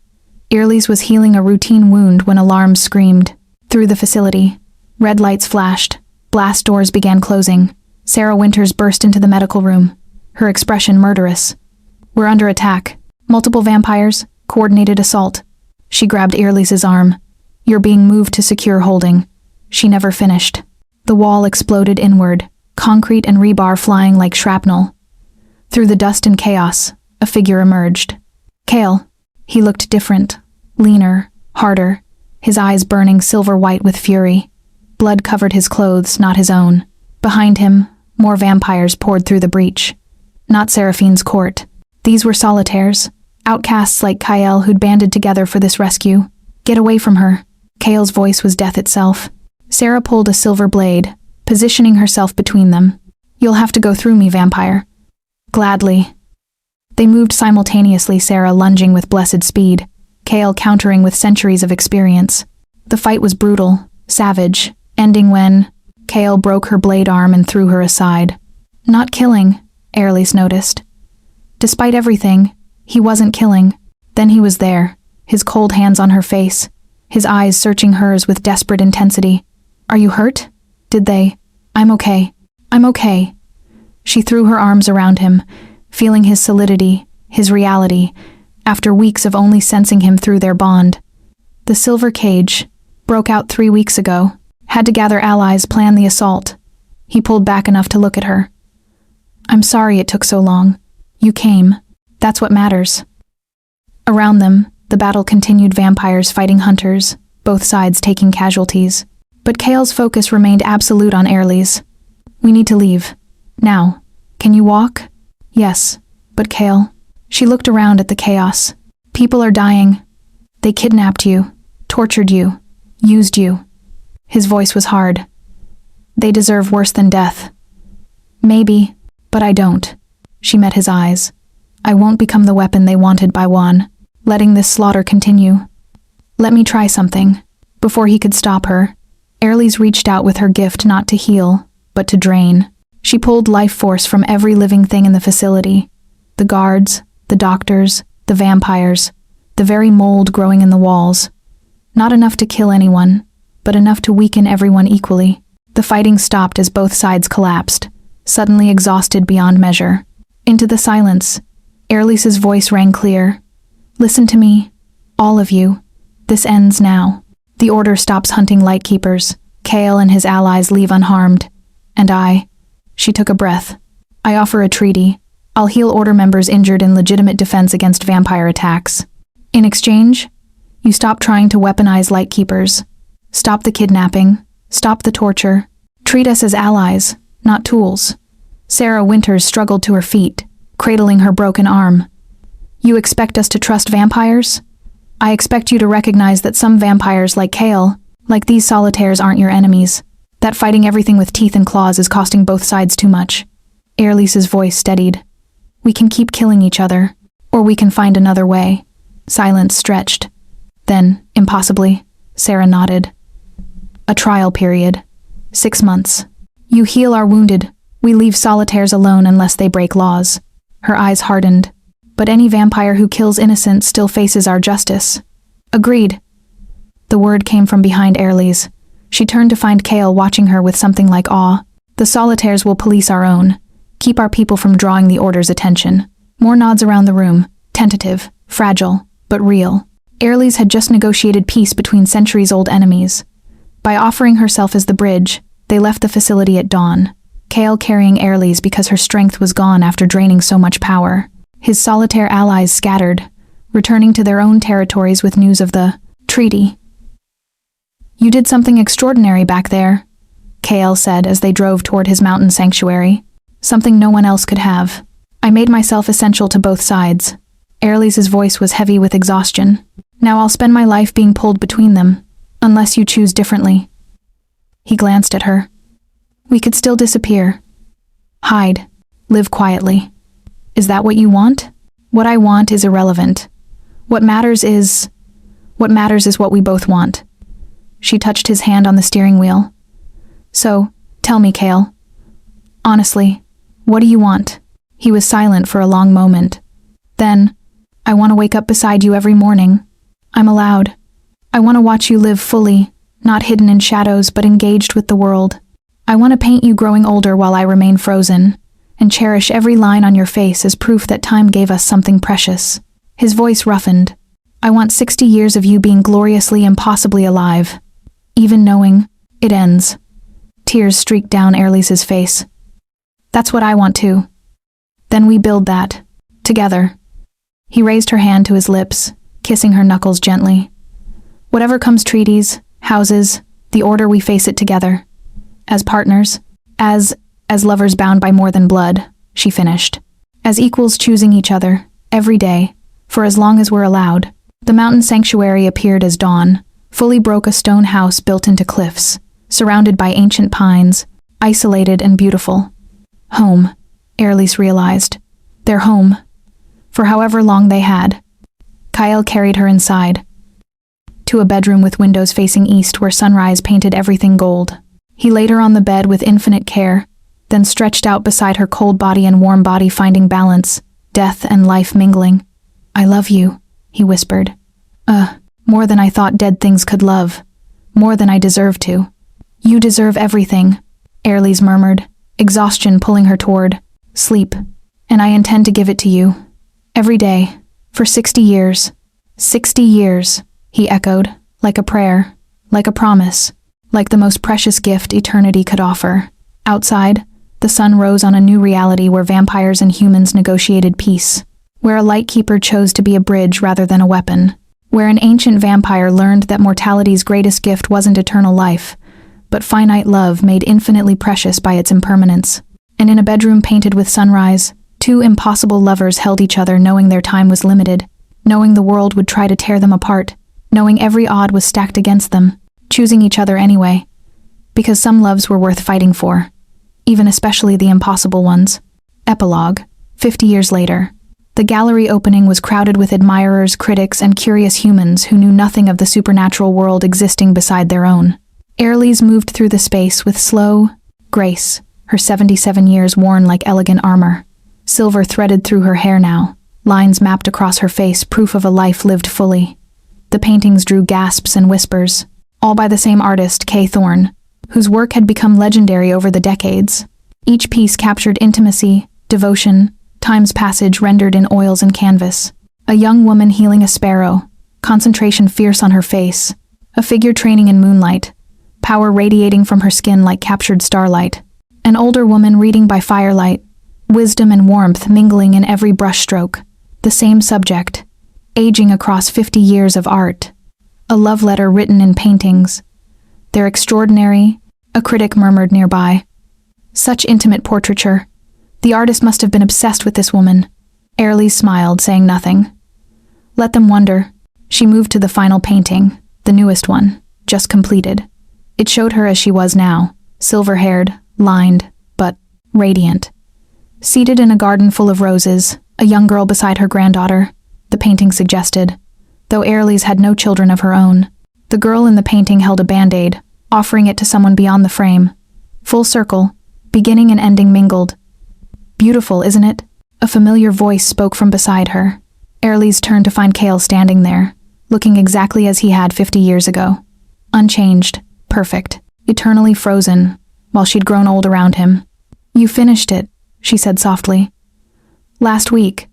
Airlys was healing a routine wound when alarms screamed. Through the facility, red lights flashed, blast doors began closing. Sarah Winters burst into the medical room, her expression murderous. We're under attack. Multiple vampires, coordinated assault. She grabbed Airlys's arm. You're being moved to secure holding. She never finished. The wall exploded inward, concrete and rebar flying like shrapnel. Through the dust and chaos, a figure emerged. Kale. He looked different, leaner, harder, his eyes burning silver white with fury. Blood covered his clothes, not his own. Behind him, more vampires poured through the breach. Not Seraphine's court. These were solitaires, Outcasts like Kyle who'd banded together for this rescue. Get away from her. Kale's voice was death itself. Sarah pulled a silver blade, positioning herself between them. You'll have to go through me, vampire. Gladly. They moved simultaneously, Sarah lunging with blessed speed, Kale countering with centuries of experience. The fight was brutal, savage, ending when Kale broke her blade arm and threw her aside. Not killing, Airlys noticed. Despite everything, he wasn't killing. Then he was there, his cold hands on her face, his eyes searching hers with desperate intensity. Are you hurt? Did they? I'm okay. I'm okay. She threw her arms around him, feeling his solidity, his reality, after weeks of only sensing him through their bond. The silver cage, broke out 3 weeks ago, had to gather allies, plan the assault. He pulled back enough to look at her. I'm sorry it took so long. You came. That's what matters. Around them, the battle continued, vampires fighting hunters, both sides taking casualties. But Kale's focus remained absolute on Airlys. We need to leave. Now. Can you walk? Yes. But Kale. She looked around at the chaos. People are dying. They kidnapped you, tortured you, used you. His voice was hard. They deserve worse than death. Maybe, but I don't. She met his eyes. I won't become the weapon they wanted by Juan, letting this slaughter continue. Let me try something. Before he could stop her, Airlys reached out with her gift not to heal, but to drain. She pulled life force from every living thing in the facility. The guards, the doctors, the vampires, the very mold growing in the walls. Not enough to kill anyone, but enough to weaken everyone equally. The fighting stopped as both sides collapsed, suddenly exhausted beyond measure. Into the silence, Airlys's voice rang clear. Listen to me, all of you. This ends now. The Order stops hunting Lightkeepers. Kale and his allies leave unharmed. And she took a breath. I offer a treaty. I'll heal Order members injured in legitimate defense against vampire attacks. In exchange, you stop trying to weaponize Lightkeepers. Stop the kidnapping. Stop the torture. Treat us as allies, not tools. Sarah Winters struggled to her feet, cradling her broken arm. You expect us to trust vampires? I expect you to recognize that some vampires like Kale, like these solitaires, aren't your enemies. That fighting everything with teeth and claws is costing both sides too much. Airlys's voice steadied. We can keep killing each other, or we can find another way. Silence stretched. Then, impossibly, Sarah nodded. A trial period. 6 months. You heal our wounded. We leave solitaires alone unless they break laws. Her eyes hardened. But any vampire who kills innocent still faces our justice. Agreed. The word came from behind Airlys. She turned to find Kale watching her with something like awe. The solitaires will police our own. Keep our people from drawing the Order's attention. More nods around the room. Tentative, fragile, but real. Airlys had just negotiated peace between centuries-old enemies. By offering herself as the bridge, they left the facility at dawn. Kale carrying Airlys because her strength was gone after draining so much power. His solitaire allies scattered, returning to their own territories with news of the treaty. You did something extraordinary back there, Kale said as they drove toward his mountain sanctuary. Something no one else could have. I made myself essential to both sides. Airlys's voice was heavy with exhaustion. Now I'll spend my life being pulled between them, unless you choose differently. He glanced at her. We could still disappear. Hide. Live quietly. Is that what you want? What I want is irrelevant. What matters is what we both want. She touched his hand on the steering wheel. So, tell me, Kale. Honestly, what do you want? He was silent for a long moment. Then, I want to wake up beside you every morning. I'm allowed. I want to watch you live fully, not hidden in shadows but engaged with the world. I want to paint you growing older while I remain frozen, and cherish every line on your face as proof that time gave us something precious. His voice roughened. I want 60 years of you being gloriously, impossibly alive, even knowing it ends. Tears streaked down Airlys's face. That's what I want too. Then we build that, together. He raised her hand to his lips, kissing her knuckles gently. Whatever comes, treaties, houses, the Order, we face it together. As partners, as lovers bound by more than blood, she finished. As equals choosing each other, every day, For as long as we're allowed. The mountain sanctuary appeared as dawn, fully broke a stone house built into cliffs, surrounded by ancient pines, isolated and beautiful. Home, Airlise realized. Their home. For however long they had. Kyle carried her inside. To a bedroom with windows facing east where sunrise painted everything gold. He laid her on the bed with infinite care, then stretched out beside her cold body and warm body, finding balance, death and life mingling. "I love you," he whispered. More than I thought dead things could love. More than I deserve to." "You deserve everything," Airlise murmured, exhaustion pulling her toward sleep. "And I intend to give it to you. Every day. For 60 years. 60 years, he echoed, like a prayer, like a promise, like the most precious gift eternity could offer. Outside, the sun rose on a new reality where vampires and humans negotiated peace, where a lightkeeper chose to be a bridge rather than a weapon, where an ancient vampire learned that mortality's greatest gift wasn't eternal life, but finite love made infinitely precious by its impermanence. And in a bedroom painted with sunrise, two impossible lovers held each other, knowing their time was limited, knowing the world would try to tear them apart, knowing every odd was stacked against them, choosing each other anyway, because some loves were worth fighting for, even especially the impossible ones. Epilogue, 50 years later. The gallery opening was crowded with admirers, critics, and curious humans who knew nothing of the supernatural world existing beside their own. Airlise moved through the space with slow grace, her 77 years worn like elegant armor. Silver threaded through her hair now, lines mapped across her face, proof of a life lived fully. The paintings drew gasps and whispers, all by the same artist, Kay Thorne, whose work had become legendary over the decades. Each piece captured intimacy, devotion, time's passage rendered in oils and canvas. A young woman healing a sparrow, concentration fierce on her face. A figure training in moonlight, power radiating from her skin like captured starlight. An older woman reading by firelight, wisdom and warmth mingling in every brushstroke. The same subject, aging across 50 years of art. A love letter written in paintings. "They're extraordinary," a critic murmured nearby. "Such intimate portraiture. The artist must have been obsessed with this woman." Airlise smiled, saying nothing. "Let them wonder." She moved to the final painting, the newest one, just completed. It showed her as she was now, silver-haired, lined, but radiant. Seated in a garden full of roses, a young girl beside her granddaughter, the painting suggested, though Airlise had no children of her own. The girl in the painting held a band-aid, offering it to someone beyond the frame. Full circle, beginning and ending mingled. "Beautiful, isn't it?" A familiar voice spoke from beside her. Airlise turned to find Kale standing there, looking exactly as he had 50 years ago. Unchanged, perfect, eternally frozen, while she'd grown old around him. "You finished it," she said softly. "Last week.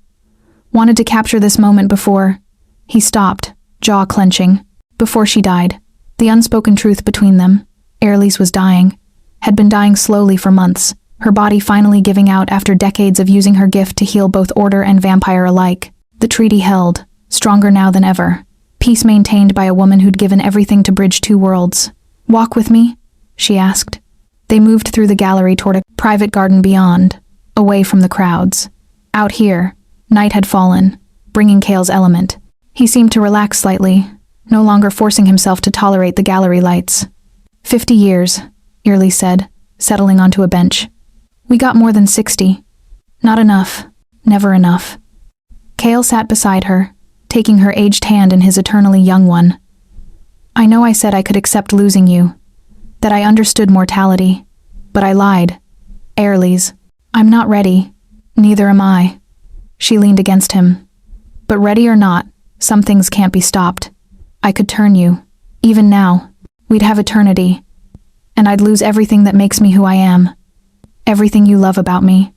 Wanted to capture this moment before..." He stopped, jaw clenching. Before she died. The unspoken truth between them. Airlise was dying. Had been dying slowly for months, her body finally giving out after decades of using her gift to heal both Order and Vampire alike. The treaty held, stronger now than ever. Peace maintained by a woman who'd given everything to bridge two worlds. "Walk with me?" she asked. They moved through the gallery toward a private garden beyond, away from the crowds. Out here, night had fallen, bringing Kale's element. He seemed to relax slightly, no longer forcing himself to tolerate the gallery lights. 50 years, Airlise said, settling onto a bench. "We got more than 60. Not enough. Never enough." Kale sat beside her, taking her aged hand in his eternally young one. "I know I said I could accept losing you, that I understood mortality, but I lied. Airlise, I'm not ready. Neither am I." She leaned against him. "But ready or not, some things can't be stopped. I could turn you. Even now, we'd have eternity. And I'd lose everything that makes me who I am. Everything you love about me."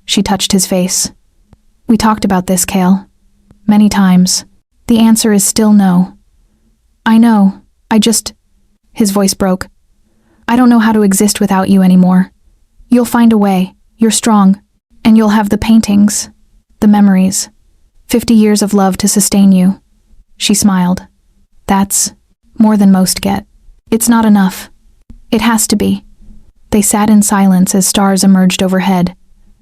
She touched his face. "We talked about this, Kale. Many times. The answer is still no." "I know. His voice broke. "I don't know how to exist without you anymore. You'll find a way. You're strong. And you'll have the paintings. The memories. 50 years of love to sustain you." She smiled. "That's more than most get. It's not enough. It has to be." They sat in silence as stars emerged overhead,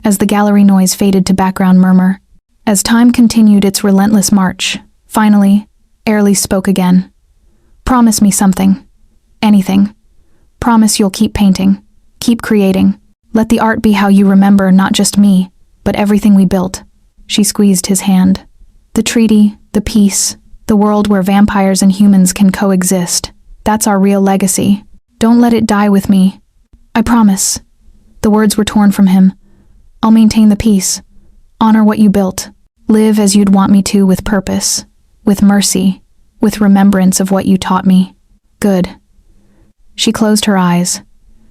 as the gallery noise faded to background murmur. As time continued its relentless march, finally, Airlie spoke again. Promise me something. Anything. Promise you'll keep painting. Keep creating. Let the art be how you remember not just me, but everything we built. She squeezed his hand. The treaty, the peace, the world where vampires and humans can coexist. That's our real legacy. Don't let it die with me. I promise. The words were torn from him. I'll maintain the peace. Honor what you built. Live as you'd want me to, with purpose, with mercy, with remembrance of what you taught me. Good. She closed her eyes,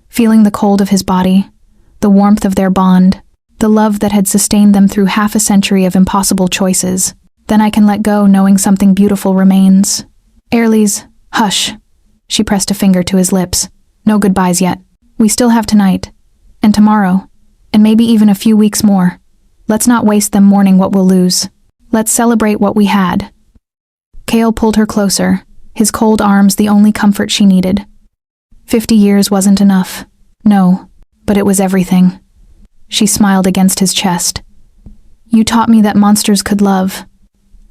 feeling the cold of his body, the warmth of their bond, the love that had sustained them through half a century of impossible choices. Then I can let go knowing something beautiful remains. Airlie's, hush. She pressed a finger to his lips. No goodbyes yet. We still have tonight, and tomorrow, and maybe even a few weeks more. Let's not waste them mourning what we'll lose. Let's celebrate what we had. Cale pulled her closer, his cold arms the only comfort she needed. 50 years wasn't enough. No, but it was everything. She smiled against his chest. You taught me that monsters could love.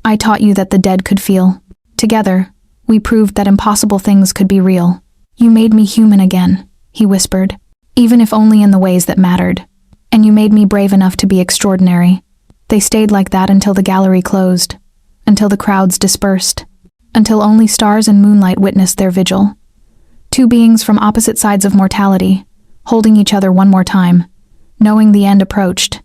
I taught you that the dead could feel. Together, we proved that impossible things could be real. You made me human again, he whispered, even if only in the ways that mattered. And you made me brave enough to be extraordinary. They stayed like that until the gallery closed, until the crowds dispersed, until only stars and moonlight witnessed their vigil. Two beings from opposite sides of mortality, holding each other one more time, knowing the end approached,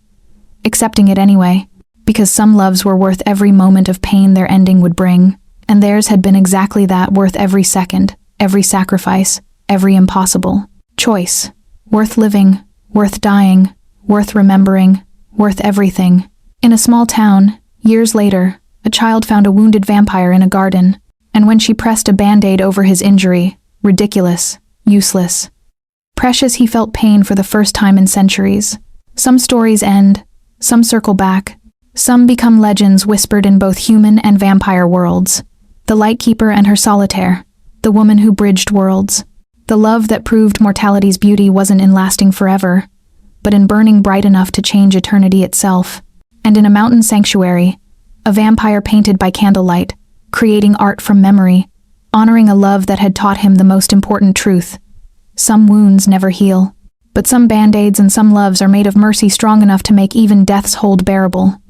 accepting it anyway, because some loves were worth every moment of pain their ending would bring, and theirs had been exactly that, worth every second, every sacrifice, every impossible choice, worth living, worth dying, worth remembering, worth everything. In a small town, years later, a child found a wounded vampire in a garden, and when she pressed a band-aid over his injury, ridiculous, useless. Precious, he felt pain for the first time in centuries. Some stories end, some circle back, some become legends whispered in both human and vampire worlds. The Lightkeeper and her solitaire, the woman who bridged worlds. The love that proved mortality's beauty wasn't in lasting forever, but in burning bright enough to change eternity itself. And in a mountain sanctuary, a vampire painted by candlelight, creating art from memory, honoring a love that had taught him the most important truth. Some wounds never heal, but some band-aids and some loves are made of mercy strong enough to make even death's hold bearable.